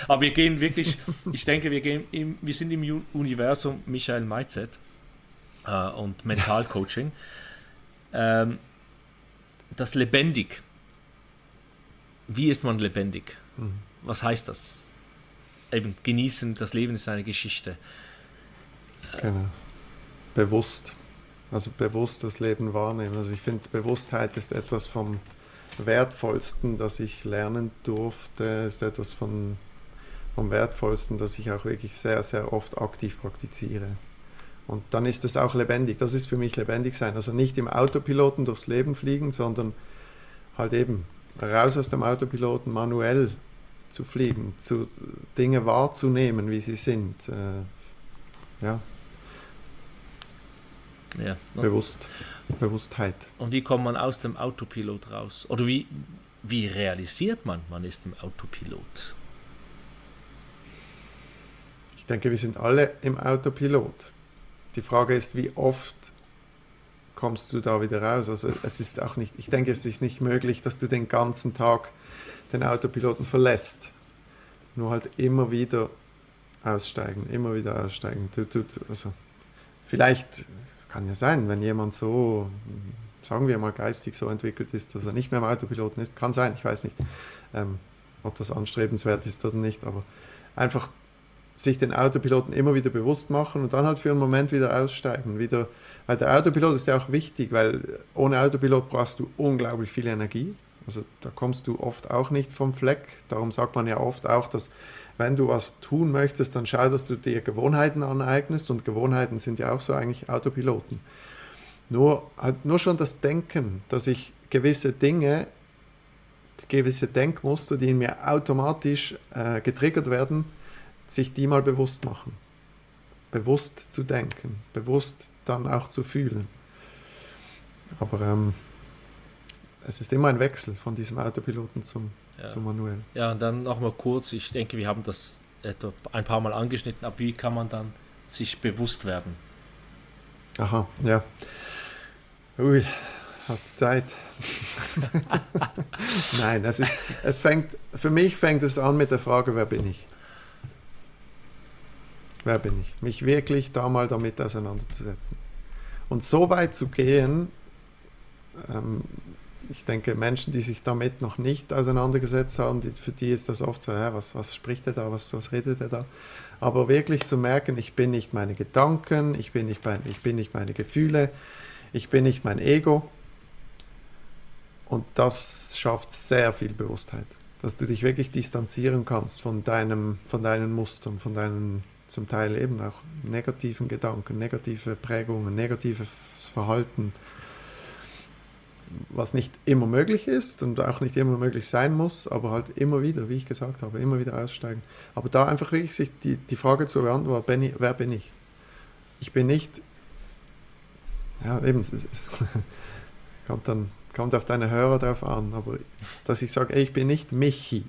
Aber wir gehen wirklich, ich denke, wir sind im Universum Michael Mindset und Mentalcoaching. Das lebendig. Wie ist man lebendig? Was heißt das? Eben genießen, das Leben ist eine Geschichte. Genau. Bewusst. Also bewusst das Leben wahrnehmen. Also ich finde, Bewusstheit ist etwas vom Wertvollsten, das ich lernen durfte. Ist etwas vom Wertvollsten, das ich auch wirklich sehr, sehr oft aktiv praktiziere. Und dann ist es auch lebendig. Das ist für mich lebendig sein. Also nicht im Autopiloten durchs Leben fliegen, sondern halt eben raus aus dem Autopiloten, manuell zu fliegen, Dinge wahrzunehmen, wie sie sind. Bewusstheit. Und wie kommt man aus dem Autopilot raus? Oder wie realisiert man ist im Autopilot? Ich denke, wir sind alle im Autopilot. Die Frage ist, wie oft kommst du da wieder raus? Also es ist auch nicht, ich denke, es ist nicht möglich, dass du den ganzen Tag den Autopiloten verlässt. Nur halt immer wieder aussteigen. Also vielleicht kann ja sein, wenn jemand so, sagen wir mal, geistig so entwickelt ist, dass er nicht mehr im Autopiloten ist, kann sein, ich weiß nicht, ob das anstrebenswert ist oder nicht, aber einfach sich den Autopiloten immer wieder bewusst machen und dann halt für einen Moment wieder aussteigen. Weil der Autopilot ist ja auch wichtig, weil ohne Autopilot brauchst du unglaublich viel Energie. Also da kommst du oft auch nicht vom Fleck. Darum sagt man ja oft auch, dass wenn du was tun möchtest, dann schau, dass du dir Gewohnheiten aneignest. Und Gewohnheiten sind ja auch so eigentlich Autopiloten. Nur schon das Denken, dass ich gewisse Dinge, gewisse Denkmuster, die in mir automatisch getriggert werden, sich die mal bewusst machen. Bewusst zu denken, bewusst dann auch zu fühlen. Aber es ist immer ein Wechsel von diesem Autopiloten zum Manuell. Ja, und dann nochmal kurz, ich denke, wir haben das etwa ein paar Mal angeschnitten, aber wie kann man dann sich bewusst werden? Aha, ja. Ui, hast du Zeit? Nein, für mich fängt es an mit der Frage, wer bin ich? Wer bin ich? Mich wirklich da mal damit auseinanderzusetzen. Und so weit zu gehen, ich denke, Menschen, die sich damit noch nicht auseinandergesetzt haben, für die ist das oft so, was spricht er da, was redet er da? Aber wirklich zu merken, ich bin nicht meine Gedanken, ich bin nicht meine Gefühle, ich bin nicht mein Ego. Und das schafft sehr viel Bewusstheit, dass du dich wirklich distanzieren kannst von deinen Mustern, von deinen zum Teil eben auch negativen Gedanken, negative Prägungen, negatives Verhalten, was nicht immer möglich ist und auch nicht immer möglich sein muss, aber halt immer wieder, wie ich gesagt habe, immer wieder aussteigen. Aber da einfach wirklich sich die Frage zu beantworten, wer bin ich? Ich bin nicht, ja eben, es kommt auf deine Hörer drauf an, aber dass ich sage, ich bin nicht Michi.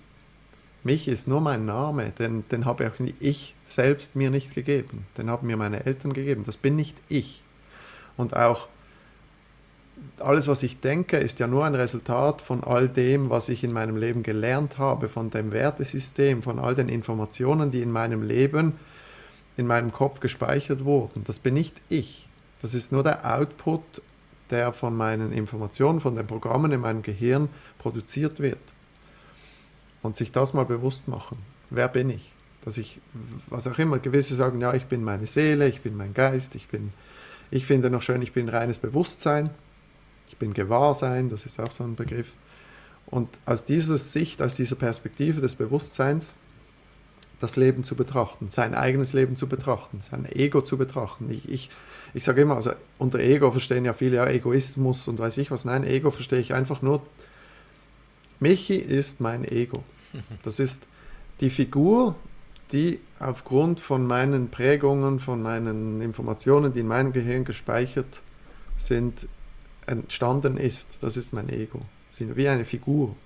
Michi ist nur mein Name, den habe auch ich selbst mir nicht gegeben. Den haben mir meine Eltern gegeben. Das bin nicht ich. Und auch alles, was ich denke, ist ja nur ein Resultat von all dem, was ich in meinem Leben gelernt habe, von dem Wertesystem, von all den Informationen, die in meinem Leben, in meinem Kopf gespeichert wurden. Das bin nicht ich. Das ist nur der Output, der von meinen Informationen, von den Programmen in meinem Gehirn produziert wird. Und sich das mal bewusst machen. Wer bin ich? Dass ich, was auch immer, gewisse sagen, ja, ich bin meine Seele, ich bin mein Geist, ich finde noch schön, ich bin reines Bewusstsein, ich bin Gewahrsein, das ist auch so ein Begriff. Und aus dieser Sicht, aus dieser Perspektive des Bewusstseins, das Leben zu betrachten, sein eigenes Leben zu betrachten, sein Ego zu betrachten. Ich sage immer, also unter Ego verstehen ja viele, ja, Egoismus und weiß ich was. Nein, Ego verstehe ich einfach nur, Michi ist mein Ego. Das ist die Figur, die aufgrund von meinen Prägungen, von meinen Informationen, die in meinem Gehirn gespeichert sind, entstanden ist. Das ist mein Ego. Wie eine Figur.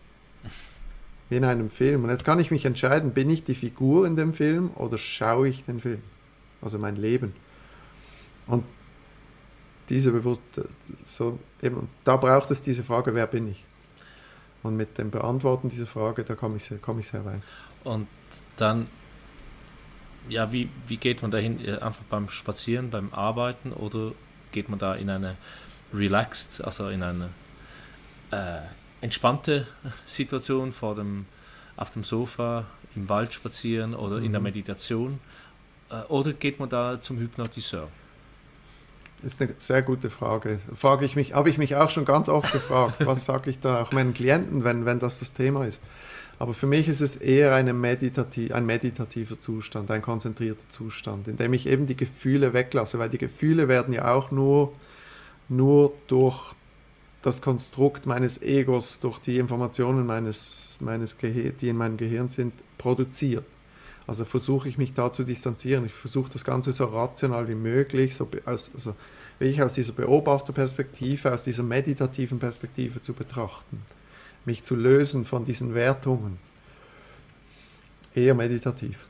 Wie in einem Film. Und jetzt kann ich mich entscheiden, bin ich die Figur in dem Film oder schaue ich den Film? Also mein Leben. Und da braucht es diese Frage, wer bin ich? Und mit dem Beantworten dieser Frage, da komme ich sehr weit. Und dann, ja, wie geht man dahin? Einfach beim Spazieren, beim Arbeiten oder geht man da in eine relaxed, also in eine entspannte Situation auf dem Sofa, im Wald spazieren oder in der Meditation? Oder geht man da zum Hypnotiseur? Das ist eine sehr gute Frage. Habe ich mich auch schon ganz oft gefragt, was sage ich da auch meinen Klienten, wenn das Thema ist. Aber für mich ist es eher ein meditativer Zustand, ein konzentrierter Zustand, in dem ich eben die Gefühle weglasse, weil die Gefühle werden ja auch nur durch das Konstrukt meines Egos, durch die Informationen die in meinem Gehirn sind, produziert. Also versuche ich mich da zu distanzieren. Ich versuche das Ganze so rational wie möglich, wirklich aus dieser Beobachterperspektive, aus dieser meditativen Perspektive zu betrachten. Mich zu lösen von diesen Wertungen. Eher meditativ.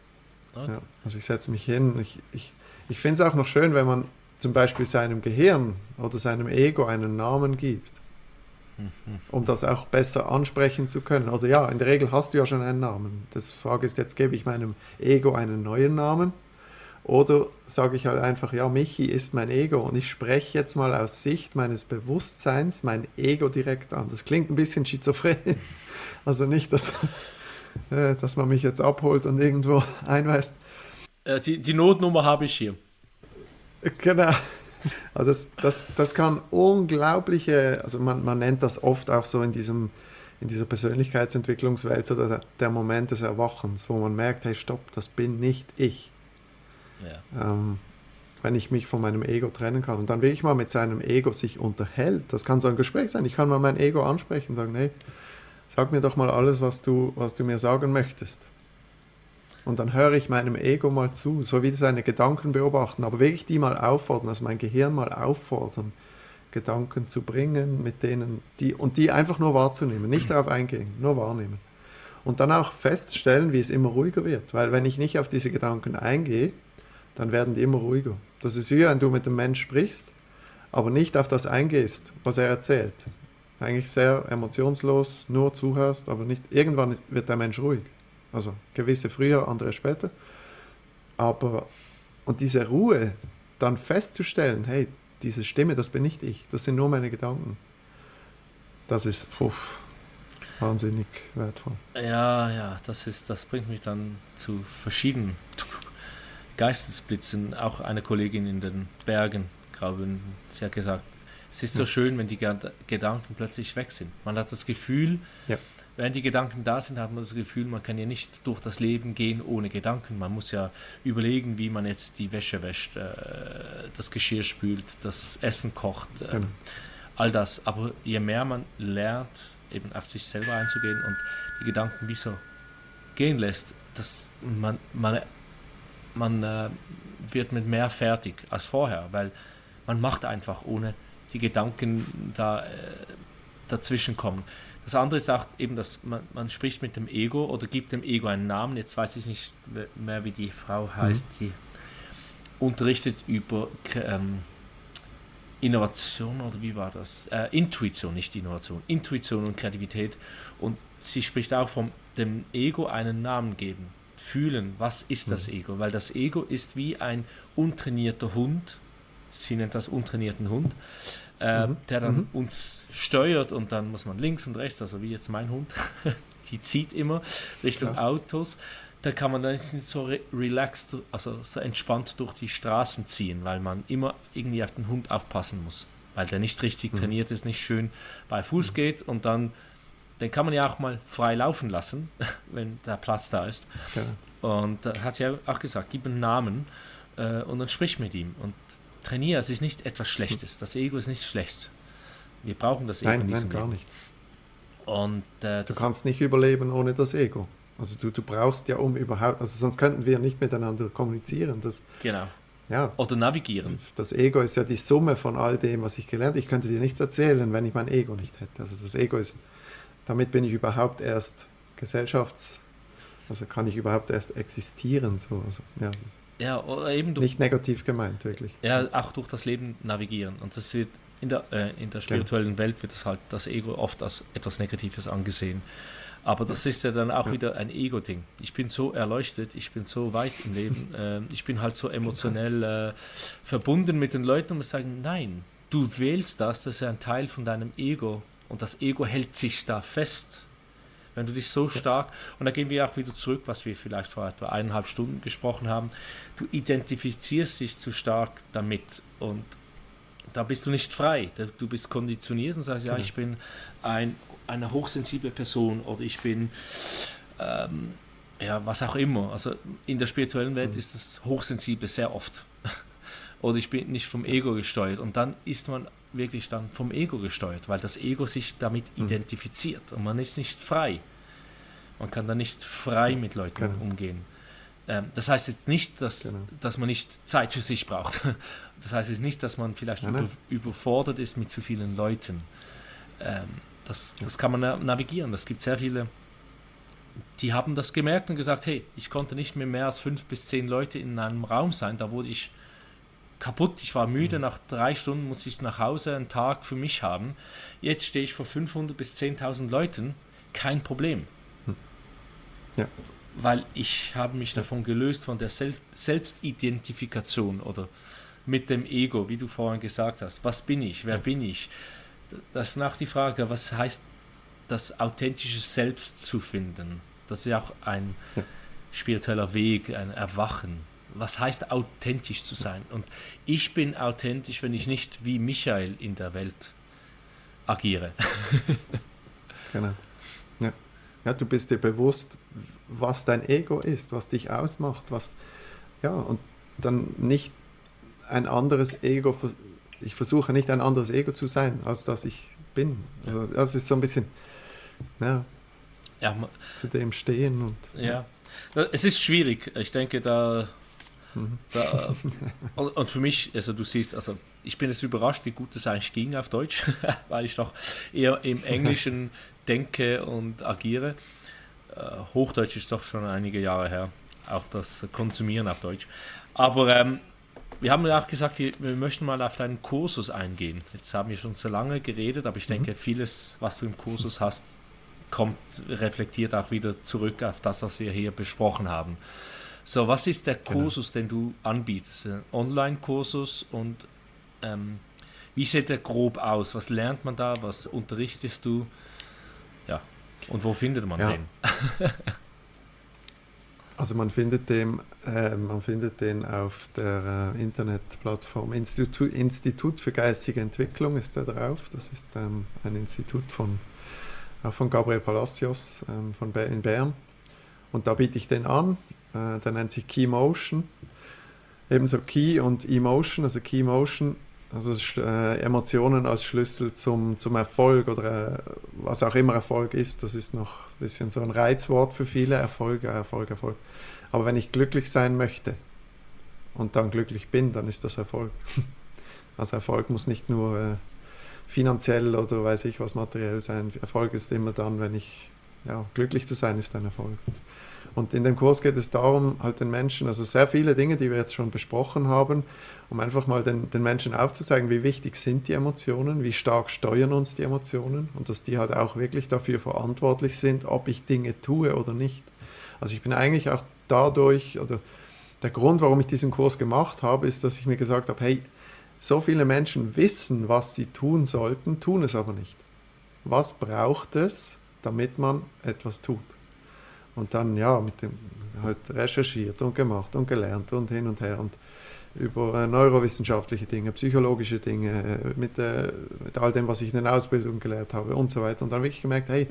Okay. Ja, also ich setze mich hin. Ich finde es auch noch schön, wenn man zum Beispiel seinem Gehirn oder seinem Ego einen Namen gibt, um das auch besser ansprechen zu können. Oder ja, in der Regel hast du ja schon einen Namen. Die Frage ist jetzt, gebe ich meinem Ego einen neuen Namen oder sage ich halt einfach, ja, Michi ist mein Ego und ich spreche jetzt mal aus Sicht meines Bewusstseins mein Ego direkt an. Das klingt ein bisschen schizophren. Also nicht, dass man mich jetzt abholt und irgendwo einweist. Die Notnummer habe ich hier. Genau. Also das kann unglaubliche, also man nennt das oft auch so in in dieser Persönlichkeitsentwicklungswelt so der Moment des Erwachens, wo man merkt, hey, stopp, das bin nicht ich. Ja. Wenn ich mich von meinem Ego trennen kann und dann wirklich mal mit seinem Ego sich unterhält. Das kann so ein Gespräch sein. Ich kann mal mein Ego ansprechen und sagen, hey, sag mir doch mal alles, was du mir sagen möchtest. Und dann höre ich meinem Ego mal zu, so wie seine Gedanken beobachten, aber wirklich die mal auffordern, also mein Gehirn mal auffordern, Gedanken zu bringen, mit denen die einfach nur wahrzunehmen, nicht darauf eingehen, nur wahrnehmen. Und dann auch feststellen, wie es immer ruhiger wird, weil wenn ich nicht auf diese Gedanken eingehe, dann werden die immer ruhiger. Das ist wie wenn du mit dem Menschen sprichst, aber nicht auf das eingehst, was er erzählt. Eigentlich sehr emotionslos, nur zuhörst, aber nicht. Irgendwann wird der Mensch ruhig. Also gewisse früher, andere später. Und diese Ruhe, dann festzustellen, hey, diese Stimme, das bin nicht ich, das sind nur meine Gedanken. Das ist wahnsinnig wertvoll. Ja, das bringt mich dann zu verschiedenen Geistesblitzen. Auch eine Kollegin in den Bergen, glaube ich, sie hat gesagt, es ist so schön, wenn die Gedanken plötzlich weg sind. Man hat das Gefühl, wenn die Gedanken da sind, hat man das Gefühl, man kann ja nicht durch das Leben gehen ohne Gedanken. Man muss ja überlegen, wie man jetzt die Wäsche wäscht, das Geschirr spült, das Essen kocht, all das. Aber je mehr man lernt, eben auf sich selber einzugehen und die Gedanken wie so gehen lässt, dass man wird mit mehr fertig als vorher, weil man macht einfach, ohne die Gedanken dazwischen kommen. Das andere ist auch eben, dass man spricht mit dem Ego oder gibt dem Ego einen Namen. Jetzt weiß ich nicht mehr, wie die Frau heißt, die unterrichtet über Innovation, oder wie war das? Intuition, nicht Innovation. Intuition und Kreativität. Und sie spricht auch vom dem Ego einen Namen geben. Fühlen, was ist das Ego? Weil das Ego ist wie ein untrainierter Hund. Sie nennt das untrainierten Hund. Der dann uns steuert und dann muss man links und rechts, also wie jetzt mein Hund, die zieht immer Richtung Autos. Da kann man dann nicht so relaxed, also so entspannt durch die Straßen ziehen, weil man immer irgendwie auf den Hund aufpassen muss, weil der nicht richtig trainiert ist, nicht schön bei Fuß geht und dann den kann man ja auch mal frei laufen lassen, wenn der Platz da ist. Und da hat sie auch gesagt, gib einen Namen und dann sprich mit ihm und trainiere, es ist nicht etwas Schlechtes. Das Ego ist nicht schlecht. Wir brauchen das Ego in diesem Leben. Nein, gar nicht. Und, du kannst nicht überleben ohne das Ego. Also du brauchst ja überhaupt, also sonst könnten wir nicht miteinander kommunizieren. Genau. Ja, oder navigieren. Das Ego ist ja die Summe von all dem, was ich gelernt habe. Ich könnte dir nichts erzählen, wenn ich mein Ego nicht hätte. Also das Ego ist, damit bin ich überhaupt erst also kann ich überhaupt erst existieren. So. Also, ja, oder eben nicht negativ gemeint, wirklich. Ja, auch durch das Leben navigieren. Und das wird in der spirituellen Welt wird das Ego oft als etwas Negatives angesehen. Aber das ist ja dann auch wieder ein Ego-Ding. Ich bin so erleuchtet, ich bin so weit im Leben, ich bin halt so emotionell verbunden mit den Leuten und muss sagen, nein, du wählst das ist ja ein Teil von deinem Ego und das Ego hält sich da fest. Wenn du dich so stark, und da gehen wir auch wieder zurück, was wir vielleicht vor etwa 1,5 Stunden gesprochen haben, du identifizierst dich zu stark damit und da bist du nicht frei. Du bist konditioniert und sagst, ja, ich bin eine hochsensible Person oder ich bin, was auch immer. Also in der spirituellen Welt ist das Hochsensible sehr oft. Oder ich bin nicht vom Ego gesteuert und dann ist man wirklich dann vom Ego gesteuert, weil das Ego sich damit identifiziert und man ist nicht frei. Man kann dann nicht frei mit Leuten umgehen. Das heißt jetzt nicht, dass man nicht Zeit für sich braucht. Das heißt jetzt nicht, dass man vielleicht überfordert ist mit zu vielen Leuten. Das kann man navigieren. Es gibt sehr viele, die haben das gemerkt und gesagt, hey, ich konnte nicht mehr als 5 bis 10 Leute in einem Raum sein, da wurde ich kaputt, ich war müde, nach 3 Stunden musste ich nach Hause einen Tag für mich haben. Jetzt stehe ich vor 500 bis 10.000 Leuten, kein Problem. Ja. Weil ich habe mich davon gelöst, von der Selbstidentifikation oder mit dem Ego, wie du vorhin gesagt hast. Was bin ich? Wer bin ich? Das ist nach die Frage, was heißt das authentische Selbst zu finden? Das ist ja auch ein spiritueller Weg, ein Erwachen. Was heißt authentisch zu sein? Und ich bin authentisch, wenn ich nicht wie Michael in der Welt agiere. Genau. Ja, du bist dir bewusst, was dein Ego ist, was dich ausmacht, und dann nicht ein anderes Ego, ich versuche nicht ein anderes Ego zu sein, als das ich bin. Also das ist so ein bisschen, ja, Ja, zu dem stehen und ja. Es ist schwierig. Ich denke, und für mich, also du siehst, also ich bin jetzt überrascht, wie gut es eigentlich ging auf Deutsch, weil ich noch eher im Englischen denke und agiere. Hochdeutsch ist doch schon einige Jahre her, auch das Konsumieren auf Deutsch. Aber wir haben ja auch gesagt, wir möchten mal auf deinen Kursus eingehen. Jetzt haben wir schon so lange geredet, aber ich denke, vieles, was du im Kursus hast, reflektiert auch wieder zurück auf das, was wir hier besprochen haben. So, was ist der Kursus, den du anbietest? Ein Online-Kursus und wie sieht der grob aus? Was lernt man da? Was unterrichtest du? Ja, und wo findet man den? Also man findet den auf der Internetplattform Institut für geistige Entwicklung ist da drauf. Das ist ein Institut von Gabriel Palacios in Bern. Und da biete ich den an. Der nennt sich Key Motion. Ebenso Key und Emotion, also Key Motion, also Emotionen als Schlüssel zum Erfolg oder was auch immer Erfolg ist. Das ist noch ein bisschen so ein Reizwort für viele. Erfolg. Aber wenn ich glücklich sein möchte und dann glücklich bin, dann ist das Erfolg. Also Erfolg muss nicht nur finanziell oder weiß ich was materiell sein. Erfolg ist immer dann, wenn glücklich zu sein, ist ein Erfolg. Und in dem Kurs geht es darum, halt den Menschen, also sehr viele Dinge, die wir jetzt schon besprochen haben, um einfach mal den Menschen aufzuzeigen, wie wichtig sind die Emotionen, wie stark steuern uns die Emotionen und dass die halt auch wirklich dafür verantwortlich sind, ob ich Dinge tue oder nicht. Also ich bin eigentlich auch dadurch, oder der Grund, warum ich diesen Kurs gemacht habe, ist, dass ich mir gesagt habe, hey, so viele Menschen wissen, was sie tun sollten, tun es aber nicht. Was braucht es, damit man etwas tut? Und dann, mit dem halt recherchiert und gemacht und gelernt und hin und her und über neurowissenschaftliche Dinge, psychologische Dinge, mit all dem, was ich in der Ausbildung gelernt habe und so weiter. Und dann wirklich gemerkt, hey,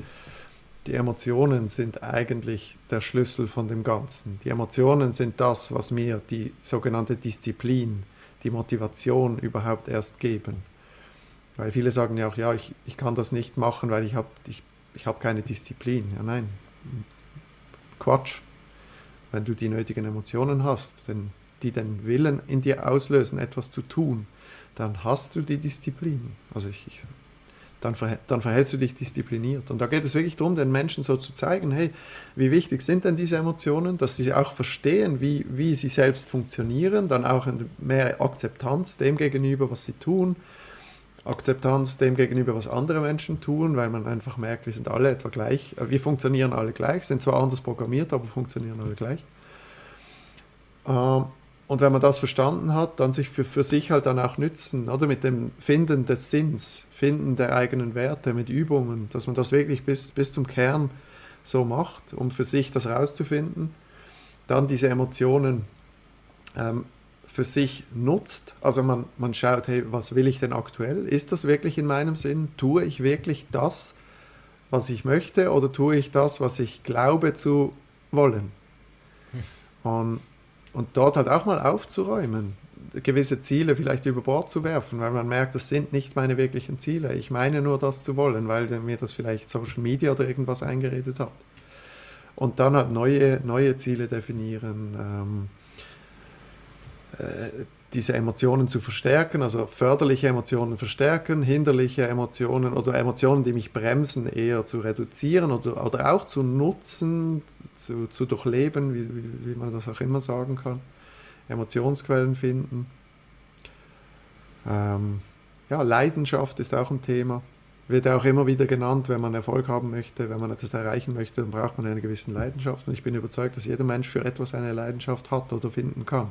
die Emotionen sind eigentlich der Schlüssel von dem Ganzen. Die Emotionen sind das, was mir die sogenannte Disziplin, die Motivation überhaupt erst geben. Weil viele sagen ja auch, ich kann das nicht machen, weil ich hab keine Disziplin. Ja, nein. Quatsch. Wenn du die nötigen Emotionen hast, die den Willen in dir auslösen, etwas zu tun, dann hast du die Disziplin. Also dann verhältst du dich diszipliniert. Und da geht es wirklich darum, den Menschen so zu zeigen, hey, wie wichtig sind denn diese Emotionen, dass sie auch verstehen, wie sie selbst funktionieren, dann auch mehr Akzeptanz dem gegenüber, was sie tun, Akzeptanz dem gegenüber, was andere Menschen tun, weil man einfach merkt, wir sind alle etwa gleich, wir funktionieren alle gleich, sind zwar anders programmiert, aber funktionieren alle gleich. Und wenn man das verstanden hat, dann sich für sich halt dann auch nützen, oder mit dem Finden des Sinns, Finden der eigenen Werte, mit Übungen, dass man das wirklich bis zum Kern so macht, um für sich das rauszufinden, dann diese Emotionen für sich nutzt. Also man schaut, hey, was will ich denn aktuell? Ist das wirklich in meinem Sinn? Tue ich wirklich das, was ich möchte, oder tue ich das, was ich glaube zu wollen? Und dort halt auch mal aufzuräumen, gewisse Ziele vielleicht über Bord zu werfen, weil man merkt, das sind nicht meine wirklichen Ziele. Ich meine nur das zu wollen, weil mir das vielleicht Social Media oder irgendwas eingeredet hat. Und dann halt neue Ziele definieren, diese Emotionen zu verstärken, also förderliche Emotionen verstärken, hinderliche Emotionen oder Emotionen, die mich bremsen, eher zu reduzieren oder auch zu nutzen, zu durchleben, wie man das auch immer sagen kann. Emotionsquellen finden. Leidenschaft ist auch ein Thema. Wird auch immer wieder genannt, wenn man Erfolg haben möchte, wenn man etwas erreichen möchte, dann braucht man eine gewisse Leidenschaft. Und ich bin überzeugt, dass jeder Mensch für etwas eine Leidenschaft hat oder finden kann.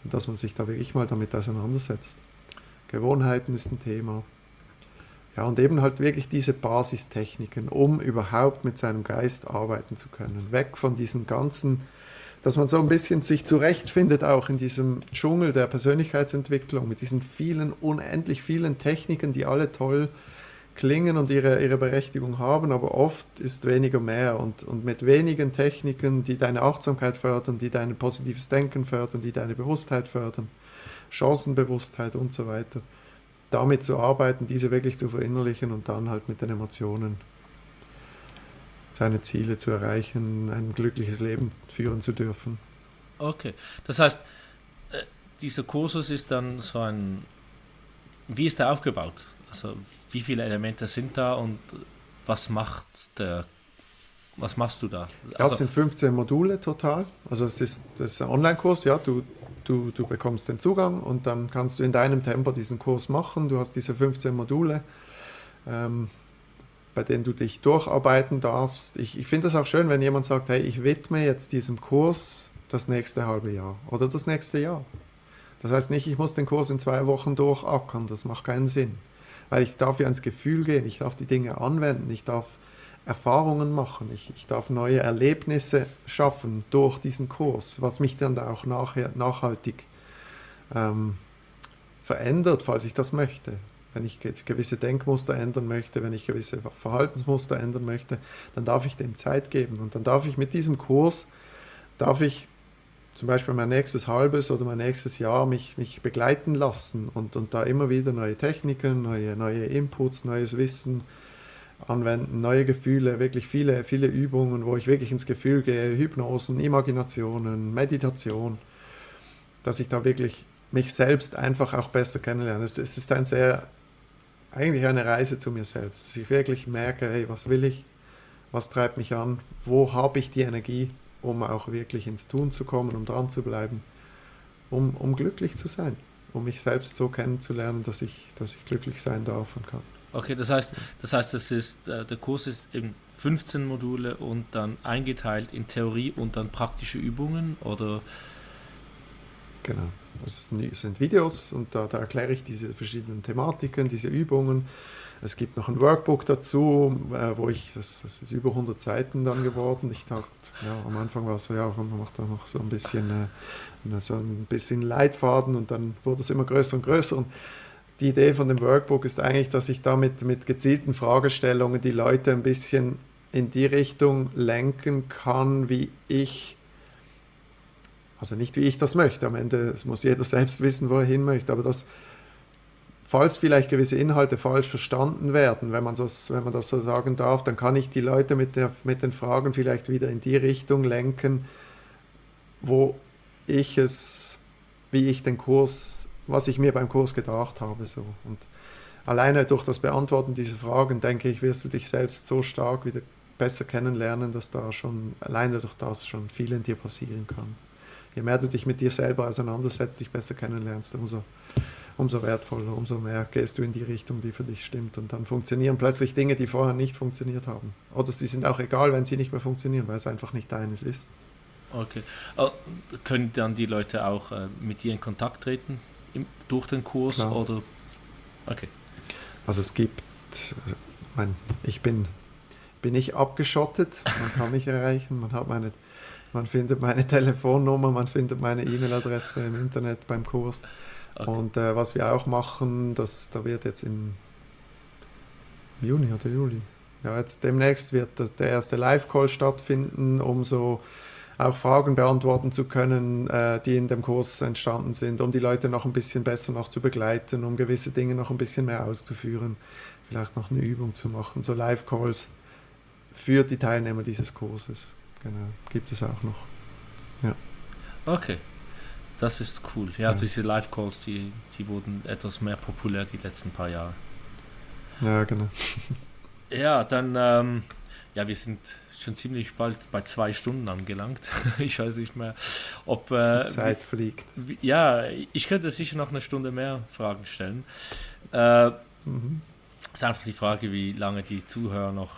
Und dass man sich da wirklich mal damit auseinandersetzt. Gewohnheiten ist ein Thema. Ja, und eben halt wirklich diese Basistechniken, um überhaupt mit seinem Geist arbeiten zu können. Weg von diesen ganzen, dass man so ein bisschen sich zurechtfindet, auch in diesem Dschungel der Persönlichkeitsentwicklung, mit diesen unendlich vielen Techniken, die alle toll klingen und ihre Berechtigung haben, aber oft ist weniger mehr und mit wenigen Techniken, die deine Achtsamkeit fördern, die dein positives Denken fördern, die deine Bewusstheit fördern, Chancenbewusstheit und so weiter, damit zu arbeiten, diese wirklich zu verinnerlichen und dann halt mit den Emotionen seine Ziele zu erreichen, ein glückliches Leben führen zu dürfen. Okay, das heißt, dieser Kursus ist dann wie ist der aufgebaut? Also wie viele Elemente sind da und was machst du da? Das sind 15 Module total. Also das ist ein Online-Kurs, ja, du bekommst den Zugang und dann kannst du in deinem Tempo diesen Kurs machen. Du hast diese 15 Module, bei denen du dich durcharbeiten darfst. Ich finde es auch schön, wenn jemand sagt, hey, ich widme jetzt diesem Kurs das nächste halbe Jahr oder das nächste Jahr. Das heißt nicht, ich muss den Kurs in 2 Wochen durchackern, das macht keinen Sinn. Weil ich darf ja ins Gefühl gehen, ich darf die Dinge anwenden, ich darf Erfahrungen machen, ich darf neue Erlebnisse schaffen durch diesen Kurs, was mich dann auch nachher nachhaltig verändert, falls ich das möchte. Wenn ich gewisse Denkmuster ändern möchte, wenn ich gewisse Verhaltensmuster ändern möchte, dann darf ich dem Zeit geben. Und dann darf ich mit diesem Kurs, zum Beispiel mein nächstes halbes oder mein nächstes Jahr mich begleiten lassen und da immer wieder neue Techniken, neue Inputs, neues Wissen anwenden, neue Gefühle, wirklich viele, viele Übungen, wo ich wirklich ins Gefühl gehe, Hypnosen, Imaginationen, Meditation, dass ich da wirklich mich selbst einfach auch besser kennenlerne. Es ist eigentlich eine Reise zu mir selbst, dass ich wirklich merke, hey, was will ich, was treibt mich an, wo habe ich die Energie, um auch wirklich ins Tun zu kommen, um dran zu bleiben, um glücklich zu sein, um mich selbst so kennenzulernen, dass ich glücklich sein darf und kann. Okay, das heißt, der Kurs ist eben 15 Module und dann eingeteilt in Theorie und dann praktische Übungen, oder? Genau, das sind Videos und da erkläre ich diese verschiedenen Thematiken, diese Übungen. Es gibt noch ein Workbook dazu, das ist über 100 Seiten dann geworden. Ich dachte, ja, am Anfang war es so, ja, man macht da noch so ein bisschen Leitfaden und dann wurde es immer größer und größer. Und die Idee von dem Workbook ist eigentlich, dass ich damit mit gezielten Fragestellungen die Leute ein bisschen in die Richtung lenken kann, also nicht wie ich das möchte, am Ende muss jeder selbst wissen, wo er hin möchte, aber falls vielleicht gewisse Inhalte falsch verstanden werden, wenn man das so sagen darf, dann kann ich die Leute mit den Fragen vielleicht wieder in die Richtung lenken, wie ich den Kurs, was ich mir beim Kurs gedacht habe. So. Und alleine durch das Beantworten dieser Fragen, denke ich, wirst du dich selbst so stark wieder besser kennenlernen, dass da schon alleine durch das schon viel in dir passieren kann. Je mehr du dich mit dir selber auseinandersetzt, dich besser kennenlernst, umso wertvoller, umso mehr gehst du in die Richtung, die für dich stimmt. Und dann funktionieren plötzlich Dinge, die vorher nicht funktioniert haben. Oder sie sind auch egal, wenn sie nicht mehr funktionieren, weil es einfach nicht deines ist. Okay. Können dann die Leute auch mit dir in Kontakt treten durch den Kurs? Klar. Oder? Okay. Also es gibt, ich bin nicht abgeschottet, man kann mich erreichen, man findet meine Telefonnummer, man findet meine E-Mail-Adresse im Internet beim Kurs. Okay. Und was wir auch machen, da wird jetzt im Juni oder Juli, ja, jetzt demnächst wird der erste Live-Call stattfinden, um so auch Fragen beantworten zu können, die in dem Kurs entstanden sind, um die Leute noch ein bisschen besser noch zu begleiten, um gewisse Dinge noch ein bisschen mehr auszuführen, vielleicht noch eine Übung zu machen, so Live-Calls für die Teilnehmer dieses Kurses. Genau, gibt es auch noch. Ja. Okay. Das ist cool. Ja, diese Live-Calls, die wurden etwas mehr populär die letzten paar Jahre. Ja, genau. Ja, dann, wir sind schon ziemlich bald bei 2 Stunden angelangt. Ich weiß nicht mehr, ob... die Zeit fliegt. Ja, ich könnte sicher noch eine Stunde mehr Fragen stellen. Ist einfach die Frage, wie lange die Zuhörer noch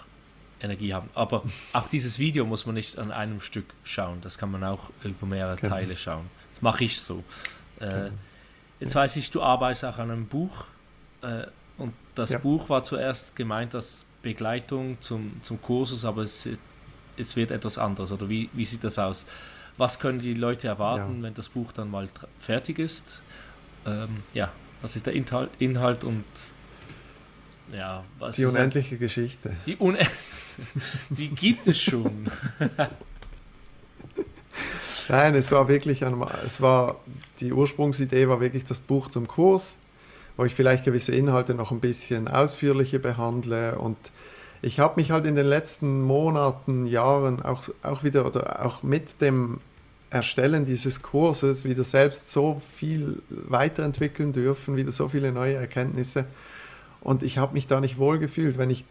Energie haben. Aber auch dieses Video muss man nicht an einem Stück schauen. Das kann man auch über mehrere Teile schauen. Das mache ich so. Jetzt weiß ich, du arbeitest auch an einem Buch. Und das Buch war zuerst gemeint als Begleitung zum Kursus, aber es wird etwas anderes. Oder wie sieht das aus? Was können die Leute erwarten, wenn das Buch dann mal fertig ist? Was ist der Inhalt und... ja, was Die ist unendliche Geschichte. die gibt es schon. Nein, die Ursprungsidee war wirklich das Buch zum Kurs, wo ich vielleicht gewisse Inhalte noch ein bisschen ausführlicher behandle. Und ich habe mich halt in den letzten Monaten, Jahren auch wieder oder auch mit dem Erstellen dieses Kurses wieder selbst so viel weiterentwickeln dürfen, wieder so viele neue Erkenntnisse. Und ich habe mich da nicht wohl gefühlt, wenn ich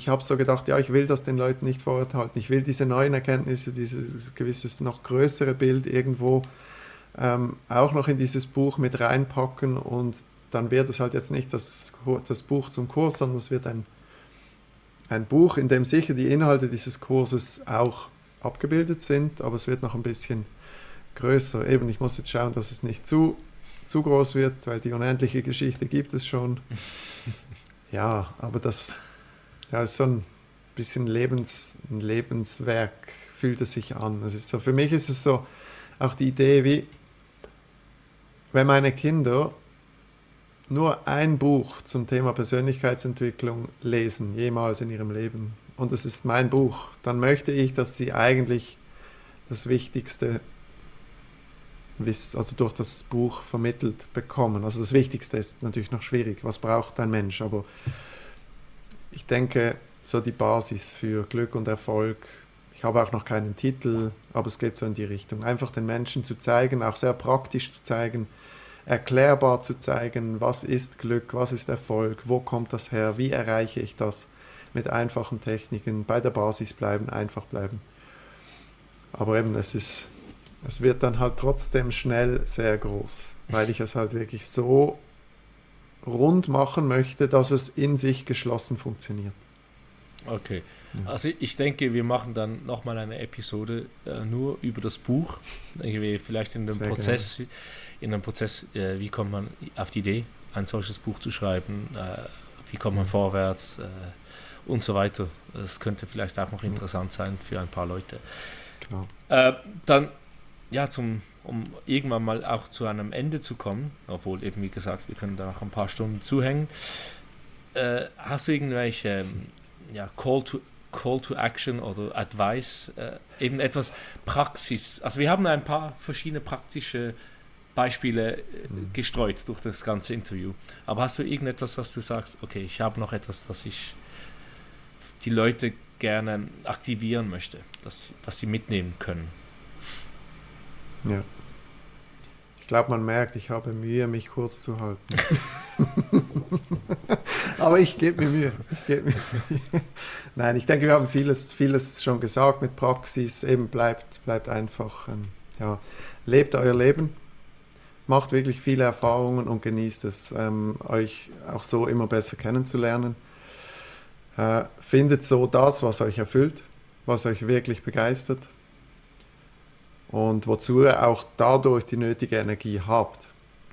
habe so gedacht, ja, ich will das den Leuten nicht vorenthalten. Ich will diese neuen Erkenntnisse, dieses gewisses noch größere Bild irgendwo auch noch in dieses Buch mit reinpacken. Und dann wird es halt jetzt nicht das Buch zum Kurs, sondern es wird ein Buch, in dem sicher die Inhalte dieses Kurses auch abgebildet sind, aber es wird noch ein bisschen größer. Eben, ich muss jetzt schauen, dass es nicht zu groß wird, weil die unendliche Geschichte gibt es schon. Ja, aber das ist so ein bisschen ein Lebenswerk, fühlt es sich an. Es ist so, für mich ist es so auch die Idee, wie wenn meine Kinder nur ein Buch zum Thema Persönlichkeitsentwicklung lesen, jemals in ihrem Leben, und es ist mein Buch, dann möchte ich, dass sie eigentlich das Wichtigste also durch das Buch vermittelt bekommen. Also das Wichtigste ist natürlich noch schwierig, was braucht ein Mensch, aber ich denke, so die Basis für Glück und Erfolg, ich habe auch noch keinen Titel, aber es geht so in die Richtung. Einfach den Menschen zu zeigen, auch sehr praktisch zu zeigen, erklärbar zu zeigen, was ist Glück, was ist Erfolg, wo kommt das her, wie erreiche ich das mit einfachen Techniken, bei der Basis bleiben, einfach bleiben. Aber eben, es wird dann halt trotzdem schnell sehr groß, weil ich es halt wirklich so rund machen möchte, dass es in sich geschlossen funktioniert. Okay, also ich denke, wir machen dann nochmal eine Episode nur über das Buch. Irgendwie vielleicht in einem Prozess, wie kommt man auf die Idee, ein solches Buch zu schreiben, wie kommt man vorwärts und so weiter. Das könnte vielleicht auch noch interessant sein für ein paar Leute. Genau. Dann, ja, um irgendwann mal auch zu einem Ende zu kommen, obwohl eben, wie gesagt, wir können da noch ein paar Stunden zuhängen. Hast du irgendwelche Call to Action oder Advice, eben etwas Praxis? Also wir haben ein paar verschiedene praktische Beispiele gestreut durch das ganze Interview. Aber hast du irgendetwas, dass du sagst, okay, ich habe noch etwas, das ich die Leute gerne aktivieren möchte, was sie mitnehmen können? Ja. Ich glaube, man merkt, ich habe Mühe, mich kurz zu halten. Aber ich gebe mir Mühe. Nein, ich denke, wir haben vieles schon gesagt mit Praxis. Eben bleibt einfach, lebt euer Leben, macht wirklich viele Erfahrungen und genießt es, euch auch so immer besser kennenzulernen. Findet so das, was euch erfüllt, was euch wirklich begeistert. Und wozu ihr auch dadurch die nötige Energie habt,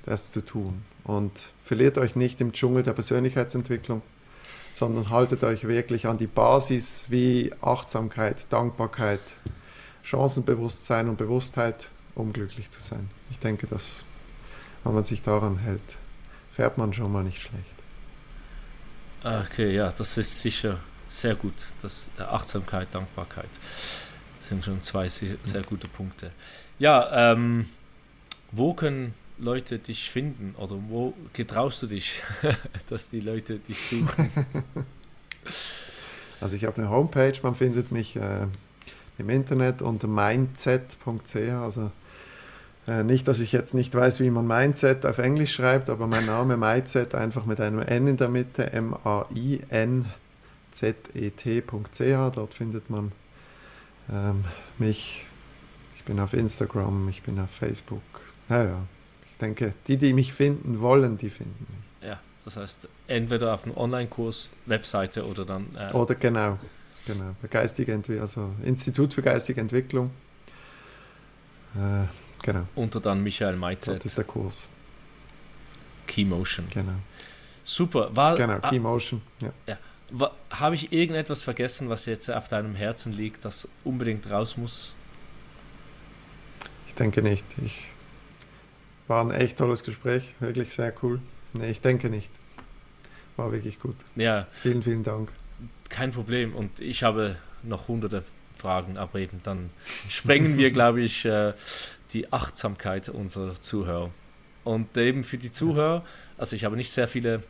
das zu tun. Und verliert euch nicht im Dschungel der Persönlichkeitsentwicklung, sondern haltet euch wirklich an die Basis wie Achtsamkeit, Dankbarkeit, Chancenbewusstsein und Bewusstheit, um glücklich zu sein. Ich denke, dass, wenn man sich daran hält, fährt man schon mal nicht schlecht. Okay, ja, das ist sicher sehr gut. Achtsamkeit, Dankbarkeit sind schon zwei sehr gute Punkte. Ja, wo können Leute dich finden oder wo getraust du dich, dass die Leute dich suchen? Also ich habe eine Homepage, man findet mich im Internet unter mindset.ch, also nicht, dass ich jetzt nicht weiß, wie man Mindset auf Englisch schreibt, aber mein Name Mindset einfach mit einem N in der Mitte, mainzet.ch, dort findet man mich. Ich bin auf Instagram, ich bin auf Facebook. Ja. Ich denke, die mich finden wollen, die finden mich. Ja, das heißt, entweder auf einem Online-Kurs, Webseite oder dann... Oder genau. Also Institut für geistige Entwicklung. Genau. Unter dann Michael Mindset. Das ist der Kurs. Keymotion. Genau. Super. Keymotion. Ja. Habe ich irgendetwas vergessen, was jetzt auf deinem Herzen liegt, das unbedingt raus muss? Ich denke nicht. War ein echt tolles Gespräch. Wirklich sehr cool. Nee, ich denke nicht. war wirklich gut. Ja, Vielen, vielen Dank. kein Problem. Und ich habe noch hunderte Fragen, aber eben dann sprengen wir, glaube ich, die Achtsamkeit unserer Zuhörer. Und eben für die Zuhörer, also ich habe nicht sehr viele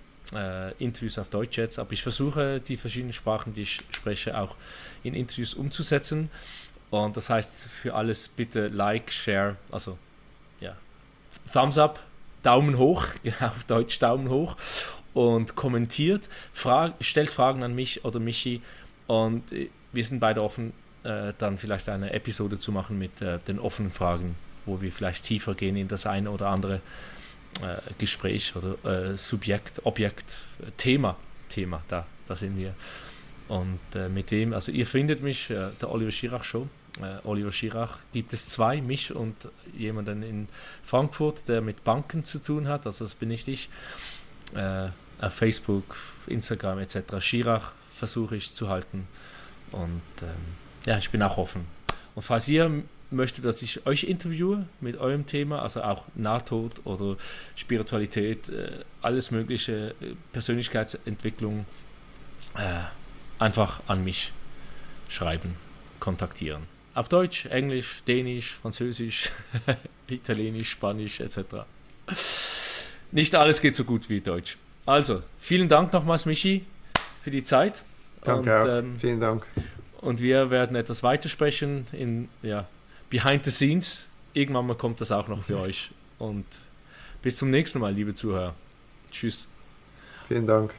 Interviews auf Deutsch jetzt, aber ich versuche die verschiedenen Sprachen, die ich spreche, auch in Interviews umzusetzen. Und das heißt für alles bitte Like, Share, also ja, Thumbs up, Daumen hoch, auf Deutsch Daumen hoch und kommentiert, stellt Fragen an mich oder Michi und wir sind beide offen, dann vielleicht eine Episode zu machen mit den offenen Fragen, wo wir vielleicht tiefer gehen in das eine oder andere Gespräch oder Subjekt, Objekt, Thema, da sind wir. Und mit dem, also ihr findet mich, der Oliver Schirach Show. Oliver Schirach gibt es 2, mich und jemanden in Frankfurt, der mit Banken zu tun hat, also das bin ich. Auf Facebook, Instagram etc. Schirach versuche ich zu halten und ja, ich bin auch offen. Und falls ihr möchtet, dass ich euch interviewe mit eurem Thema, also auch Nahtod oder Spiritualität, alles mögliche, Persönlichkeitsentwicklung, einfach an mich schreiben, kontaktieren. Auf Deutsch, Englisch, Dänisch, Französisch, Italienisch, Spanisch etc. Nicht alles geht so gut wie Deutsch. Also, vielen Dank nochmals, Michi, für die Zeit. Danke auch. Vielen Dank. Und wir werden etwas weitersprechen in Behind the Scenes. Irgendwann mal kommt das auch noch für euch. Und bis zum nächsten Mal, liebe Zuhörer. Tschüss. Vielen Dank.